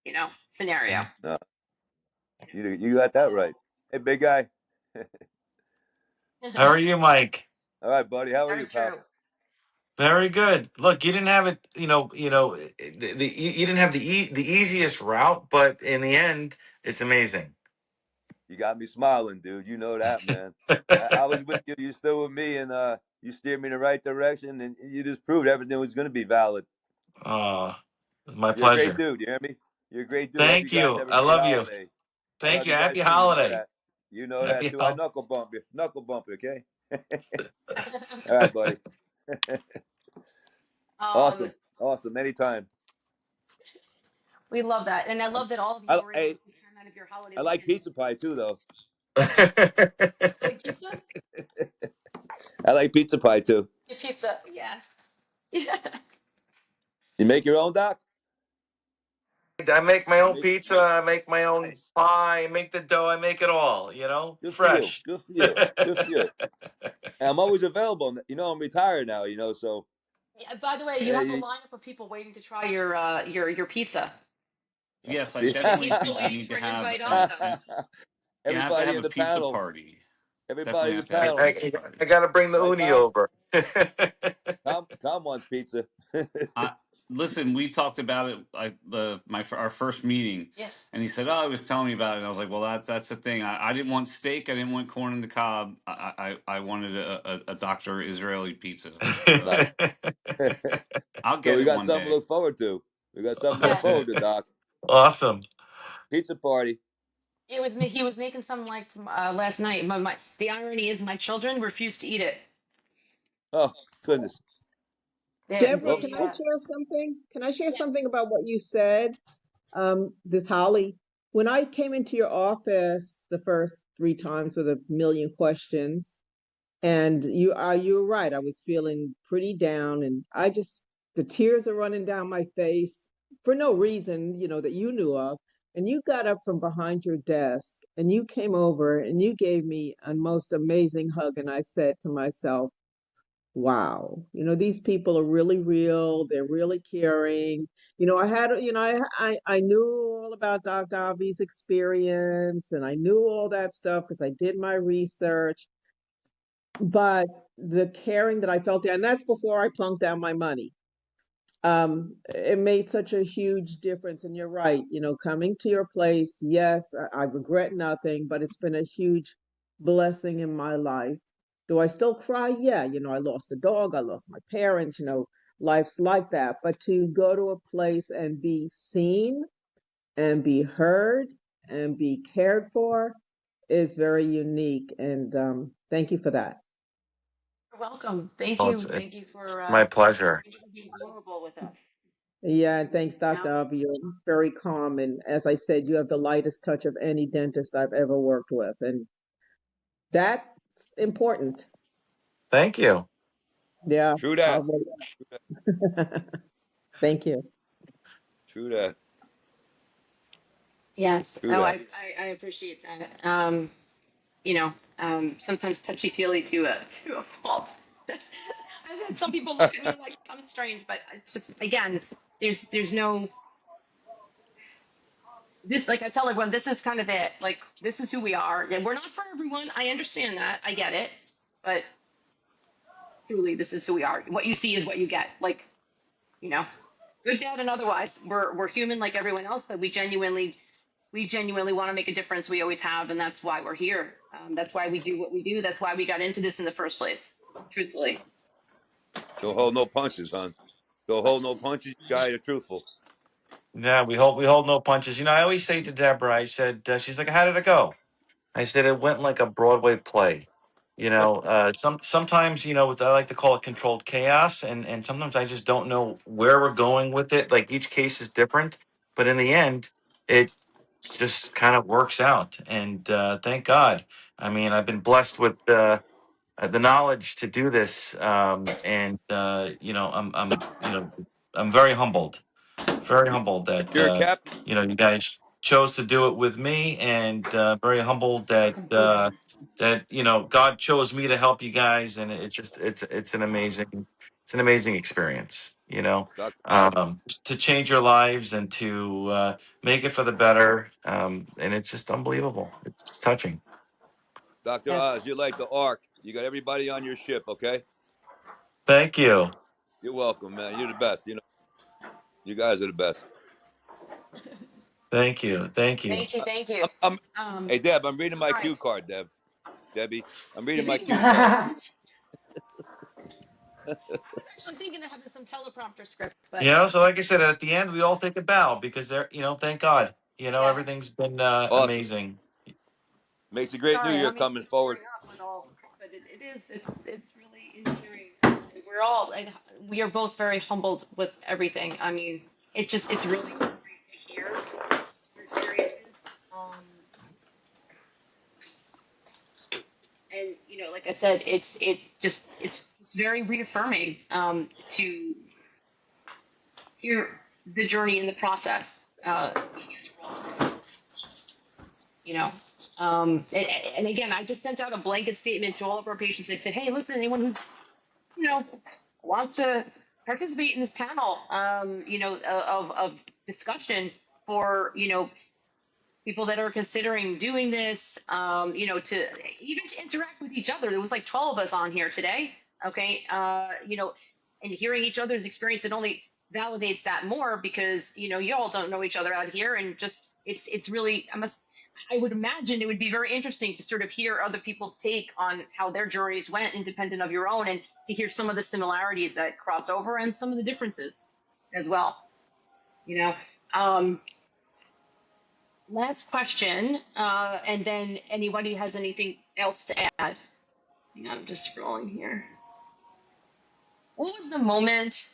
Speaker 1: you know, scenario.
Speaker 11: No, you got that right. Hey, big guy.
Speaker 2: How are you, Mike?
Speaker 11: All right, buddy. How are
Speaker 1: Very
Speaker 11: you, pal?
Speaker 1: true.
Speaker 2: Very good. Look, you didn't have it. You didn't have the easiest route, but in the end, it's amazing.
Speaker 11: You got me smiling, dude. You know that, man. I was with you. You still with me, and you steered me in the right direction, and you just proved everything was going to be valid.
Speaker 2: It's my
Speaker 11: You're a great
Speaker 2: pleasure.
Speaker 11: dude. You hear me? You're a great dude. I hope you
Speaker 2: Thank
Speaker 11: guys
Speaker 2: you.
Speaker 11: have a
Speaker 2: I
Speaker 11: great
Speaker 2: love you.
Speaker 11: holiday. I
Speaker 2: Thank
Speaker 11: love
Speaker 2: you.
Speaker 11: you
Speaker 2: Happy
Speaker 11: guys too. You know
Speaker 2: holiday.
Speaker 11: that. You know that
Speaker 2: Happy
Speaker 11: too. I
Speaker 2: holiday.
Speaker 11: knuckle bump you. Knuckle bump you, okay? All right, buddy.
Speaker 1: um,
Speaker 11: Awesome. Awesome. Anytime.
Speaker 1: we love that, and I love that all of you were able to take time out of your holiday
Speaker 11: I like
Speaker 1: weekend.
Speaker 11: pizza pie too, though.
Speaker 1: Like pizza?
Speaker 11: I like pizza pie too.
Speaker 1: Get pizza. Yes. Yeah.
Speaker 11: You make your own, Doc?
Speaker 2: I make my
Speaker 11: You
Speaker 2: own
Speaker 11: make
Speaker 2: pizza. I make my own
Speaker 11: nice.
Speaker 2: pie. I make the dough. I make it all.
Speaker 11: Good for you.
Speaker 2: Fresh.
Speaker 11: Good for you. Good for you. And I'm always available. You know, I'm retired now. You know, so
Speaker 1: Yeah, by the way, you
Speaker 11: yeah.
Speaker 1: have a lineup of people waiting to try your pizza.
Speaker 4: Yes, I
Speaker 11: See,
Speaker 4: definitely
Speaker 1: He's still
Speaker 4: think you
Speaker 1: waiting
Speaker 4: need
Speaker 1: for
Speaker 4: to
Speaker 1: an
Speaker 4: have
Speaker 1: invite also.
Speaker 4: you have to
Speaker 11: everybody
Speaker 4: have
Speaker 11: in
Speaker 4: a
Speaker 11: the
Speaker 4: pizza
Speaker 11: panel.
Speaker 4: party.
Speaker 11: Everybody
Speaker 4: Definitely
Speaker 11: in the
Speaker 4: have to have a
Speaker 11: panel.
Speaker 4: pizza party.
Speaker 2: I got to bring the
Speaker 11: Right,
Speaker 2: uni
Speaker 11: Tom?
Speaker 2: over.
Speaker 11: Tom wants pizza.
Speaker 4: I listen. We talked about it like our first meeting,
Speaker 1: Yes.
Speaker 4: and he said, "Oh, he was telling me about it." And I was like, "Well, that's the thing. I didn't want steak. I didn't want corn in the cob. I wanted a Dr. Israeli pizza. So
Speaker 11: Nice.
Speaker 4: I'll
Speaker 11: So
Speaker 4: get
Speaker 11: we
Speaker 4: it
Speaker 11: got
Speaker 4: one
Speaker 11: something to
Speaker 4: day.
Speaker 11: look forward to. We got something to look
Speaker 1: Yes.
Speaker 11: forward to, Doc.
Speaker 2: Awesome.
Speaker 11: Pizza party.
Speaker 1: It was me. He was making some like last night. The irony is my children refused to eat it.
Speaker 11: Oh, goodness.
Speaker 1: They
Speaker 7: Deborah,
Speaker 11: Whoops.
Speaker 1: they
Speaker 7: can I share something? Can I share something about what you said? This Holly, when I came into your office the first 3 times with a million questions, and you were right. I was feeling pretty down, and the tears are running down my face for no reason, that you knew of. And you got up from behind your desk and you came over and you gave me a most amazing hug. And I said to myself, wow, these people are really real. They're really caring. I knew all about Dr. Avi's experience and I knew all that stuff because I did my research. But the caring that I felt there, and that's before I plunked down my money. It made such a huge difference. And you're right, coming to your place, yes, I regret nothing, but it's been a huge blessing in my life. Do I still cry? Yeah, I lost a dog, I lost my parents, life's like that. But to go to a place and be seen and be heard and be cared for is very unique. And thank you for that.
Speaker 1: You're welcome. Thank
Speaker 2: Well,
Speaker 1: you.
Speaker 2: it's
Speaker 1: Thank you
Speaker 2: my pleasure.
Speaker 1: for being vulnerable with us.
Speaker 7: Yeah, and thanks,
Speaker 1: You know?
Speaker 7: Dr. Avi. You're very calm. And as I said, you have the lightest touch of any dentist I've ever worked with. And that's important.
Speaker 2: Thank you.
Speaker 7: Yeah.
Speaker 11: True that.
Speaker 7: Thank you.
Speaker 11: True that.
Speaker 1: Yes.
Speaker 11: True
Speaker 1: Oh,
Speaker 11: that.
Speaker 1: I appreciate that. Sometimes touchy feely to a fault. I've had some people look at me like I'm strange, but I just again, there's no this like I tell everyone this is kind of it. Like this is who we are. And we're not for everyone. I understand that. I get it. But truly this is who we are. What you see is what you get. Like, you know, good, bad, and otherwise. We're human like everyone else, but we genuinely want to make a difference. We always have, and that's why we're here. That's why we do what we do. That's why we got into this in the first place. Truthfully.
Speaker 11: Don't hold no punches, hon. Don't hold no punches. You guys are truthful.
Speaker 2: Yeah, we hold no punches. I always say to Deborah, I said, she's like, how did it go? I said it went like a Broadway play. Sometimes I like to call it controlled chaos, and sometimes I just don't know where we're going with it. Like each case is different, but in the end, it just kind of works out. And thank God. I mean, I've been blessed with the knowledge to do this, and I'm very humbled that
Speaker 11: You're a captain.
Speaker 2: you guys chose to do it with me, and very humbled that. that God chose me to help you guys, and it's an amazing experience.
Speaker 11: Dr. Oz.
Speaker 2: To change your lives and to make it for the better, and it's just unbelievable. It's touching.
Speaker 11: Dr.
Speaker 1: Yes.
Speaker 11: Oz, you're like the Ark. You got everybody on your ship, okay?
Speaker 2: Thank you,
Speaker 11: You're welcome, man. You're the best. You guys are the best.
Speaker 2: thank you, thank you.
Speaker 1: Thank you. Thank you.
Speaker 11: Hey, Deb, I'm reading my
Speaker 1: Sorry.
Speaker 11: cue card, Debbie. I'm reading
Speaker 1: He's
Speaker 11: my
Speaker 1: reading the
Speaker 11: cue
Speaker 1: cue
Speaker 11: card.
Speaker 1: cards. I was actually thinking of having some teleprompter script, but
Speaker 2: So like I said, at the end we all take a bow because thank God,
Speaker 1: yeah.
Speaker 2: everything's been
Speaker 11: Awesome.
Speaker 2: amazing.
Speaker 11: Makes a great new
Speaker 1: Sorry, I
Speaker 11: year
Speaker 1: don't mean to
Speaker 11: coming
Speaker 1: keep
Speaker 11: forward.
Speaker 1: tearing up and all, but it is. It's really endearing. We're all like, we are both very humbled with everything. I mean, it's really great to hear your experiences. Um, and like I said, it's very reaffirming to hear the journey and the process. You guys are all, you know. And again, I just sent out a blanket statement to all of our patients. I said, hey, listen, anyone who wants to participate in this panel, of discussion for, people that are considering doing this, to even to interact with each other. There was like 12 of us on here today. Okay. And hearing each other's experience, it only validates that more because, you all don't know each other out here. And just, it's really, I would imagine it would be very interesting to sort of hear other people's take on how their journeys went independent of your own, and to hear some of the similarities that cross over and some of the differences as well. Um, Last question, and then anybody has anything else to add? Hang on, I'm just scrolling here. What was the moment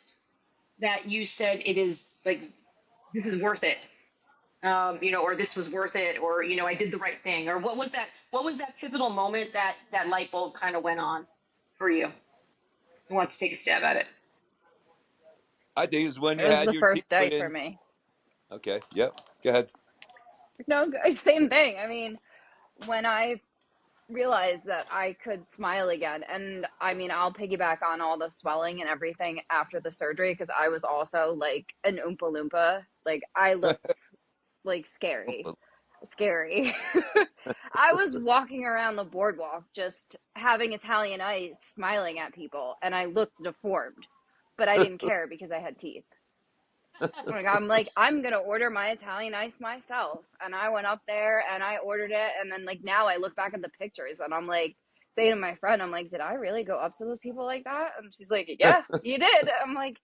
Speaker 1: that you said it is like, this is worth it? Or this was worth it, or I did the right thing, or what was that? What was that pivotal moment that light bulb kind of went on for you? Who wants to take a stab at it?
Speaker 11: I think it's when
Speaker 3: It
Speaker 11: you
Speaker 3: was
Speaker 11: had
Speaker 3: the
Speaker 11: your teeth
Speaker 3: first day
Speaker 11: put
Speaker 3: for
Speaker 11: in.
Speaker 3: me.
Speaker 11: Okay. Yep. Go ahead.
Speaker 3: No, same thing. I mean, when I realized that I could smile again, and I mean, I'll piggyback on all the swelling and everything after the surgery because I was also like an Oompa Loompa. Like, I looked like scary. I was walking around the boardwalk just having Italian ice, smiling at people, and I looked deformed, but I didn't care because I had teeth. Like, I'm gonna order my Italian ice myself, and I went up there and I ordered it, and then like now I look back at the pictures and I'm like saying to my friend, I'm like, did I really go up to those people like that? And she's like, yeah, you did. I'm like,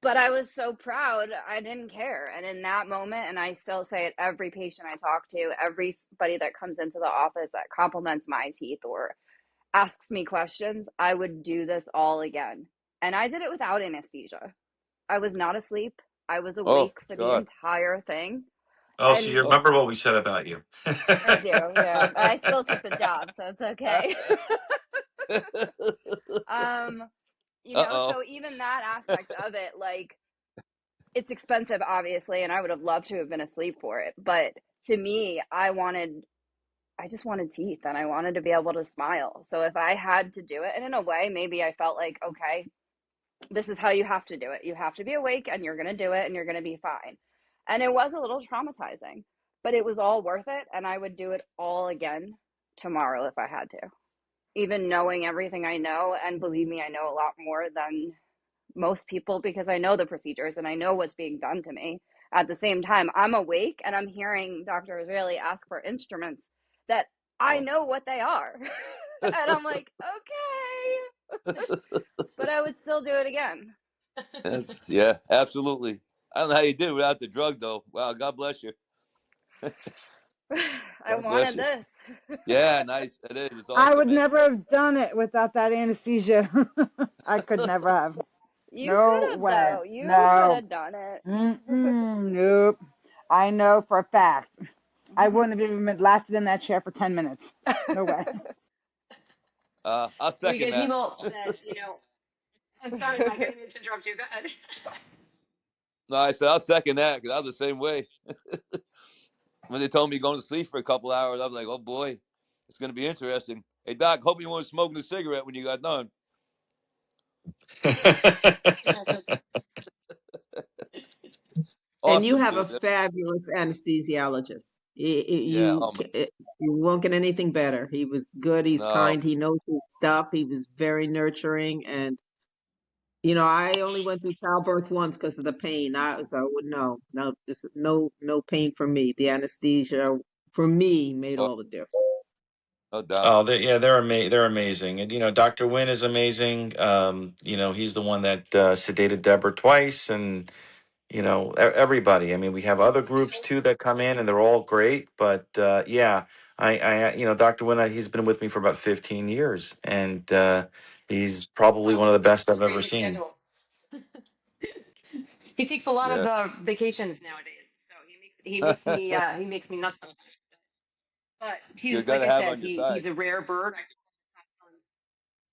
Speaker 3: but I was so proud, I didn't care. And in that moment, and I still say it, every patient I talk to, everybody that comes into the office that compliments my teeth or asks me questions, I would do this all again. And I did it without anesthesia. I was not asleep. I was
Speaker 11: Oh,
Speaker 3: awake for the
Speaker 11: God.
Speaker 3: entire thing.
Speaker 2: Oh, so you
Speaker 3: And
Speaker 11: Oh.
Speaker 2: remember what we said about you?
Speaker 3: I do, yeah. I still took the job, so it's okay. um,
Speaker 11: Uh-oh.
Speaker 3: so even that aspect of it, like, it's expensive, obviously, and I would have loved to have been asleep for it. But to me, I just wanted teeth and I wanted to be able to smile. So if I had to do it, and in a way, maybe I felt like, okay, this is how you have to do it. You have to be awake and you're going to do it and you're going to be fine. And it was a little traumatizing, but it was all worth it. And I would do it all again tomorrow if I had to, even knowing everything I know. And believe me, I know a lot more than most people because I know the procedures and I know what's being done to me. At the same time, I'm awake and I'm hearing Dr. Israeli ask for instruments that I
Speaker 11: Oh.
Speaker 3: know what they are. And I'm like, okay. But I would still do it again.
Speaker 11: Yeah, absolutely. I don't know how you did without the drug, though. Wow, God bless you.
Speaker 3: I
Speaker 11: God bless
Speaker 3: wanted
Speaker 11: you.
Speaker 3: this.
Speaker 11: Yeah, nice. It is. It's
Speaker 10: I
Speaker 11: awesome,
Speaker 10: would
Speaker 11: man.
Speaker 10: never have done it without that anesthesia. I could never have.
Speaker 3: You
Speaker 10: No
Speaker 3: could have,
Speaker 10: way.
Speaker 3: though. You could
Speaker 10: No.
Speaker 3: have done it.
Speaker 10: Nope. I know for a fact. I wouldn't have even lasted in that chair for 10 minutes. No way.
Speaker 11: I'll
Speaker 1: Well, you
Speaker 11: second
Speaker 1: guys,
Speaker 11: that.
Speaker 1: people that I'm sorry, Mike, I didn't mean to interrupt you. Go ahead.
Speaker 11: No, I said I'll second that because I was the same way. When they told me going to sleep for a couple hours, I'm like, oh boy. It's going to be interesting. Hey, Doc, hope you weren't smoking a cigarette when you got done.
Speaker 7: And you
Speaker 11: Awesome,
Speaker 7: have a
Speaker 11: dude.
Speaker 7: fabulous anesthesiologist.
Speaker 11: Yeah. Oh,
Speaker 7: You won't get anything better. He was good. He's
Speaker 11: no.
Speaker 7: kind. He knows his stuff. He was very nurturing. And, you know, I only went through childbirth once because of the pain. So I would know. No, just no pain for me. The anesthesia for me made
Speaker 11: Oh,
Speaker 7: all the difference.
Speaker 11: no doubt.
Speaker 2: Oh, they're amazing, and Dr. Wynn is amazing. He's the one that sedated Deborah twice, and everybody. I mean, we have other groups too that come in, and they're all great. But yeah, Dr. Wynn, he's been with me for about 15 years, and he's probably one of the best I've ever
Speaker 1: Crazy
Speaker 2: seen.
Speaker 1: schedule. He takes a lot of
Speaker 11: Yeah.
Speaker 1: vacations nowadays, so he makes me nuts. But
Speaker 11: Good
Speaker 1: he's
Speaker 11: guy
Speaker 1: like
Speaker 11: to
Speaker 1: I
Speaker 11: have
Speaker 1: said,
Speaker 11: on your side.
Speaker 1: he's a rare bird.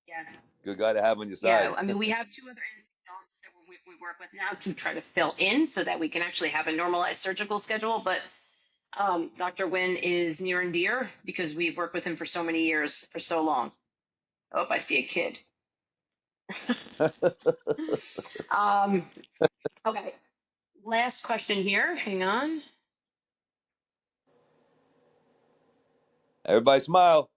Speaker 1: Yeah,
Speaker 11: Good guy to have on your
Speaker 1: yeah.
Speaker 11: side.
Speaker 1: I mean, we have two other anesthesiologists that we work with now to try to fill in so that we can actually have a normalized surgical schedule. But Dr. Wynn is near and dear because we've worked with him for so many years, for so long. Oh, I see a kid. um, okay, last question here. Hang on.
Speaker 11: Everybody smile.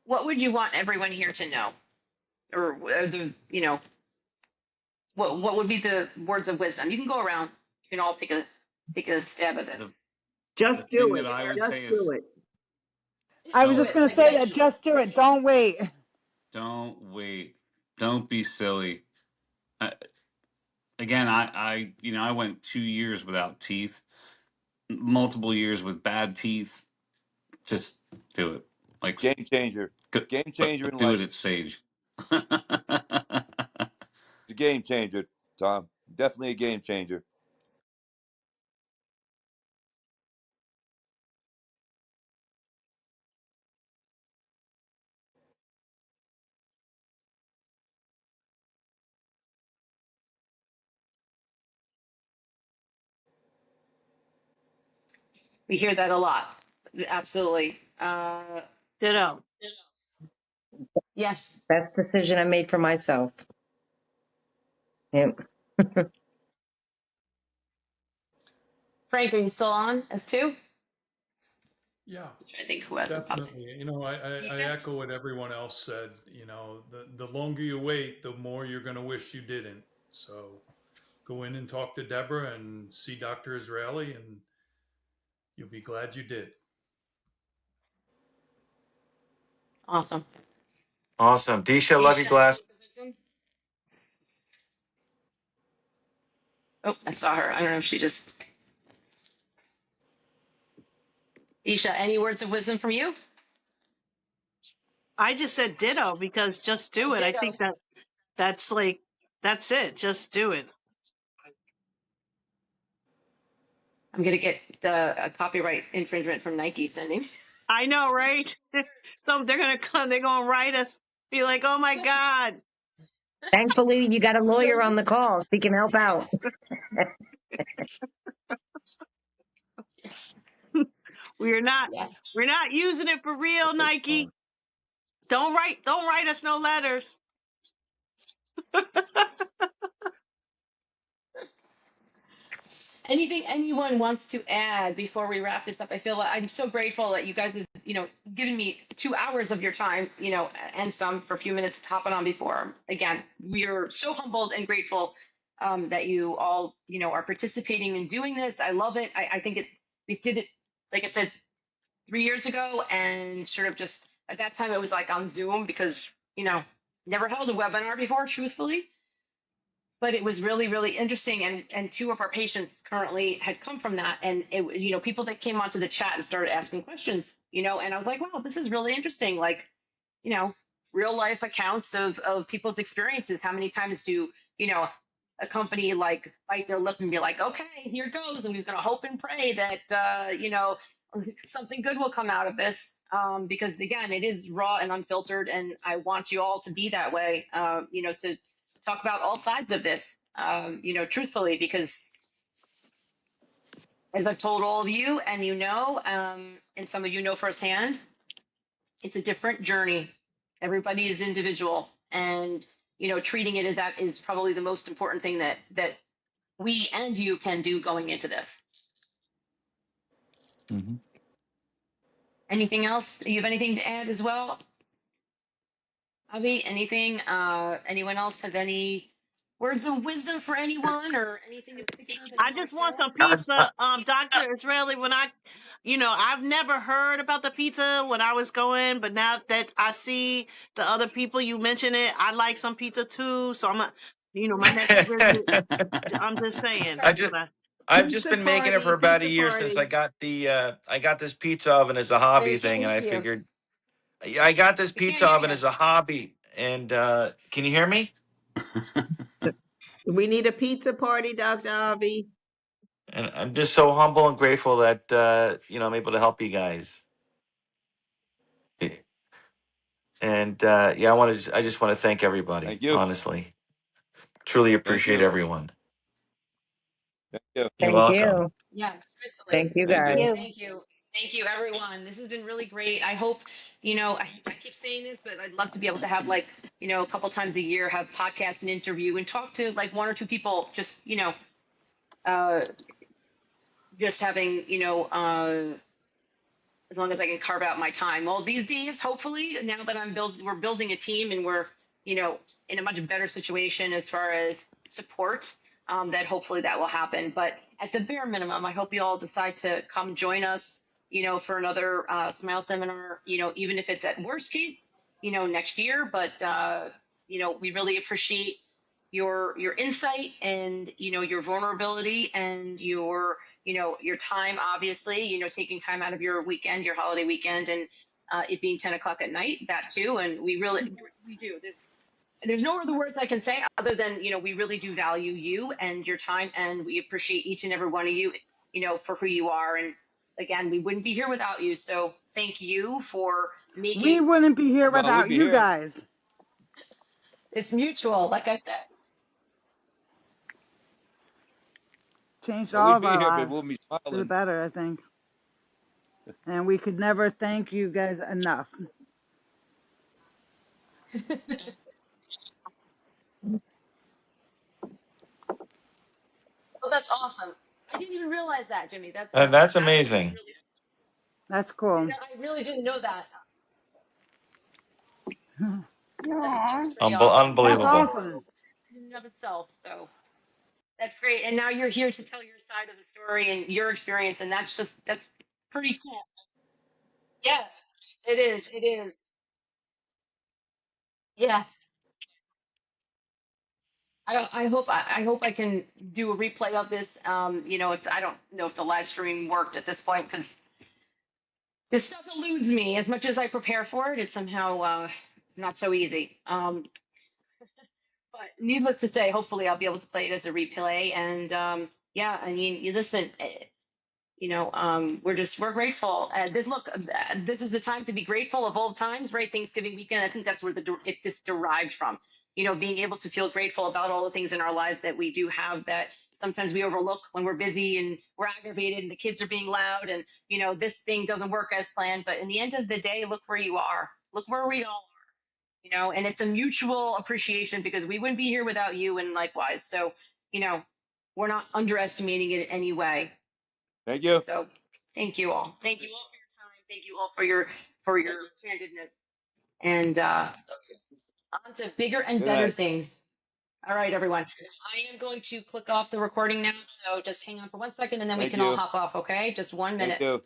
Speaker 1: What would you want everyone here to know, or what would be the words of wisdom? You can go around. You can all take a stab at this.
Speaker 4: The the
Speaker 7: Just do
Speaker 4: thing that
Speaker 7: it.
Speaker 4: I would
Speaker 7: Just
Speaker 4: say is
Speaker 7: do it.
Speaker 1: Just
Speaker 10: I was
Speaker 1: do
Speaker 10: just
Speaker 4: don't
Speaker 1: it.
Speaker 10: gonna
Speaker 1: Like
Speaker 10: say
Speaker 1: yeah,
Speaker 10: that. Just do it. Don't wait.
Speaker 4: don't wait. Don't be silly. I, again, I went 2 years without teeth, multiple years with bad teeth. Just do it. Like,
Speaker 11: Game changer. Game changer in
Speaker 4: do it
Speaker 11: life.
Speaker 4: at Sage.
Speaker 11: It's a game changer, Tom. Definitely a game changer.
Speaker 1: we hear that a lot. Absolutely.
Speaker 6: Ditto.
Speaker 1: Yes.
Speaker 8: Best decision I made for myself. Yep.
Speaker 1: Frank, are you still on as two?
Speaker 9: Yeah,
Speaker 1: I think who hasn't popped in.
Speaker 9: definitely. I
Speaker 1: Keisha?
Speaker 9: echo what everyone else said. The longer you wait, the more you're going to wish you didn't. So go in and talk to Deborah and see Dr. Israeli, and you'll be glad you did.
Speaker 1: Awesome.
Speaker 2: Awesome, Disha, love you,
Speaker 1: Keisha, any
Speaker 2: glass.
Speaker 1: words of wisdom? Oh, I saw her. I don't know if she just. Keisha, any words of wisdom from you?
Speaker 6: I just said ditto because just do it. I
Speaker 1: Ditto.
Speaker 6: think that's like that's it. Just do it.
Speaker 1: I'm gonna get the copyright infringement from Nike sending.
Speaker 6: I know, right? So they're gonna come. They're gonna write us. Be like, oh my god,
Speaker 8: Thankfully, you got a lawyer on the call, so he can help out.
Speaker 6: we're not
Speaker 1: Yeah.
Speaker 6: we're not using it for real,
Speaker 11: Okay,
Speaker 6: Nike. Don't write us no letters.
Speaker 1: Anything anyone wants to add before we wrap this up? I feel like I'm so grateful that you guys have, given me 2 hours of your time, and some for a few minutes hopping on before. Again, we're so humbled and grateful that you all, are participating in doing this. I love it. I think we did it, like I said, 3 years ago, and sort of just at that time it was like on Zoom because, never held a webinar before, truthfully, but it was really really interesting, and two of our patients currently had come from that, and it, people that came onto the chat and started asking questions, and I was like, wow, this is really interesting, like, you know real life accounts of people's experiences. How many times do a company like bite their lip and be like, okay, here goes, and we're going to hope and pray that something good will come out of this, because again, it is raw and unfiltered, and I want you all to be that way. To talk about all sides of this, truthfully, because as I've told all of you, and and some of you know firsthand, it's a different journey. Everybody is individual, and treating it as that is probably the most important thing that we and you can do going into this.
Speaker 2: Mm-hmm.
Speaker 1: Anything else? You have anything to add as well? Avi, anything? Anyone else have any words of wisdom for anyone or anything in particular that
Speaker 6: I
Speaker 1: you want
Speaker 6: just
Speaker 1: to
Speaker 6: want
Speaker 1: share?
Speaker 6: some pizza. Dr. Israeli, I've never heard about the pizza when I was going, but now that I see the other people you mention it, I like some pizza too. So my next visit, I'm just saying,
Speaker 2: I
Speaker 6: that's
Speaker 2: just
Speaker 6: what I,
Speaker 2: I've just been making it for about a
Speaker 7: Pizza
Speaker 2: year since I
Speaker 7: party.
Speaker 2: got I got this pizza oven as a hobby
Speaker 1: I can't
Speaker 2: thing, and I
Speaker 1: hear you.
Speaker 2: figured I got this
Speaker 1: I can't
Speaker 2: pizza
Speaker 1: hear
Speaker 2: oven
Speaker 1: you.
Speaker 2: as a hobby. And can you hear me?
Speaker 7: We need a pizza party, Dr. Avi.
Speaker 2: And I'm just so humble and grateful that I'm able to help you guys. And I just want to thank everybody.
Speaker 11: Thank you.
Speaker 2: Honestly, truly
Speaker 11: Thank
Speaker 2: appreciate
Speaker 11: you.
Speaker 2: everyone.
Speaker 11: Thank you.
Speaker 2: You're
Speaker 8: Thank
Speaker 2: welcome.
Speaker 8: you.
Speaker 1: Yeah, truthfully.
Speaker 8: Thank you
Speaker 11: Thank you.
Speaker 8: guys.
Speaker 3: You.
Speaker 1: Thank you. Thank you, everyone. This has been really great. I hope, I keep saying this, but I'd love to be able to have a couple times a year, have podcasts and interview and talk to like one or two people, uh, just having, as long as I can carve out my time. Well, these days, hopefully, now that we're building a team and we're, in a much better situation as far as support, that hopefully that will happen. But at the bare minimum, I hope you all decide to come join us, for another Smile seminar, even if it's at worst case, next year. But, we really appreciate your insight and, your vulnerability and your time, obviously, taking time out of your weekend, your holiday weekend, and it being 10 o'clock at night, that too. And we do. There's no other words I can say other than, we really do value you and your time, and we appreciate each and every one of you, for who you are. And again, we wouldn't be here without you. So thank you for
Speaker 10: We
Speaker 1: making
Speaker 10: wouldn't be here
Speaker 11: No, we'd
Speaker 10: without
Speaker 11: be
Speaker 10: you
Speaker 11: here.
Speaker 10: guys.
Speaker 1: it's mutual, like I said.
Speaker 10: Changed
Speaker 11: Yeah,
Speaker 10: all
Speaker 11: we'd
Speaker 10: of
Speaker 11: be
Speaker 10: our
Speaker 11: here, but we'll
Speaker 10: lives
Speaker 11: be
Speaker 10: for the
Speaker 11: smiling.
Speaker 10: better, I think. And we could never thank you guys enough.
Speaker 1: Oh, that's awesome. I didn't even realize that, Jimmy.
Speaker 2: And that's
Speaker 1: That's
Speaker 2: amazing.
Speaker 1: really,
Speaker 10: That's cool.
Speaker 1: I really didn't know that. That's
Speaker 3: Aww.
Speaker 1: pretty awesome.
Speaker 10: That's
Speaker 2: Unbelievable.
Speaker 10: awesome.
Speaker 1: In and of itself. So that's great. And now you're here to tell your side of the story and your experience, and that's pretty cool. Yeah, it is. It is. Yeah. I hope I can do a replay of this. If I don't know if the live stream worked at this point because this stuff eludes me as much as I prepare for it. It's somehow it's not so easy. But needless to say, hopefully I'll be able to play it as a replay. And yeah, I mean, you listen. We're grateful. This is the time to be grateful of all times, right? Thanksgiving weekend. I think that's where this derived from. Being able to feel grateful about all the things in our lives that we do have that sometimes we overlook when we're busy and we're aggravated and the kids are being loud and this thing doesn't work as planned. But in the end of the day, look where you are. Look where we all are. And it's a mutual appreciation because we wouldn't be here without you and likewise. So, you know, we're not underestimating it in any way.
Speaker 11: Thank you.
Speaker 1: So thank you all. Thank you all for your time. Thank you all for your candidness. And on to bigger and
Speaker 11: Good
Speaker 1: better
Speaker 11: night.
Speaker 1: things. All right, everyone. I am going to click off the recording now. So just hang on for 1 second and then we
Speaker 11: Thank
Speaker 1: can all
Speaker 11: you.
Speaker 1: hop off, okay? Just one
Speaker 11: Thank
Speaker 1: minute.
Speaker 11: you.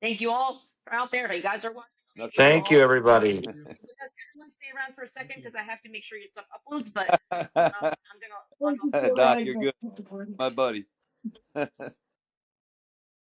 Speaker 1: Thank you all for out there. You guys are watching.
Speaker 11: No,
Speaker 1: Thank you
Speaker 2: Thank you,
Speaker 1: all.
Speaker 2: everybody.
Speaker 9: Thank you.
Speaker 1: Does everyone stay around for a second because I have to make sure your stuff uploads, but I'm gonna log off.
Speaker 11: Doc, you're good. My buddy.